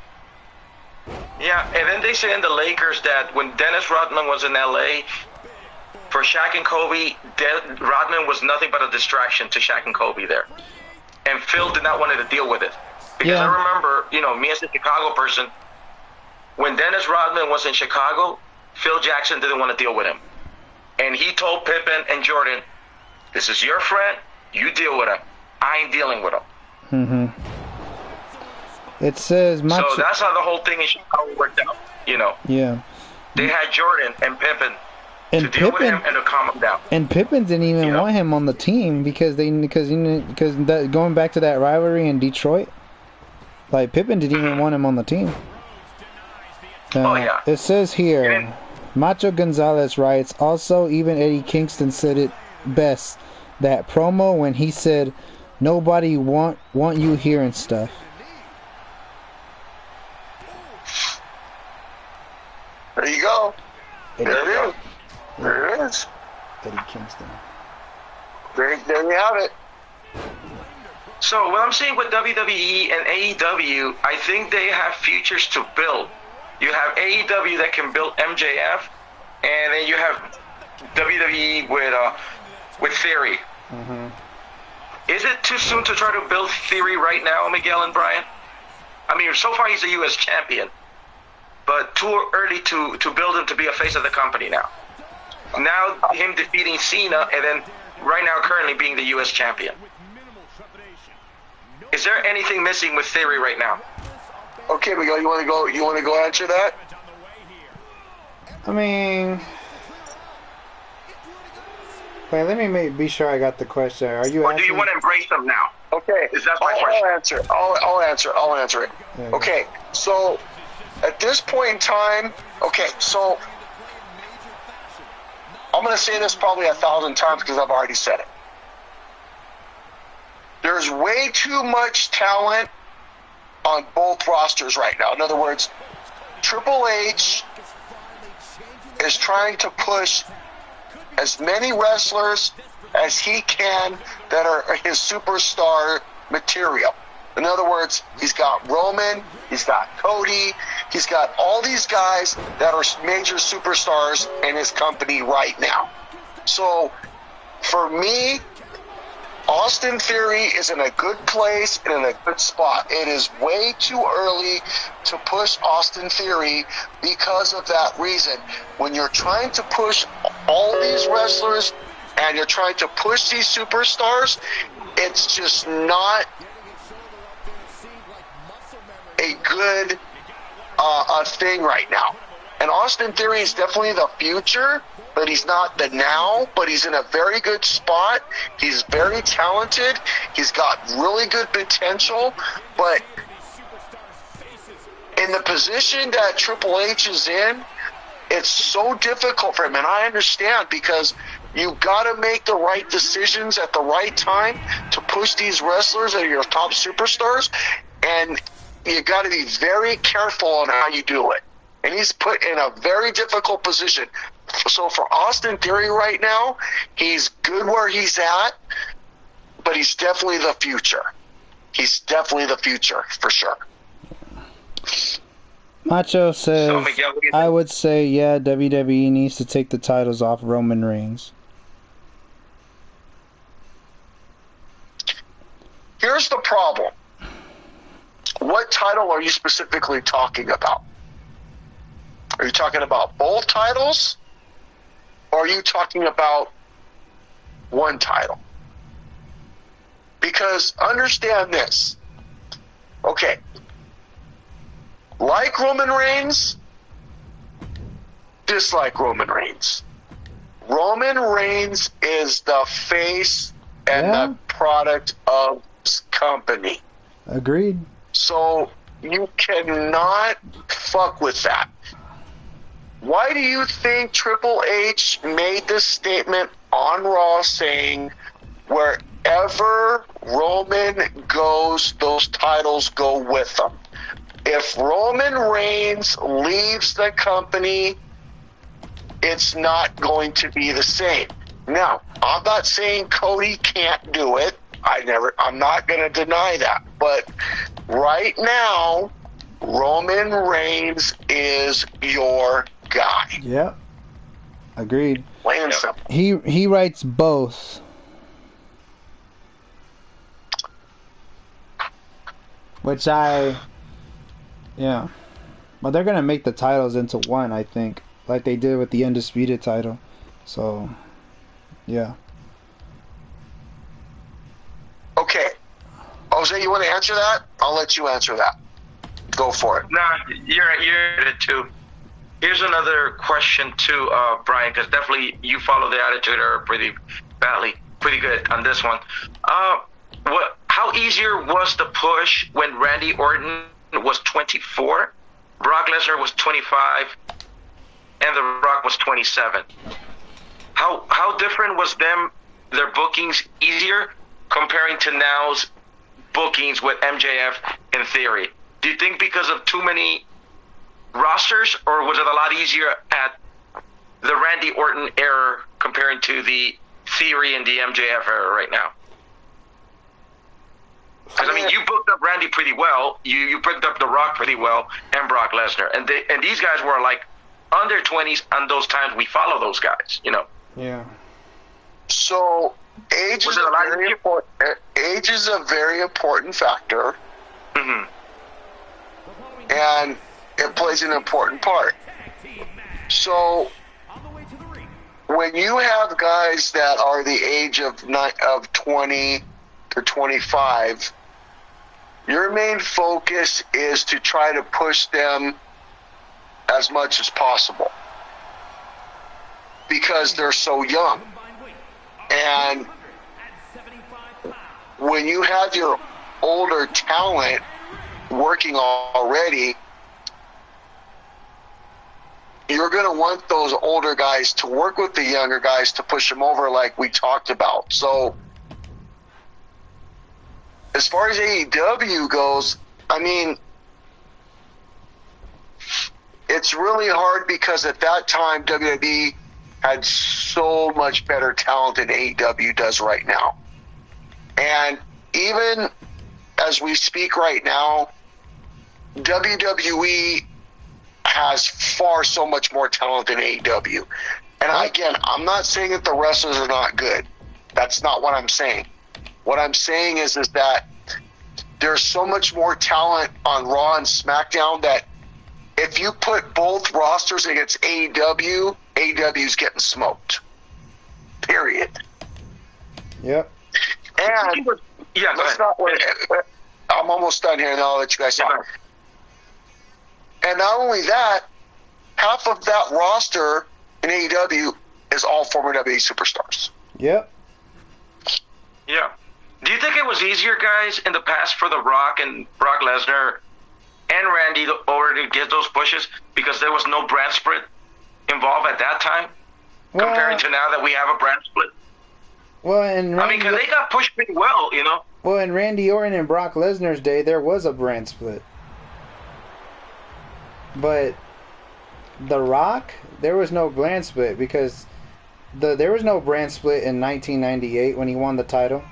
Yeah, and then they say in the Lakers that when Dennis Rodman was in LA, for Shaq and Kobe, Rodman was nothing but a distraction to Shaq and Kobe there. And Phil did not want to deal with it. Because I remember, you know, me as a Chicago person, when Dennis Rodman was in Chicago, Phil Jackson didn't want to deal with him. And he told Pippen and Jordan, this is your friend, you deal with him. I ain't dealing with him. It says... So that's how the whole thing in Chicago worked out, you know. Yeah. They had Jordan and Pippen and to deal with him and to calm him down. And Pippen didn't even want him on the team because going back to that rivalry in Detroit, like Pippen didn't even want him on the team. It says here, Macho Gonzalez writes, also even Eddie Kingston said it best, that promo when he said, nobody want you here and stuff. There you go. There it is. There it is. Eddie Kingston. There you have it. So what I'm saying with WWE and AEW, I think they have futures to build. You have AEW that can build MJF, and then you have WWE with Theory. Is it too soon to try to build Theory right now, Miguel and Brian? I mean, so far he's a U.S. champion, but too early to build him to be a face of the company now. Now him defeating Cena, and then right now currently being the U.S. champion. Is there anything missing with Theory right now? Okay, Miguel, you want to go answer that? I mean, wait, let me be sure I got the question. Are you? Or do you want to embrace them now? Okay, is that my question? I'll answer it. Okay, so at this point in time, okay, so I'm going to say this probably 1,000 times because I've already said it. There's way too much talent on both rosters right now. In other words, Triple H is trying to push as many wrestlers as he can that are his superstar material. In other words, he's got Roman, he's got Cody, he's got all these guys that are major superstars in his company right now. So, for me, Austin Theory is in a good place and in a good spot. It is way too early to push Austin Theory because of that reason. When you're trying to push all these wrestlers and you're trying to push these superstars, it's just not a good thing right now. And Austin Theory is definitely the future, but he's not the now, but he's in a very good spot. He's very talented. He's got really good potential, but in the position that Triple H is in, it's so difficult for him, and I understand, because you got to make the right decisions at the right time to push these wrestlers that are your top superstars, and you got to be very careful on how you do it. And he's put in a very difficult position. So for Austin Theory right now, he's good where he's at, but he's definitely the future. He's definitely the future, for sure. Macho says, I would say, yeah, WWE needs to take the titles off Roman Reigns. Here's the problem. What title are you specifically talking about? Are you talking about both titles? Or are you talking about one title? Because understand this. Okay. Like Roman Reigns, dislike Roman Reigns. Roman Reigns is the face and the product of this company. Agreed. So you cannot fuck with that. Why do you think Triple H made this statement on Raw saying, wherever Roman goes, those titles go with him? If Roman Reigns leaves the company, it's not going to be the same. Now, I'm not saying Cody can't do it. I'm not going to deny that. But right now, Roman Reigns is your guy. Yep. Agreed. Plain and simple. He writes both. Which yeah. But they're gonna make the titles into one, I think, like they did with the Undisputed title. So, yeah. Okay. Jose, you want to answer that? I'll let you answer that. Go for it. Nah, you're at it too. Here's another question too, Brian, because definitely you follow the Attitude Era pretty good on this one. How easier was the push when Randy Orton was 24, Brock Lesnar was 25, and The Rock was 27? How different was their bookings easier comparing to now's bookings with MJF in theory? Do you think because of too many rosters, or was it a lot easier at the Randy Orton era comparing to the Theory and the MJF era right now? Because I mean, you booked up Randy pretty well. You booked up The Rock pretty well, and Brock Lesnar, and these guys were like under 20s. On those times, we follow those guys, you know. Yeah. So age is a very important factor, Mm-hmm. and it plays an important part. So when you have guys that are the age of 20 or 25, your main focus is to try to push them as much as possible because they're so young. And when you have your older talent working already, you're going to want those older guys to work with the younger guys to push them over like we talked about. So as far as AEW goes, I mean, it's really hard because at that time WWE had so much better talent than AEW does right now. And even as we speak right now, WWE has far so much more talent than AEW. And again, I'm not saying that the wrestlers are not good. That's not what I'm saying. What I'm saying is that there's so much more talent on Raw and SmackDown that if you put both rosters against AEW, AEW's getting smoked. Period. Yep. And Yeah, let's not wait. I'm almost done here, and I'll let you guys talk. And not only that, half of that roster in AEW is all former WWE superstars. Yep. Yeah. Do you think it was easier, guys, in the past for The Rock and Brock Lesnar and Randy to already get those pushes because there was no brand split involved at that time, comparing to now that we have a brand split? Well, and I mean, because they got pushed pretty well, you know? Well, in Randy Orton and Brock Lesnar's day, there was a brand split. But The Rock, there was no brand split because there was no brand split in 1998 when he won the title.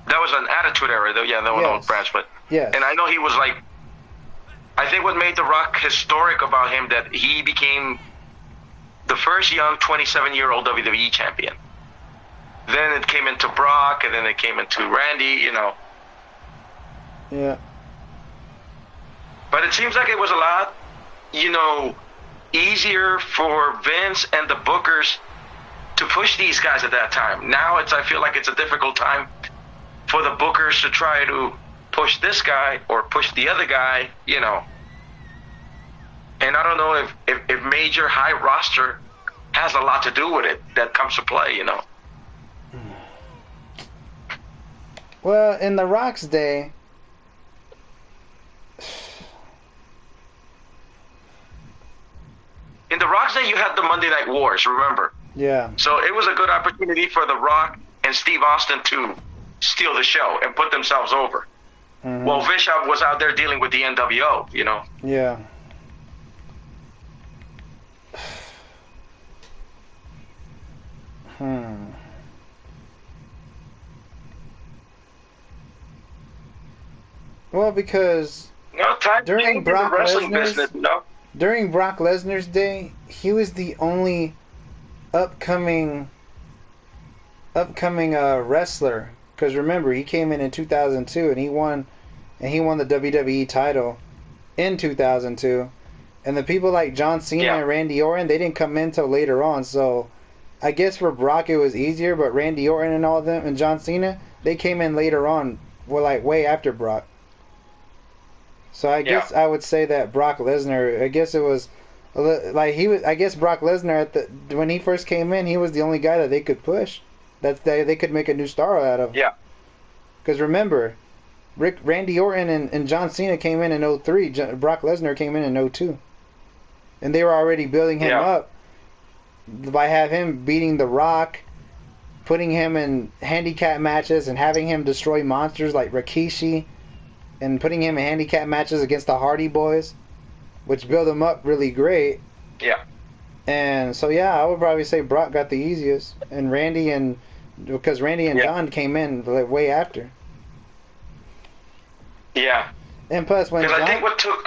That was an Attitude Era, though. Yeah, there was no brand split. Yes. And I know he was like, I think what made The Rock historic about him that he became the first young 27-year-old WWE champion. Then it came into Brock, and then it came into Randy, you know. Yeah. But it seems like it was a lot, you know, easier for Vince and the bookers to push these guys at that time. Now I feel like it's a difficult time for the bookers to try to push this guy or push the other guy, you know. And I don't know if major high roster has a lot to do with it that comes to play, you know. Well, in The Rock's day, in The Rock's day, you had the Monday Night Wars, remember? yeah. So it was a good opportunity for The Rock and Steve Austin to steal the show and put themselves over. Mm-hmm. Well, Bishop was out there dealing with the NWO, you know? Yeah. Well, because No, time during changed in Brock the wrestling Lesnar's business, you know? during Brock Lesnar's day, he was the only upcoming wrestler. Because remember, he came in 2002 and he won the WWE title in 2002. And the people like John Cena and Randy Orton, they didn't come in till later on. So I guess for Brock it was easier, but Randy Orton and all of them and John Cena, they came in later on, well, like way after Brock. So I guess I would say that Brock Lesnar, I guess it was like he was. I guess Brock Lesnar when he first came in, he was the only guy that they could push, that they could make a new star out of. Yeah. Because remember, Randy Orton and John Cena came in 03. Brock Lesnar came in 02, and they were already building him up by him beating The Rock, putting him in handicap matches, and having him destroy monsters like Rikishi, and putting him in handicap matches against the Hardy Boys, which built him up really great. Yeah. And so I would probably say Brock got the easiest, and because Randy and John came in like way after. Yeah. And plus, when I think what took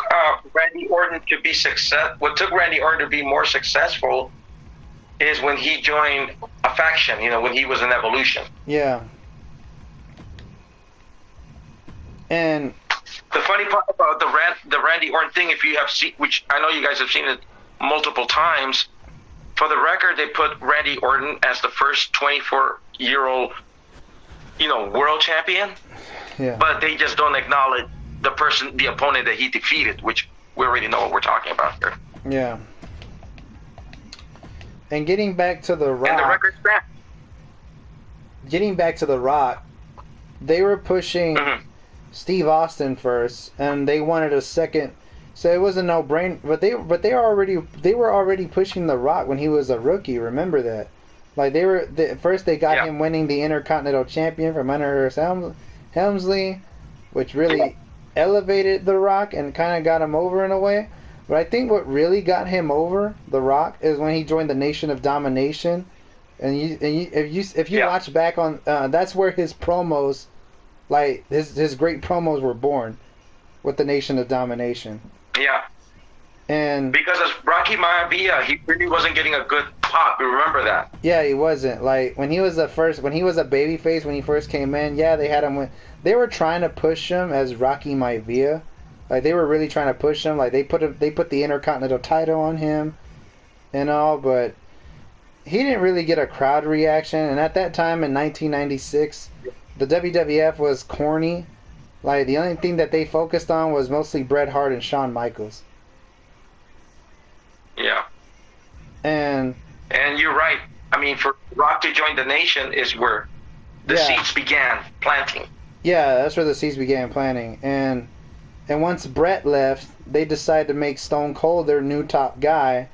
Randy Orton to be more successful is when he joined a faction. When he was in Evolution. Yeah. And the funny part about the Randy Orton thing, if you have seen, which I know you guys have seen it multiple times, for the record, they put Randy Orton as the first 24-year-old, world champion. Yeah. But they just don't acknowledge the opponent that he defeated, which we already know what we're talking about here. Yeah. And getting back to The Rock. And the record's back. Getting back to The Rock, they were pushing Steve Austin first, and they wanted a second. So it was a no-brainer. But they were already pushing The Rock when he was a rookie. Remember that? Like first they got him winning the Intercontinental Champion from under Helmsley, which really elevated The Rock and kind of got him over in a way. But I think what really got him over, The Rock, is when he joined the Nation of Domination. And if you watch back on, that's where his promos, like his great promos, were born, with the Nation of Domination. Yeah. And because as Rocky Maivia, he really wasn't getting a good pop. You remember that? Yeah, he wasn't. Like when he was a babyface when he first came in. Yeah, they had him. They were trying to push him as Rocky Maivia. Like they were really trying to push him. Like they put the Intercontinental title on him, and all, but he didn't really get a crowd reaction. And at that time in 1996, the WWF was corny. Like the only thing that they focused on was mostly Bret Hart and Shawn Michaels. Yeah. And you're right. I mean, for Rock to join the Nation is where the seeds began planting. Yeah, that's where the seeds began planting. And once Bret left, they decided to make Stone Cold their new top guy.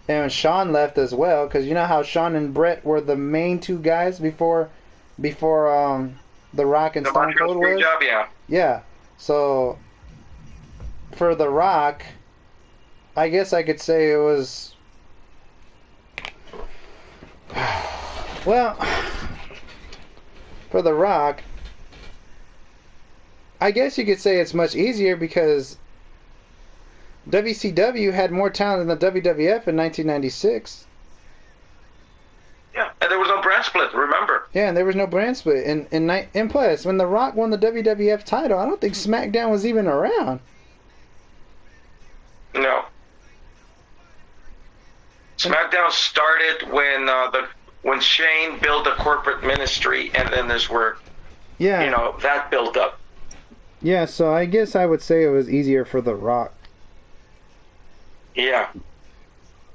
And Shawn left as well, because you know how Shawn and Bret were the main two guys before The Rock and Stone Cold was? Yeah. So for The Rock, I guess I could say it was, well, for The Rock, I guess you could say it's much easier because WCW had more talent than the WWF in 1996. Yeah, and there was no brand split, remember? Yeah, and there was no brand split. And plus, when The Rock won the WWF title, I don't think SmackDown was even around. No. SmackDown started when Shane built a corporate ministry, and then there's where that built up. Yeah, so I guess I would say it was easier for The Rock. Yeah.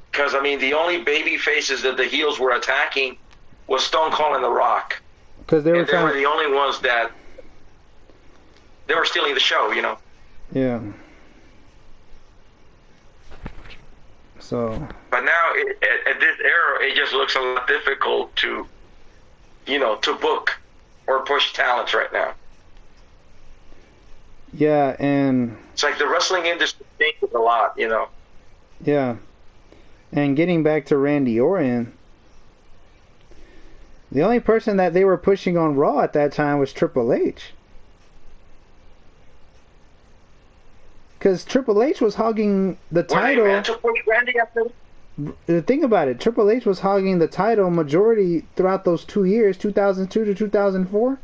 Because, I mean, the only baby faces that the heels were attacking was Stone Cold and The Rock. Because they were the only ones that they were stealing the show, Yeah. So. But now, at this era, it just looks a lot difficult to book or push talents right now. Yeah, and it's like the wrestling industry changes a lot, Yeah. And getting back to Randy Orton, the only person that they were pushing on Raw at that time was Triple H. Because Triple H was hogging the title. Were they meant to push Randy after? Think about it. Triple H was hogging the title majority throughout those 2 years, 2002 to 2004.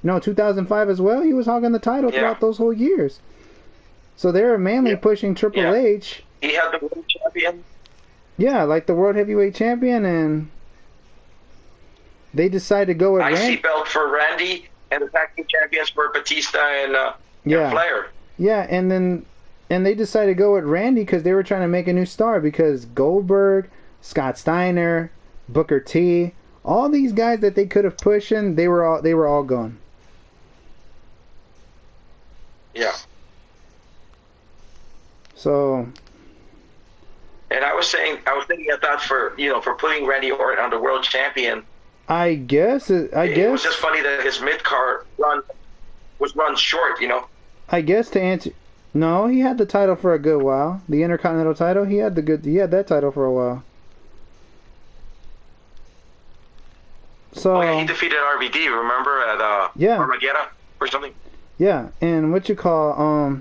No, 2005 as well. He was hogging the title throughout those whole years. So they were mainly pushing Triple H. He had the world champion. Yeah, like the World Heavyweight Champion, and they decided to go with Randy. IC belt for Randy, and the tag team champions for Batista and Flair. Yeah, and they decided to go with Randy because they were trying to make a new star, because Goldberg, Scott Steiner, Booker T, all these guys that they could have pushed in, they were all gone. Yeah. So. And I was thinking that for putting Randy Orton on the world champion. I guess. It was just funny that his mid-card run was run short, I guess to answer. No, he had the title for a good while. The Intercontinental title, he had that title for a while. So he defeated RVD, remember, at Armageddon or something? Yeah, and what you call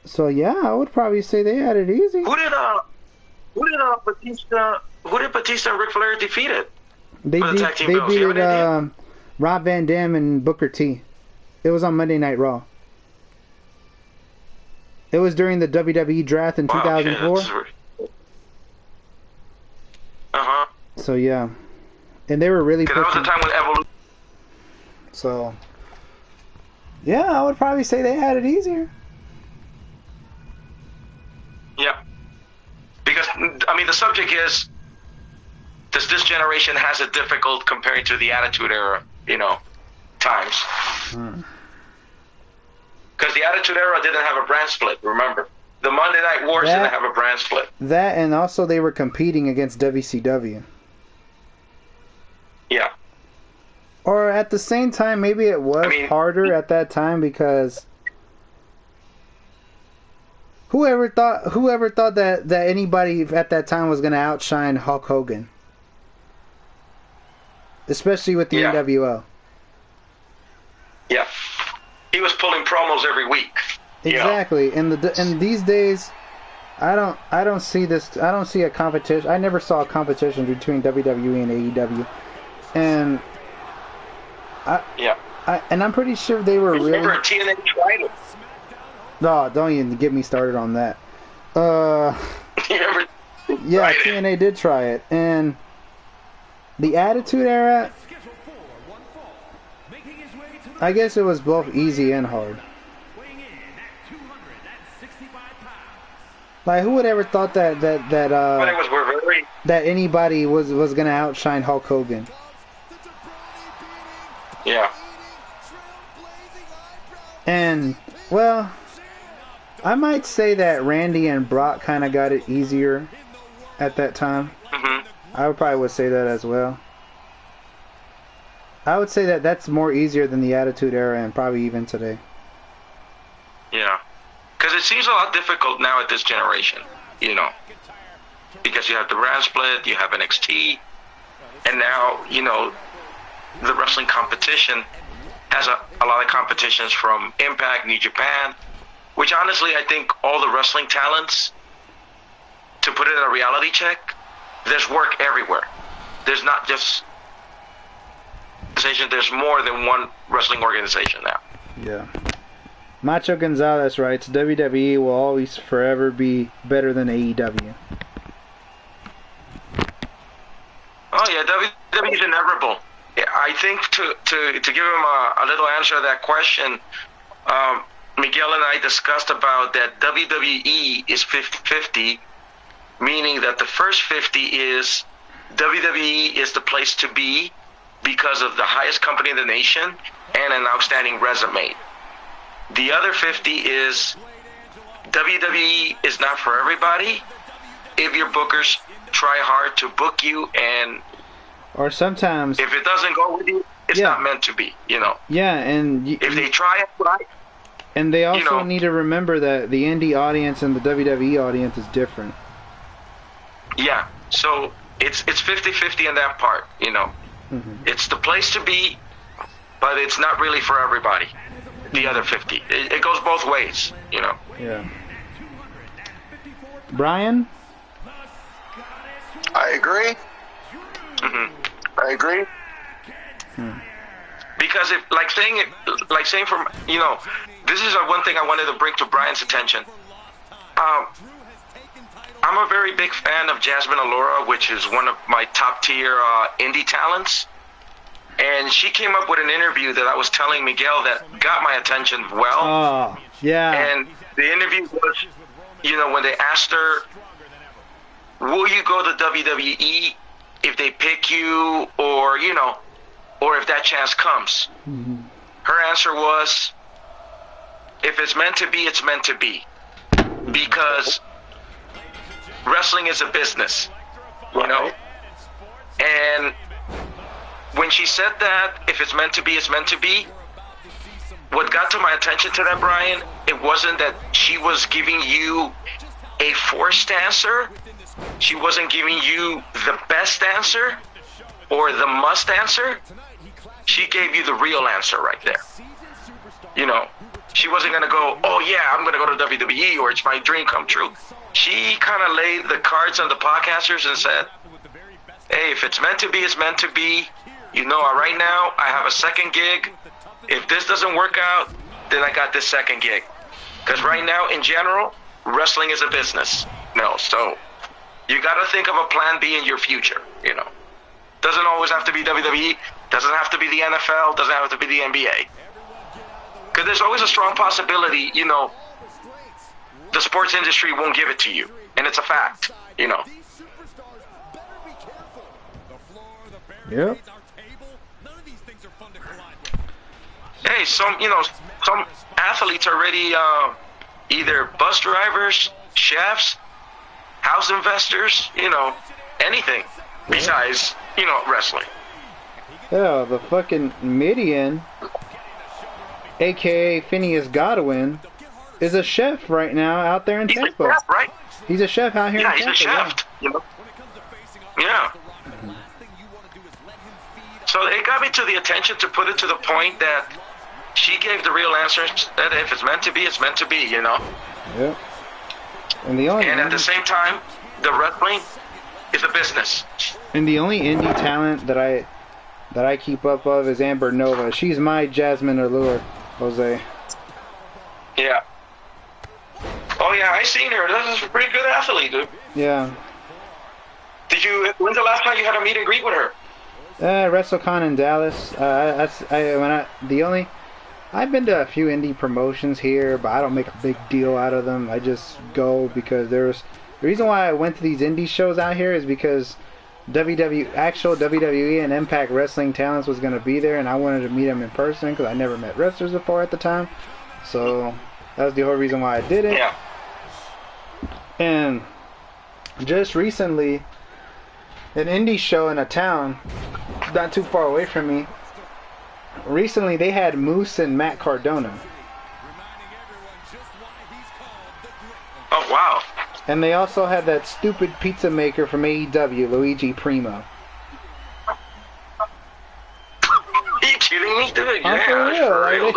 so yeah, I would probably say they had it easy. Who did Batista and Ric Flair defeat it? They beat Rob Van Dam and Booker T. It was on Monday Night Raw. It was during the WWE draft in 2004. So yeah, and they were really pushing. That was the time when Evolution. So yeah, I would probably say they had it easier. Yeah, because the subject is, does this generation has it difficult compared to the Attitude Era, times? Because the Attitude Era didn't have a brand split, remember? The Monday Night Wars didn't have a brand split. That, and also they were competing against WCW. Yeah. Or at the same time, maybe it was harder at that time because whoever thought that anybody at that time was going to outshine Hulk Hogan? Especially with the NWO. Yeah. He was pulling promos every week. Exactly. And these days, I don't see this. I don't see a competition. I never saw a competition between WWE and AEW. And I'm pretty sure they were really. Remember TNA tried it. No, don't even get me started on that. Yeah, TNA did try it, and the Attitude Era. I guess it was both easy and hard. Like, who would ever thought that anybody was gonna outshine Hulk Hogan? Yeah. And well, I might say that Randy and Brock kind of got it easier at that time. I would say that as well. I would say that that's more easier than the Attitude Era and probably even today. Yeah. Because it seems a lot difficult now at this generation, because you have the brand split, you have NXT, and now, the wrestling competition has a lot of competitions from Impact, New Japan, which honestly I think all the wrestling talents, to put it in a reality check, there's work everywhere. There's not just there's more than one wrestling organization now. Yeah. Macho Gonzalez writes, WWE will always forever be better than AEW. Oh yeah, WWE is inevitable. I think to give him a little answer to that question, Miguel and I discussed about that WWE is 50-50, meaning that the first 50 is WWE is the place to be because of the highest company in the nation and an outstanding resume. The other 50 is WWE is not for everybody. If your bookers try hard to book you, and or sometimes if it doesn't go with you, it's not meant to be, Yeah, and if they try it right. And they also need to remember that the indie audience and the WWE audience is different. Yeah, so it's 50-50 in that part, It's the place to be, but it's not really for everybody. the other 50. It goes both ways, you know. Yeah. Brian? I agree. I agree. Because if, like saying from, you know, this is one thing I wanted to bring to Brian's attention. I'm a very big fan of Jasmine Allura, which is one of my top tier indie talents. And she came up with an interview that I was telling Miguel that got my attention well. Oh, yeah. And the interview was, you know, when they asked her, will you go to WWE if they pick you, or, you know, or if that chance comes? Her answer was, if it's meant to be, it's meant to be. Because wrestling is a business, you know? And when she said that, if it's meant to be, it's meant to be, what got to my attention to that, Brian, it wasn't that she was giving you a forced answer. She wasn't giving you the best answer or the must answer. She gave you the real answer right there. You know, she wasn't going to go, oh yeah, I'm going to go to WWE or it's my dream come true. She kind of laid the cards on the podcasters and said, hey, if it's meant to be, it's meant to be. You know, right now I have a second gig. If this doesn't work out, then I got this second gig. Because right now, in general, wrestling is a business. No, so you got to think of a plan B in your future, you know. Doesn't always have to be WWE. Doesn't have to be the NFL. Doesn't have to be the NBA. Because there's always a strong possibility, you know, the sports industry won't give it to you. And it's a fact, you know. Yep. Hey, some athletes are already either bus drivers, chefs, house investors, you know, anything besides, you know, wrestling. Yeah, the fucking Midian, a.k.a. Phineas Godwin, is a chef right now out there in Tampa. He's a chef, right? He's a chef out here in Tampa. Yeah, he's a chef. Yeah. You know? Yeah. So it got me to the attention to put it to the point that she gave the real answer, that if it's meant to be, it's meant to be, you know? Yeah. And at the same time, the wrestling is a business. And the only indie talent that I keep up of is Amber Nova. She's my Jasmine Allure, Jose. Yeah. Oh yeah, I seen her. This is a pretty good athlete, dude. Yeah. When's the last time you had a meet and greet with her? WrestleCon in Dallas. I've been to a few indie promotions here, but I don't make a big deal out of them. I just go because the reason why I went to these indie shows out here is because actual WWE and Impact Wrestling talents was going to be there, and I wanted to meet them in person because I never met wrestlers before at the time. So that was the whole reason why I did it. Yeah. And just recently, an indie show in a town not too far away from me, recently they had Moose and Matt Cardona. Oh, wow. And they also had that stupid pizza maker from AEW, Luigi Primo. Are you kidding me, dude? I'm Yeah, for real.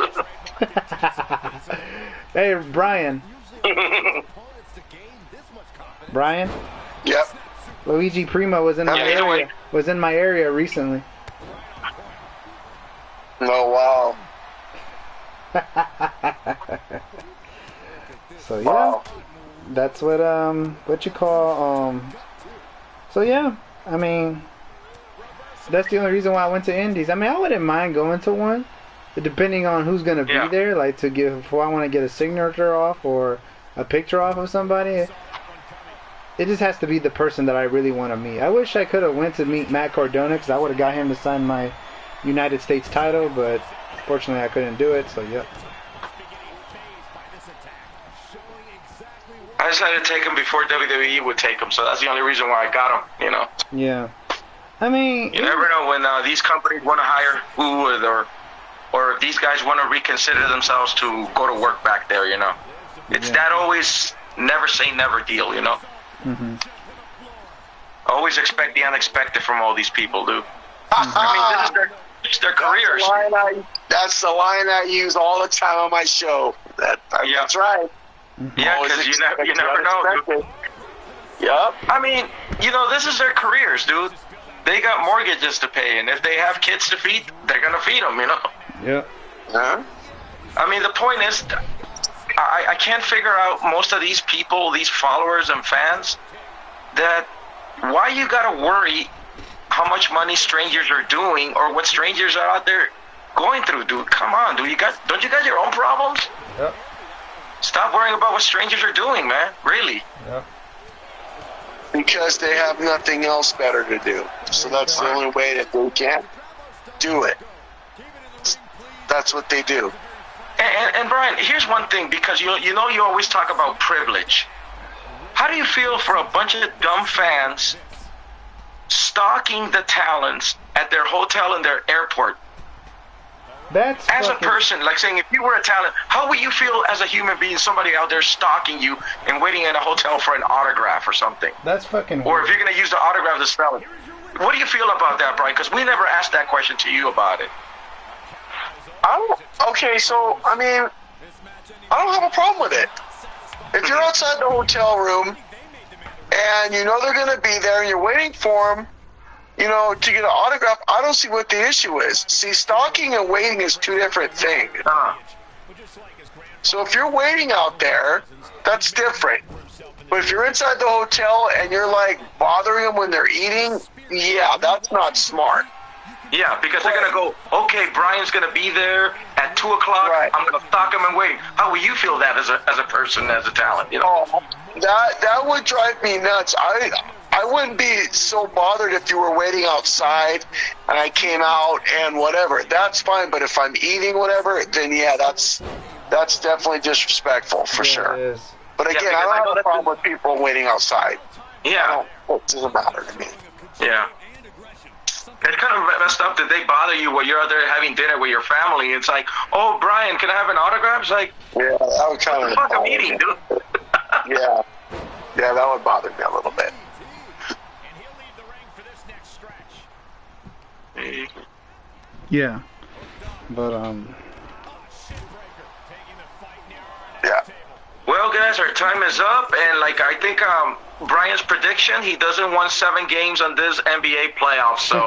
Hey, Brian. Brian? Yep. Luigi Primo was in my area. Was in my area recently. Oh wow. So yeah, Wow. that's what you call So yeah, I mean, that's the only reason why I went to Indies. I mean, I wouldn't mind going to one, depending on who's gonna be there. Like if I want to get a signature off or a picture off of somebody. It just has to be the person that I really want to meet. I wish I could have went to meet Matt Cardona because I would have got him to sign my United States title, but fortunately I couldn't do it, so yep. I decided to take him before WWE would take him, so that's the only reason why I got him, you know? Yeah. I mean... You never know when these companies want to hire who or if these guys want to reconsider themselves to go to work back there, you know? It's that always never say never deal, you know? Mm-hmm. Always expect the unexpected from all these people, dude. I mean, this is their careers. That's the line I use all the time on my show. That's right. Yeah, because you never know. Dude. Yep. I mean, this is their careers, dude. They got mortgages to pay, and if they have kids to feed, they're gonna feed them, Yeah. Huh? I mean, the point is, I can't figure out most of these people, these followers and fans, that why you gotta worry how much money strangers are doing or what strangers are out there going through, dude. Come on, dude. Don't you got your own problems? Yep. Stop worrying about what strangers are doing, man. Really. Yep. Because they have nothing else better to do. So that's the only way that they can do it. That's what they do. And Brian, here's one thing, because you always talk about privilege. How do you feel for a bunch of dumb fans stalking the talents at their hotel and their airport? That's as a person, like saying, if you were a talent, how would you feel as a human being, somebody out there stalking you and waiting in a hotel for an autograph or something? That's fucking Or weird. if you're going to use the autograph to spell it. What do you feel about that, Brian? Because we never asked that question to you about it. Okay, so, I mean, I don't have a problem with it. If you're outside the hotel room and you know they're going to be there and you're waiting for them, to get an autograph, I don't see what the issue is. See, stalking and waiting is two different things. So if you're waiting out there, that's different. But if you're inside the hotel and you're, like, bothering them when they're eating, yeah, that's not smart. Yeah, because they're going to go, okay, Brian's going to be there at 2 o'clock. Right. I'm going to stalk him and wait. How will you feel that as a person, as a talent? Oh, that would drive me nuts. I wouldn't be so bothered if you were waiting outside and I came out and whatever. That's fine. But if I'm eating whatever, then yeah, that's definitely disrespectful for sure. It is. But again, I don't have a problem with people waiting outside. Yeah. It doesn't matter to me. Yeah. It's kind of messed up that they bother you while you're out there having dinner with your family. It's like, oh, Brian, can I have an autograph? It's like, yeah, that would kind of. What the fuck I'm eating, dude? Yeah, that would bother me a little bit. Yeah. But, Yeah. Well, guys, our time is up, and I think Brian's prediction, he doesn't win 7 games on this NBA playoff, so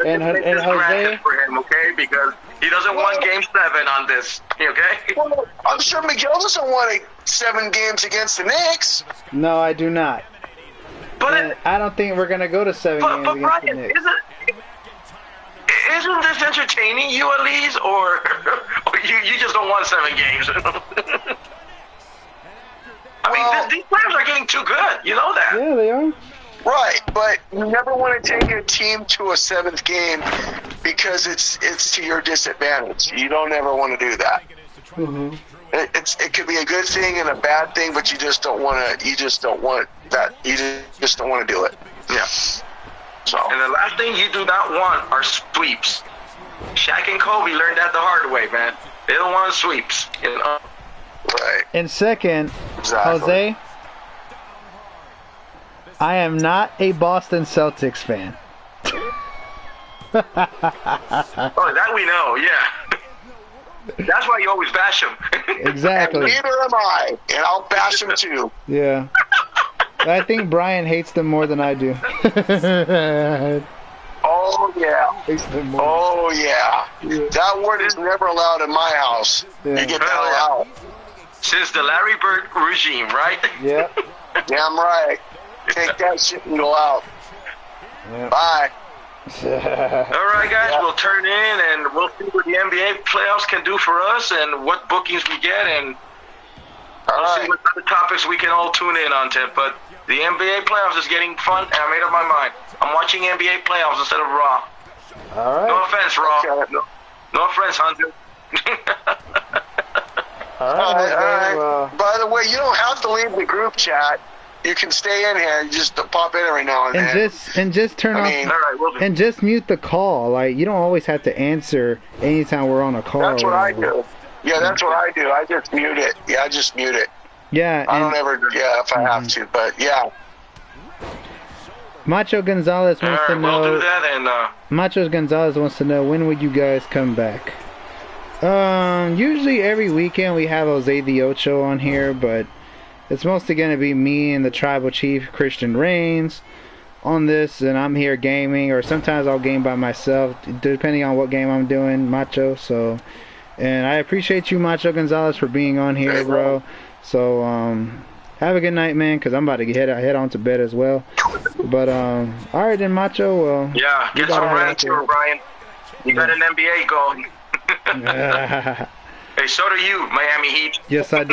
and Jose, for him, okay? Because he doesn't win Game 7 on this, okay? Well, I'm sure Miguel doesn't want 7 games against the Knicks. no, I do not. But I don't think we're gonna go to 7 games but against the Brian, Knicks. isn't this entertaining you at least, or you just don't want 7 games? I mean, these players are getting too good. You know that. Yeah, they are. Right, but you never want to take a team to a 7th game because it's to your disadvantage. You don't ever want to do that. Mm-hmm. It could be a good thing and a bad thing, but you just don't want to. You just don't want that. You just don't want to do it. Yeah. So. And the last thing you do not want are sweeps. Shaq and Kobe learned that the hard way, man. They don't want sweeps. Right. And second, Exactly. Jose, I am not a Boston Celtics fan. Oh, that we know, yeah. That's why you always bash them. Exactly. And neither am I, and I'll bash them too. Yeah. I think Brian hates them more than I do. Oh yeah. Hates them more. Oh yeah. That word is never allowed in my house. Yeah. You get that out. Since the Larry Bird regime, right? Yeah. Damn right. Take that shit and go out. Yeah. Bye. All right, guys, Yeah. we'll turn in and we'll see what the NBA playoffs can do for us and what bookings we get, and we'll see what other topics we can all tune in on to. But the NBA playoffs is getting fun, and I made up my mind. I'm watching NBA playoffs instead of Raw. All right. No offense, Raw. Okay. No offense, Hunter. All All right. right. Well, By the way, you don't have to leave the group chat. You can stay in here. You just pop in every now and then. and just turn I off mean, All right, we'll do. and just mute the call. Like, you don't always have to answer anytime we're on a call. that's or what I whatever. do. Yeah, that's what I do. I just mute it. Yeah, I just mute it. Yeah. I don't And, ever. Yeah, if I have to. But yeah. Macho Gonzalez wants to know. We'll do that, and Macho Gonzalez wants to know, when would you guys come back? Usually every weekend we have Jose the Ocho on here, but it's mostly going to be me and the tribal chief, Christian Reigns, on this, and I'm here gaming, or sometimes I'll game by myself, depending on what game I'm doing, Macho. So, and I appreciate you, Macho Gonzalez, for being on here, bro. So, have a good night, man, because I'm about to head on to bed as well. But, alright then, Macho. Well, yeah, get some rest here, Brian. You got an NBA goal. Hey, so do you, Miami Heat. Yes, I do.